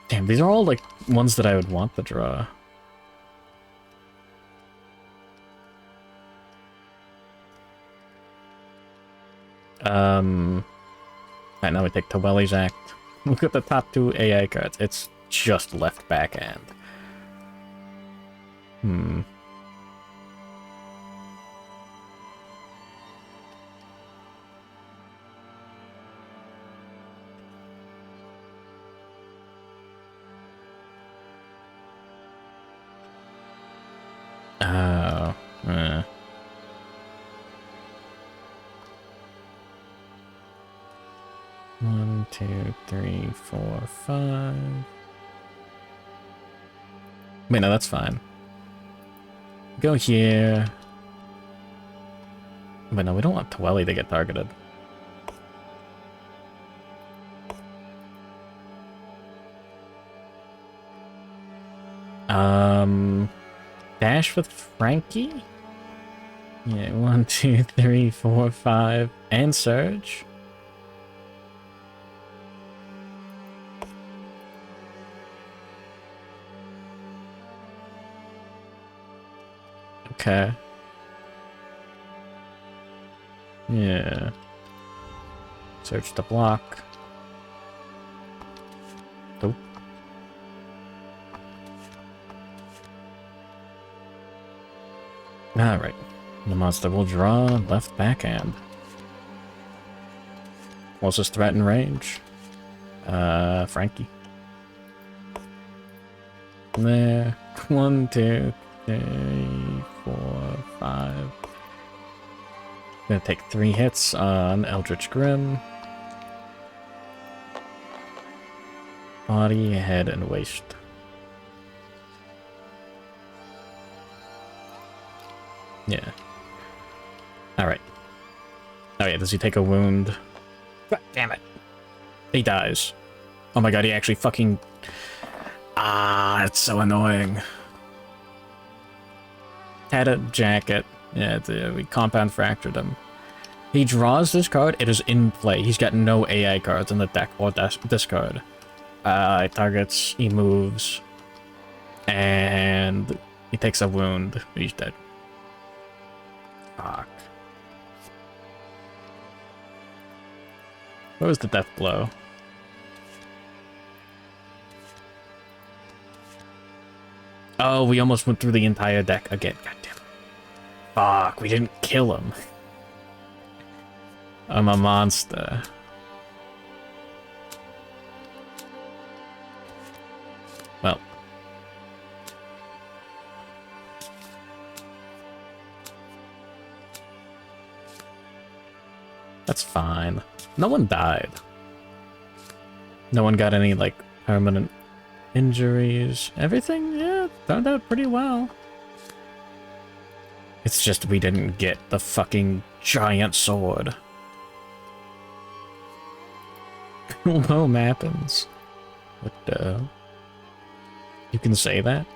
Damn, these are all like ones that I would want to draw. Alright, now we take Taweli's Act. Look at the top 2 AI cards. It's just left backhand. Oh, 1, 2, 3, 4, 5. Wait, no, that's fine. Go here. But no, we don't want Taweli to get targeted. Dash with Frankie? Yeah, 1, 2, 3, 4, 5, and Surge. Okay. Yeah. Search the block. Oh. Alright. The monster will draw left backhand. Closest threat in range. Frankie. There. 1, 2, 3, 4, 5. Gonna take 3 hits on Eldritch Grim. Body, head, and waist. Yeah. Alright. Oh yeah, does he take a wound? God damn it. He dies. Oh my god, he actually fucking... Ah, it's so annoying. Had a jacket. Yeah, we compound fractured him. He draws this card, it is in play. He's got no AI cards in the deck or discard. It targets, he moves, and he takes a wound. He's dead. Fuck. What was the death blow? Oh, we almost went through the entire deck again. Goddamn. Fuck, we didn't kill him. I'm a monster. Well. That's fine. No one died. No one got any, like, permanent injuries. Everything, yeah, turned out pretty well. It's just we didn't get the fucking giant sword. Well, happens. What, you can say that?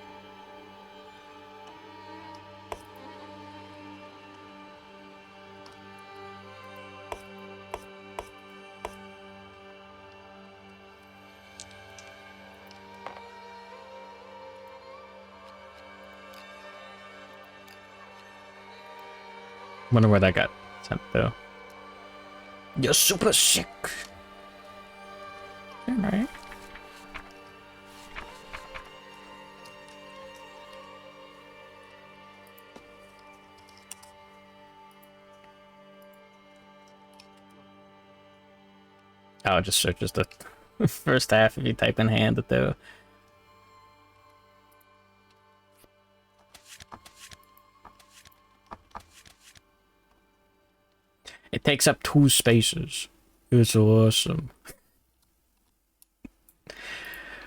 Wonder where that got sent though. You're super sick. Alright. Oh, it just searches the first half if you type in hand though. It takes up 2 spaces. It's awesome.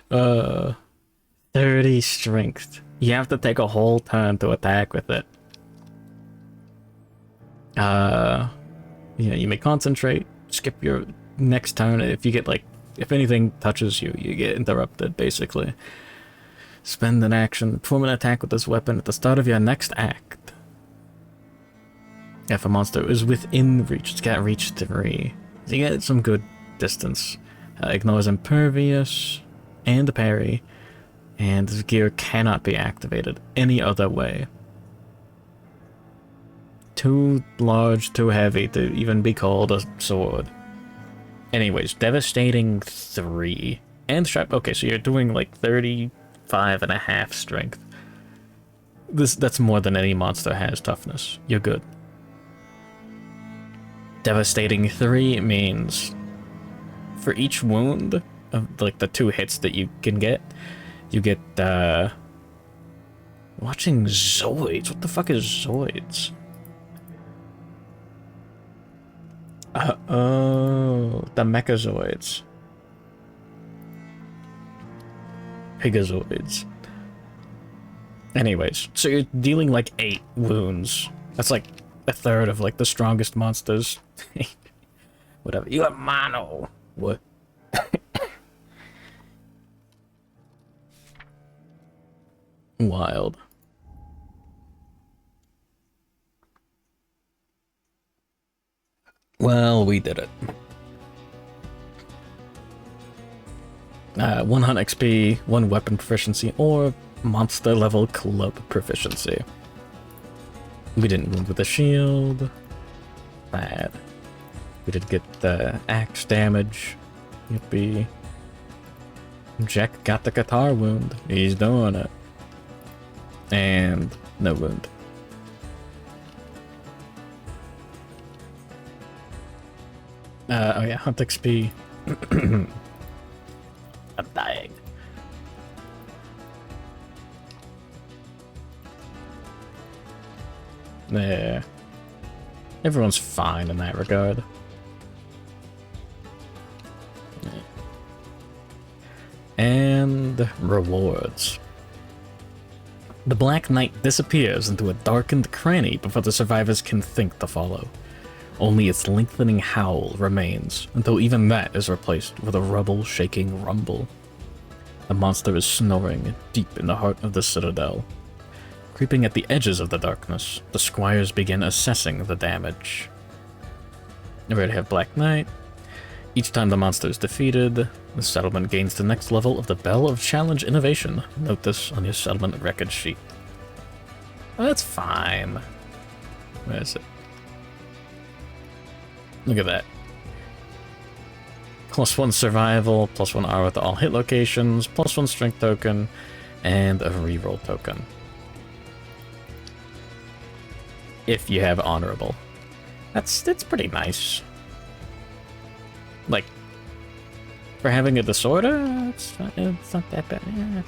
30 strength. You have to take a whole turn to attack with it. Yeah, you may concentrate, skip your next turn. If you get, like, if anything touches you, you get interrupted, basically. Spend an action, perform an attack with this weapon at the start of your next act. If a monster is within reach, it's got reach 3. So you get some good distance. Ignores impervious and parry, and this gear cannot be activated any other way. Too large, too heavy to even be called a sword. Anyways, devastating 3. And sharp. Okay, so you're doing like 35.5 strength. That's more than any monster has toughness. You're good. Devastating 3 means for each wound of like the 2 hits that you can get, you get watching Zoids. What the fuck is Zoids? Oh, the Mechazoids. Pigazoids. Anyways, so you're dealing like 8 wounds. That's like a third of like the strongest monsters. Whatever. You have mono. What? Wild. Well, we did it. 1 hunt XP, 1 weapon proficiency, or monster level club proficiency. We didn't wound with the shield. Bad. We did get the axe damage. Yippee. Jack got the guitar wound. He's doing it. And no wound. Oh yeah, hunt XP. I'm dying. There. Everyone's fine in that regard. And rewards. The Black Knight disappears into a darkened cranny before the survivors can think to follow. Only its lengthening howl remains, until even that is replaced with a rubble-shaking rumble. The monster is snoring deep in the heart of the citadel. Creeping at the edges of the darkness, the squires begin assessing the damage. We already have Black Knight. Each time the monster is defeated, the settlement gains the next level of the Bell of Challenge Innovation. Note this on your settlement record sheet. Oh, that's fine. Where is it? Look at that. +1 survival, +1 arrow to all hit locations, +1 strength token, and a reroll token. If you have honorable. That's pretty nice. Like, for having a disorder, it's not that bad. Yeah.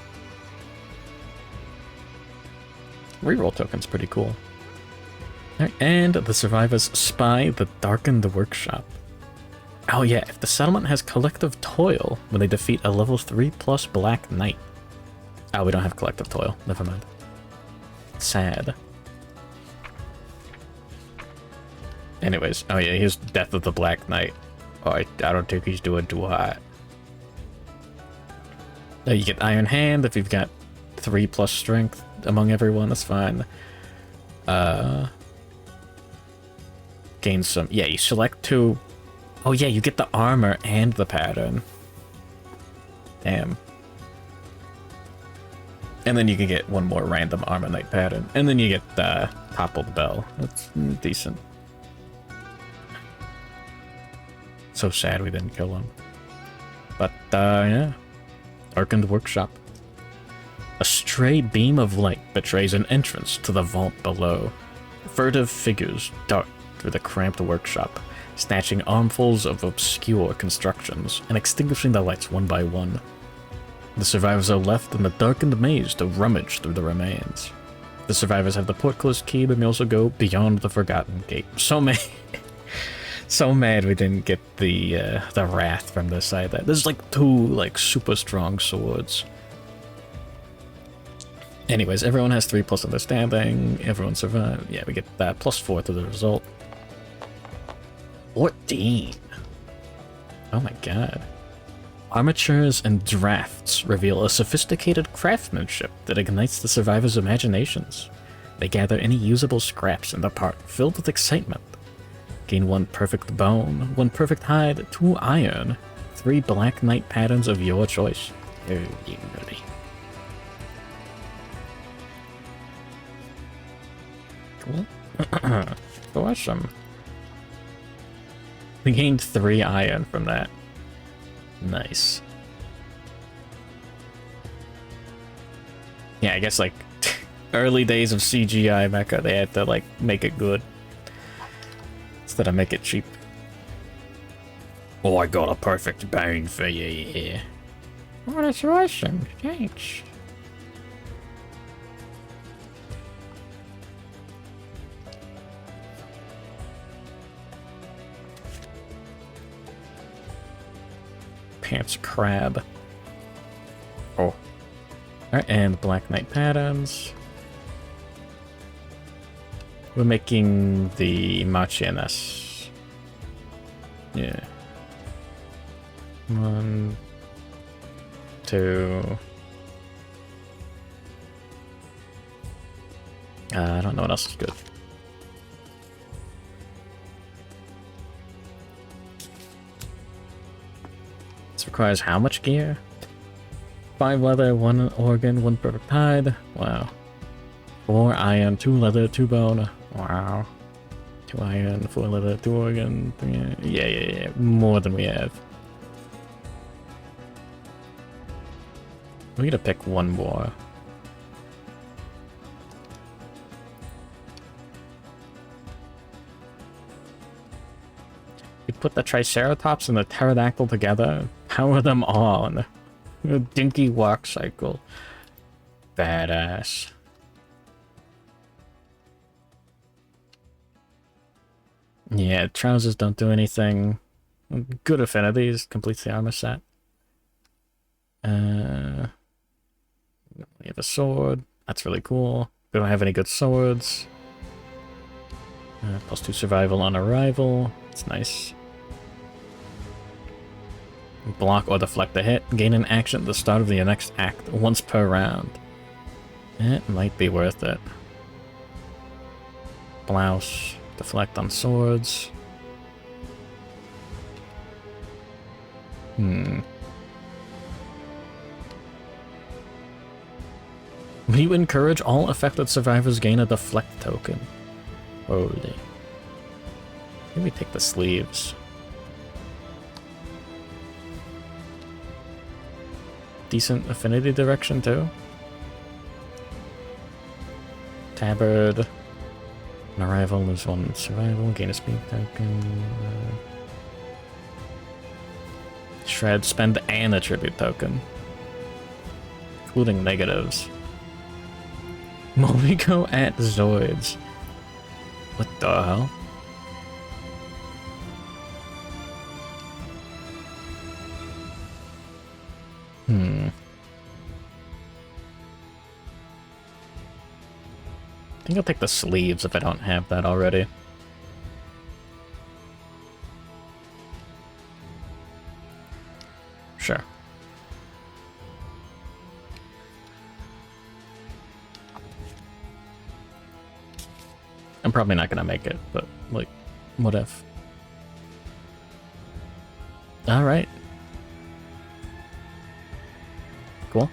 Reroll token's pretty cool. Alright, and the survivors spy the darkened workshop. Oh yeah, if the settlement has collective toil when they defeat a level 3+ black knight. Oh, we don't have collective toil. Never mind. Sad. Anyways, oh yeah, here's Death of the Black Knight. Oh, I don't think he's doing too hot. You get Iron Hand if you've got 3+ strength among everyone, that's fine. Gain some... Yeah, you select 2... Oh yeah, you get the armor and the pattern. Damn. And then you can get one more random armor knight pattern. And then you get the Toppled Bell. That's decent. So sad we didn't kill him. But, yeah. Darkened Workshop. A stray beam of light betrays an entrance to the vault below. Furtive figures dart through the cramped workshop, snatching armfuls of obscure constructions and extinguishing the lights one by one. The survivors are left in the darkened maze to rummage through the remains. The survivors have the portcullis key, but may also go beyond the Forgotten Gate. So mad we didn't get the wrath from this side. There's like 2 like super strong swords. Anyways, everyone has 3+ understanding. Everyone survived. Yeah, we get that +4 to the result. 14. Oh my god. Armatures and drafts reveal a sophisticated craftsmanship that ignites the survivors' imaginations. They gather any usable scraps in the park, filled with excitement. Gain 1 perfect bone, 1 perfect hide, 2 iron, 3 black knight patterns of your choice. Oh, you goody. Cool. Awesome. We gained 3 iron from that. Nice. Yeah, I guess like early days of CGI mecha, they had to like make it good instead of make it cheap. Oh, I got a perfect bone for you here. Oh, that's awesome. Thanks. Pants crab. Oh. Alright, and Black Knight patterns. We're making the Marchioness. Yeah. 1, 2. I don't know what else is good. This requires how much gear? 5 leather, 1 organ, 1 perfect hide. Wow. 4 iron, 2 leather, 2 bone. Wow. 2 iron, 4 leather, 2 organ. Yeah. More than we have. We need to pick 1 more. You put the Triceratops and the Pterodactyl together, power them on. A dinky walk cycle. Badass. Yeah, trousers don't do anything. Good affinities, completes the armor set. We have a sword. That's really cool. We don't have any good swords. +2 survival on arrival. It's nice. Block or deflect a hit. Gain an action at the start of the next act, once per round. It might be worth it. Blouse. Deflect on swords. We encourage all affected survivors gain a deflect token. Holy. Let me take the sleeves. Decent affinity direction too. Tabard. An arrival, lose 1 survival, gain a speed token. Shred, spend an attribute token. Including negatives. Moriko at Zoids. What the hell? I think I'll take the sleeves if I don't have that already. Sure. I'm probably not gonna make it, but, like, what if? Alright. Cool.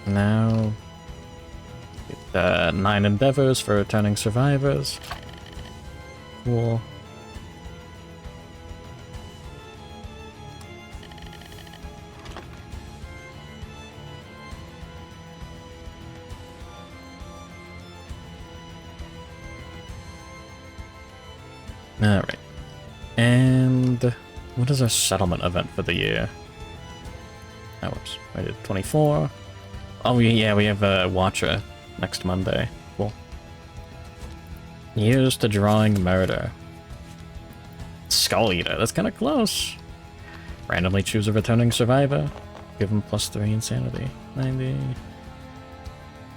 Now... 9 endeavors for returning survivors. Cool. Alright. And what is our settlement event for the year? Oh, whoops. I did 24. Oh, yeah, we have a Watcher next Monday. Cool. Used to drawing murder. Skull Eater, that's kind of close. Randomly choose a returning survivor. Give him +3 insanity. 90.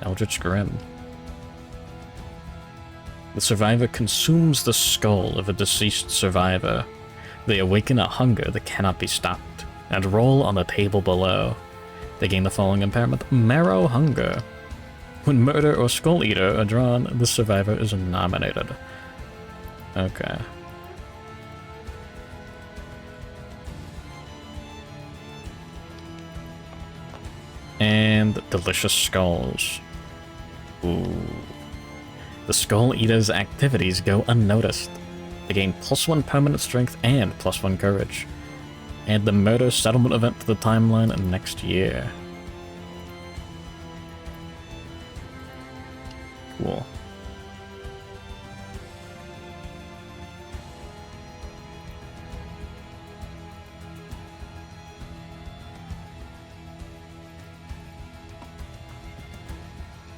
Eldritch Grim. The survivor consumes the skull of a deceased survivor. They awaken a hunger that cannot be stopped, and roll on the table below. They gain the following impairment: Marrow Hunger. When Murder or Skull Eater are drawn, the survivor is nominated. Okay. And Delicious Skulls. Ooh. The Skull Eater's activities go unnoticed. They gain +1 permanent strength and +1 courage. Add the murder settlement event to the timeline next year. Cool.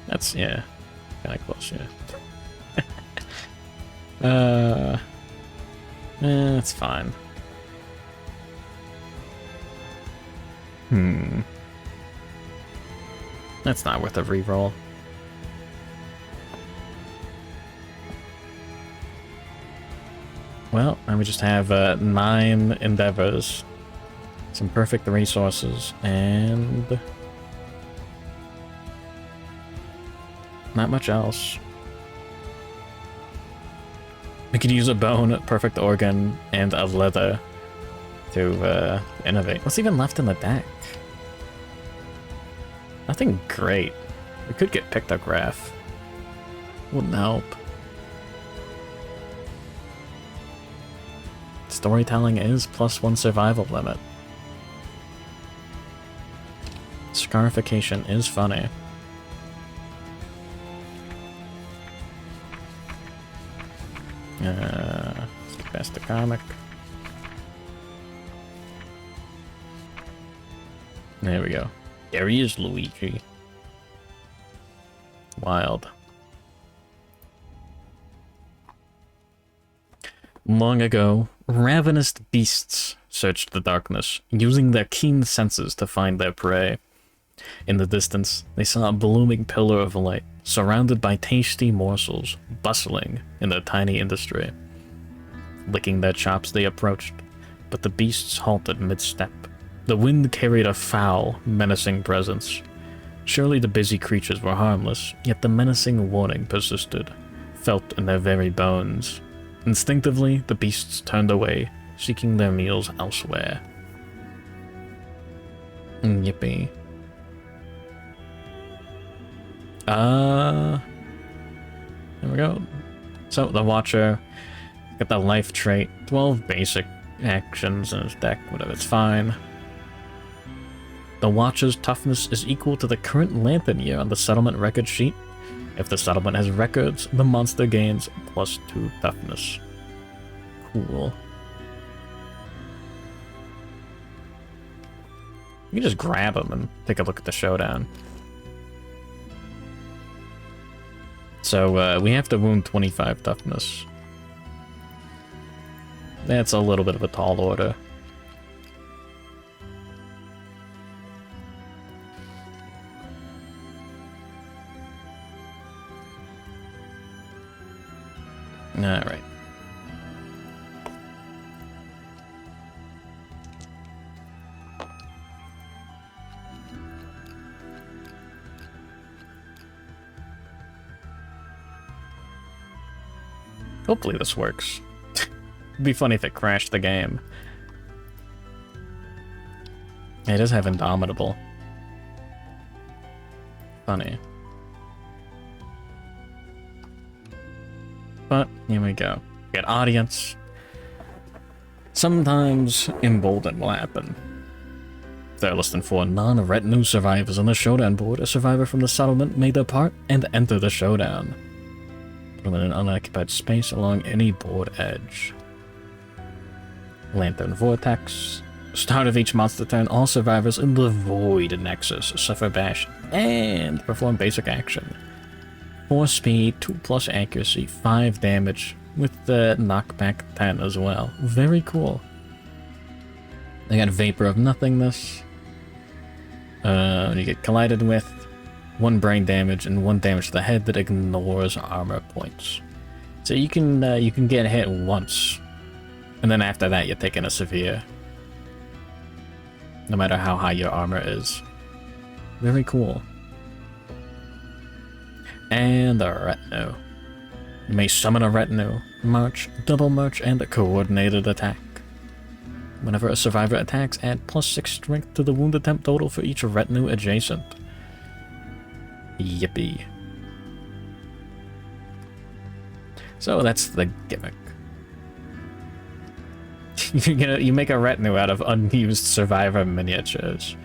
That's, yeah, kind of close, yeah. It's fine. That's not worth a reroll. Well, now we just have 9 endeavors, some perfect resources, and not much else. We could use a bone, perfect organ, and a leather to innovate. What's even left in the deck? Nothing great. We could get Pictograph. Wouldn't help. Storytelling is +1 survival limit. Scarification is funny. Past the comic. There we go. There he is, Luigi. Wild. Long ago, ravenous beasts searched the darkness, using their keen senses to find their prey. In the distance, they saw a blooming pillar of light, surrounded by tasty morsels, bustling in their tiny industry. Licking their chops, they approached, but the beasts halted mid-step. The wind carried a foul, menacing presence. Surely the busy creatures were harmless, yet the menacing warning persisted, felt in their very bones. Instinctively, the beasts turned away, seeking their meals elsewhere. Yippee. There we go. So, the Watcher, got the life trait, 12 basic actions in his deck, whatever, it's fine. The Watcher's toughness is equal to the current Lantern year on the settlement record sheet. If the settlement has records, the monster gains +2 toughness. Cool. You can just grab them and take a look at the Showdown. So, we have to wound 25 toughness. That's a little bit of a tall order. Alright. Hopefully this works. It'd be funny if it crashed the game. Yeah, it does have Indomitable. Funny. But here we go. We got audience. Sometimes embolden will happen. If there are less than 4 non-retinue survivors on the Showdown board, a survivor from the settlement may depart and enter the Showdown. Put them in an unoccupied space along any board edge. Lantern Vortex. Start of each monster turn, all survivors in the Void Nexus suffer bash and perform basic action. 4 speed, 2+ accuracy, 5 damage, with the knockback 10 as well. Very cool. They got Vapor of Nothingness. You get collided with, 1 brain damage, and 1 damage to the head that ignores armor points. So you can get hit once, and then after that you're taking a severe. No matter how high your armor is. Very cool. And a retinue. You may summon a retinue, march, double march, and a coordinated attack. Whenever a survivor attacks, add +6 strength to the wound attempt total for each retinue adjacent. Yippee. So that's the gimmick. You make a retinue out of unused survivor miniatures.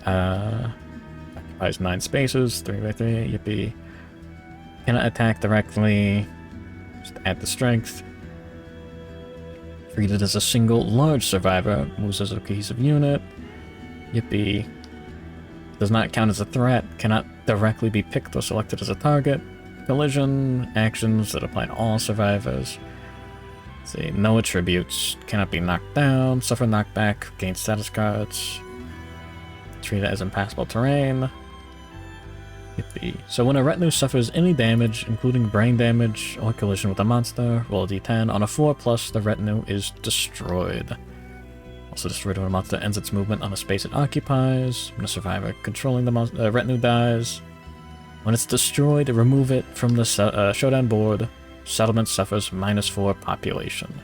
Occupies 9 spaces, 3x3, yippee. Cannot attack directly. Just add the strength. Treated as a single large survivor, moves as a cohesive unit. Yippee. Does not count as a threat, cannot directly be picked or selected as a target. Collision, actions that apply to all survivors. Let's see, no attributes, cannot be knocked down, suffer knockback, gain status cards. Treated as impassable terrain. Yippee. So when a retinue suffers any damage, including brain damage or collision with a monster, roll a d10. On a 4+, the retinue is destroyed. Also destroyed when a monster ends its movement on a space it occupies. When a survivor controlling the retinue dies. When it's destroyed, remove it from the Showdown board. Settlement suffers -4 population.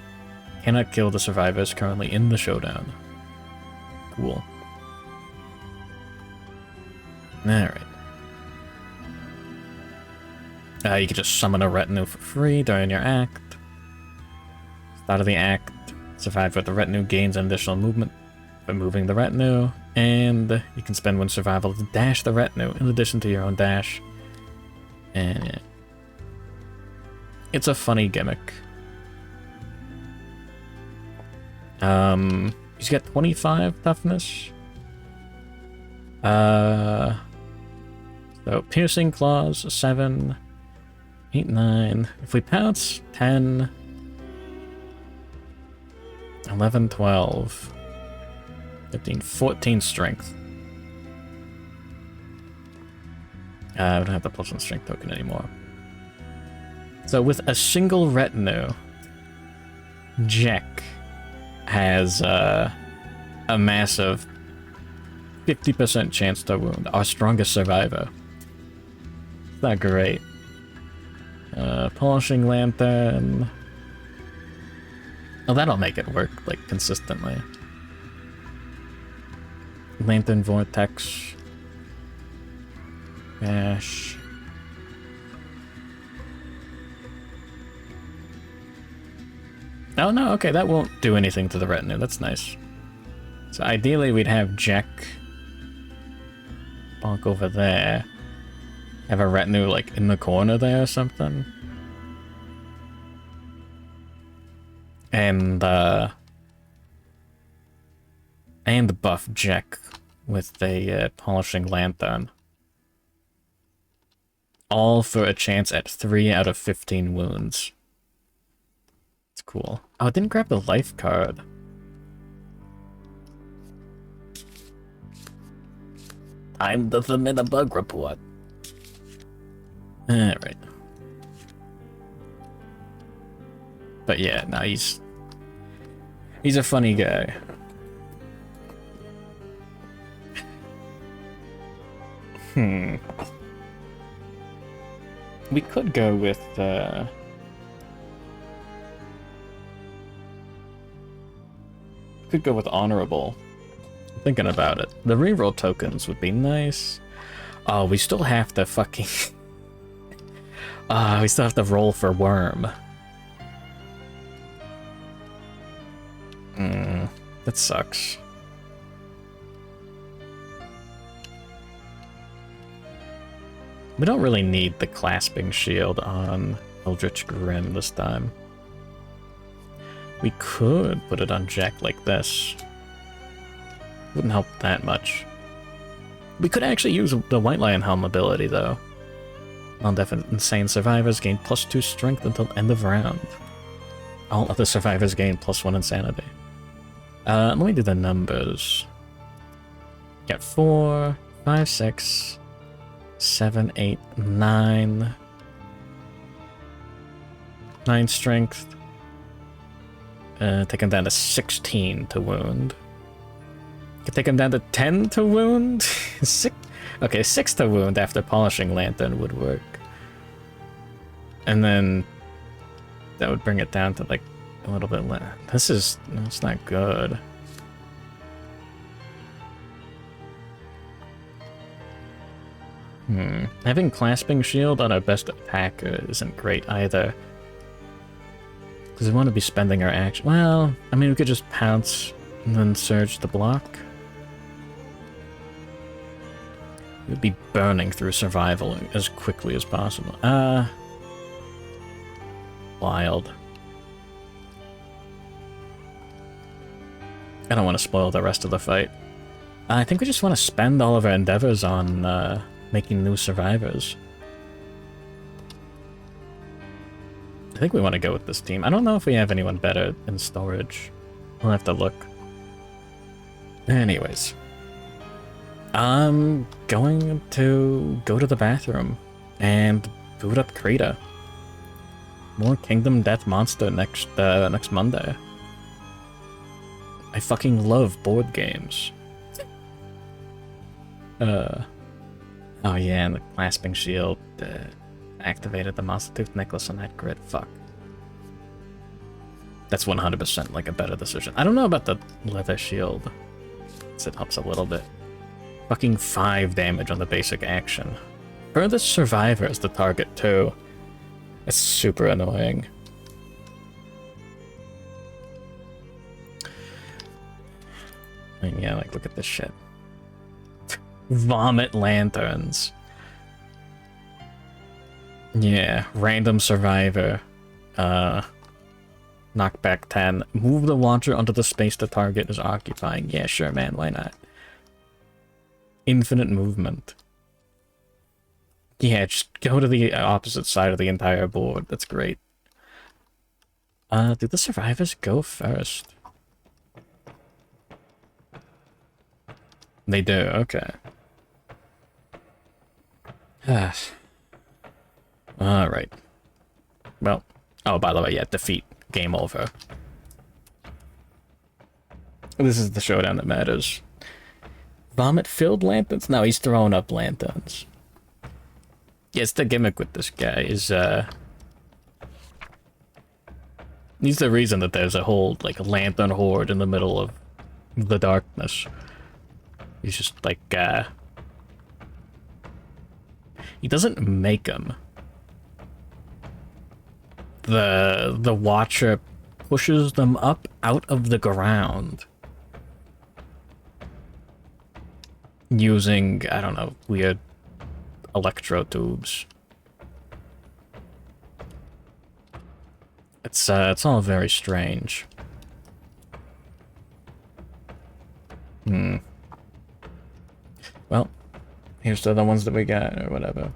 Cannot kill the survivors currently in the Showdown. Cool. Alright. You can just summon a retinue for free during your act. Start of the act, survivor with the retinue gains an additional movement by moving the retinue, and you can spend 1 survival to dash the retinue in addition to your own dash. And yeah. It's a funny gimmick. He's got 25 toughness. So piercing claws, 7, 8, 9. If we pounce, 10, 11, 12, 15, 14 strength. I don't have the +1 strength token anymore. So with a single retinue, Jack has a massive 50% chance to wound, our strongest survivor. It's not great. Polishing Lantern. Oh, that'll make it work, like, consistently. Lantern Vortex. Bash. Oh no, okay, that won't do anything to the retinue. That's nice. So ideally we'd have Jack bonk over there. Have a retinue, like, in the corner there or something. And buff Jack with a polishing lantern. All for a chance at 3 out of 15 wounds. It's cool. Oh, I didn't grab the life card. Time to submit a bug report. Alright. But yeah, no, he's a funny guy. We could go with honorable. I'm thinking about it. The reroll tokens would be nice. Oh, we still have to fucking we still have to roll for worm. That sucks. We don't really need the clasping shield on Eldritch Grim this time. We could put it on Jack like this. Wouldn't help that much. We could actually use the White Lion Helm ability, though. Non-definite insane survivors gain +2 strength until end of round. All other survivors gain +1 insanity. Let me do the numbers. Got 4, 5, 6, 7, 8, 9. 9 strength. Take him down to 16 to wound. Could take him down to 10 to wound? 6? Okay, 6 to wound after polishing lantern would work. And then that would bring it down to like a little bit less. It's not good. Having clasping shield on our best attacker isn't great either. Because we want to be spending our action. Well, I mean, we could just pounce and then surge the block. We'd be burning through survival as quickly as possible. Wild. I don't want to spoil the rest of the fight. I think we just want to spend all of our endeavors on making new survivors. I think we want to go with this team. I don't know if we have anyone better in storage. We'll have to look. Anyways. I'm going to go to the bathroom and boot up Krita. More Kingdom Death Monster next Monday. I fucking love board games. Oh yeah, and the clasping shield activated the Monster Tooth necklace on that grid. Fuck. That's 100% like a better decision. I don't know about the leather shield. It helps a little bit. Fucking 5 damage on the basic action. Furthest survivor is the target too. It's super annoying. I mean, yeah, like look at this shit. Vomit lanterns. Yeah, random survivor. Knockback 10. Move the launcher onto the space the target is occupying. Yeah, sure, man, why not? Infinite movement. Yeah, just go to the opposite side of the entire board. That's great. Do the survivors go first? They do, okay. Alright. Well, oh, by the way, yeah, defeat. Game over. This is the showdown that matters. Vomit-filled lanterns? No, he's throwing up lanterns. Yes, the gimmick with this guy is, he's the reason that there's a whole, like, lantern horde in the middle of the darkness. He's just, like, he doesn't make them. The Watcher pushes them up out of the ground. using, I don't know, weird electro tubes. It's all very strange. Well, here's the other ones that we got, or whatever.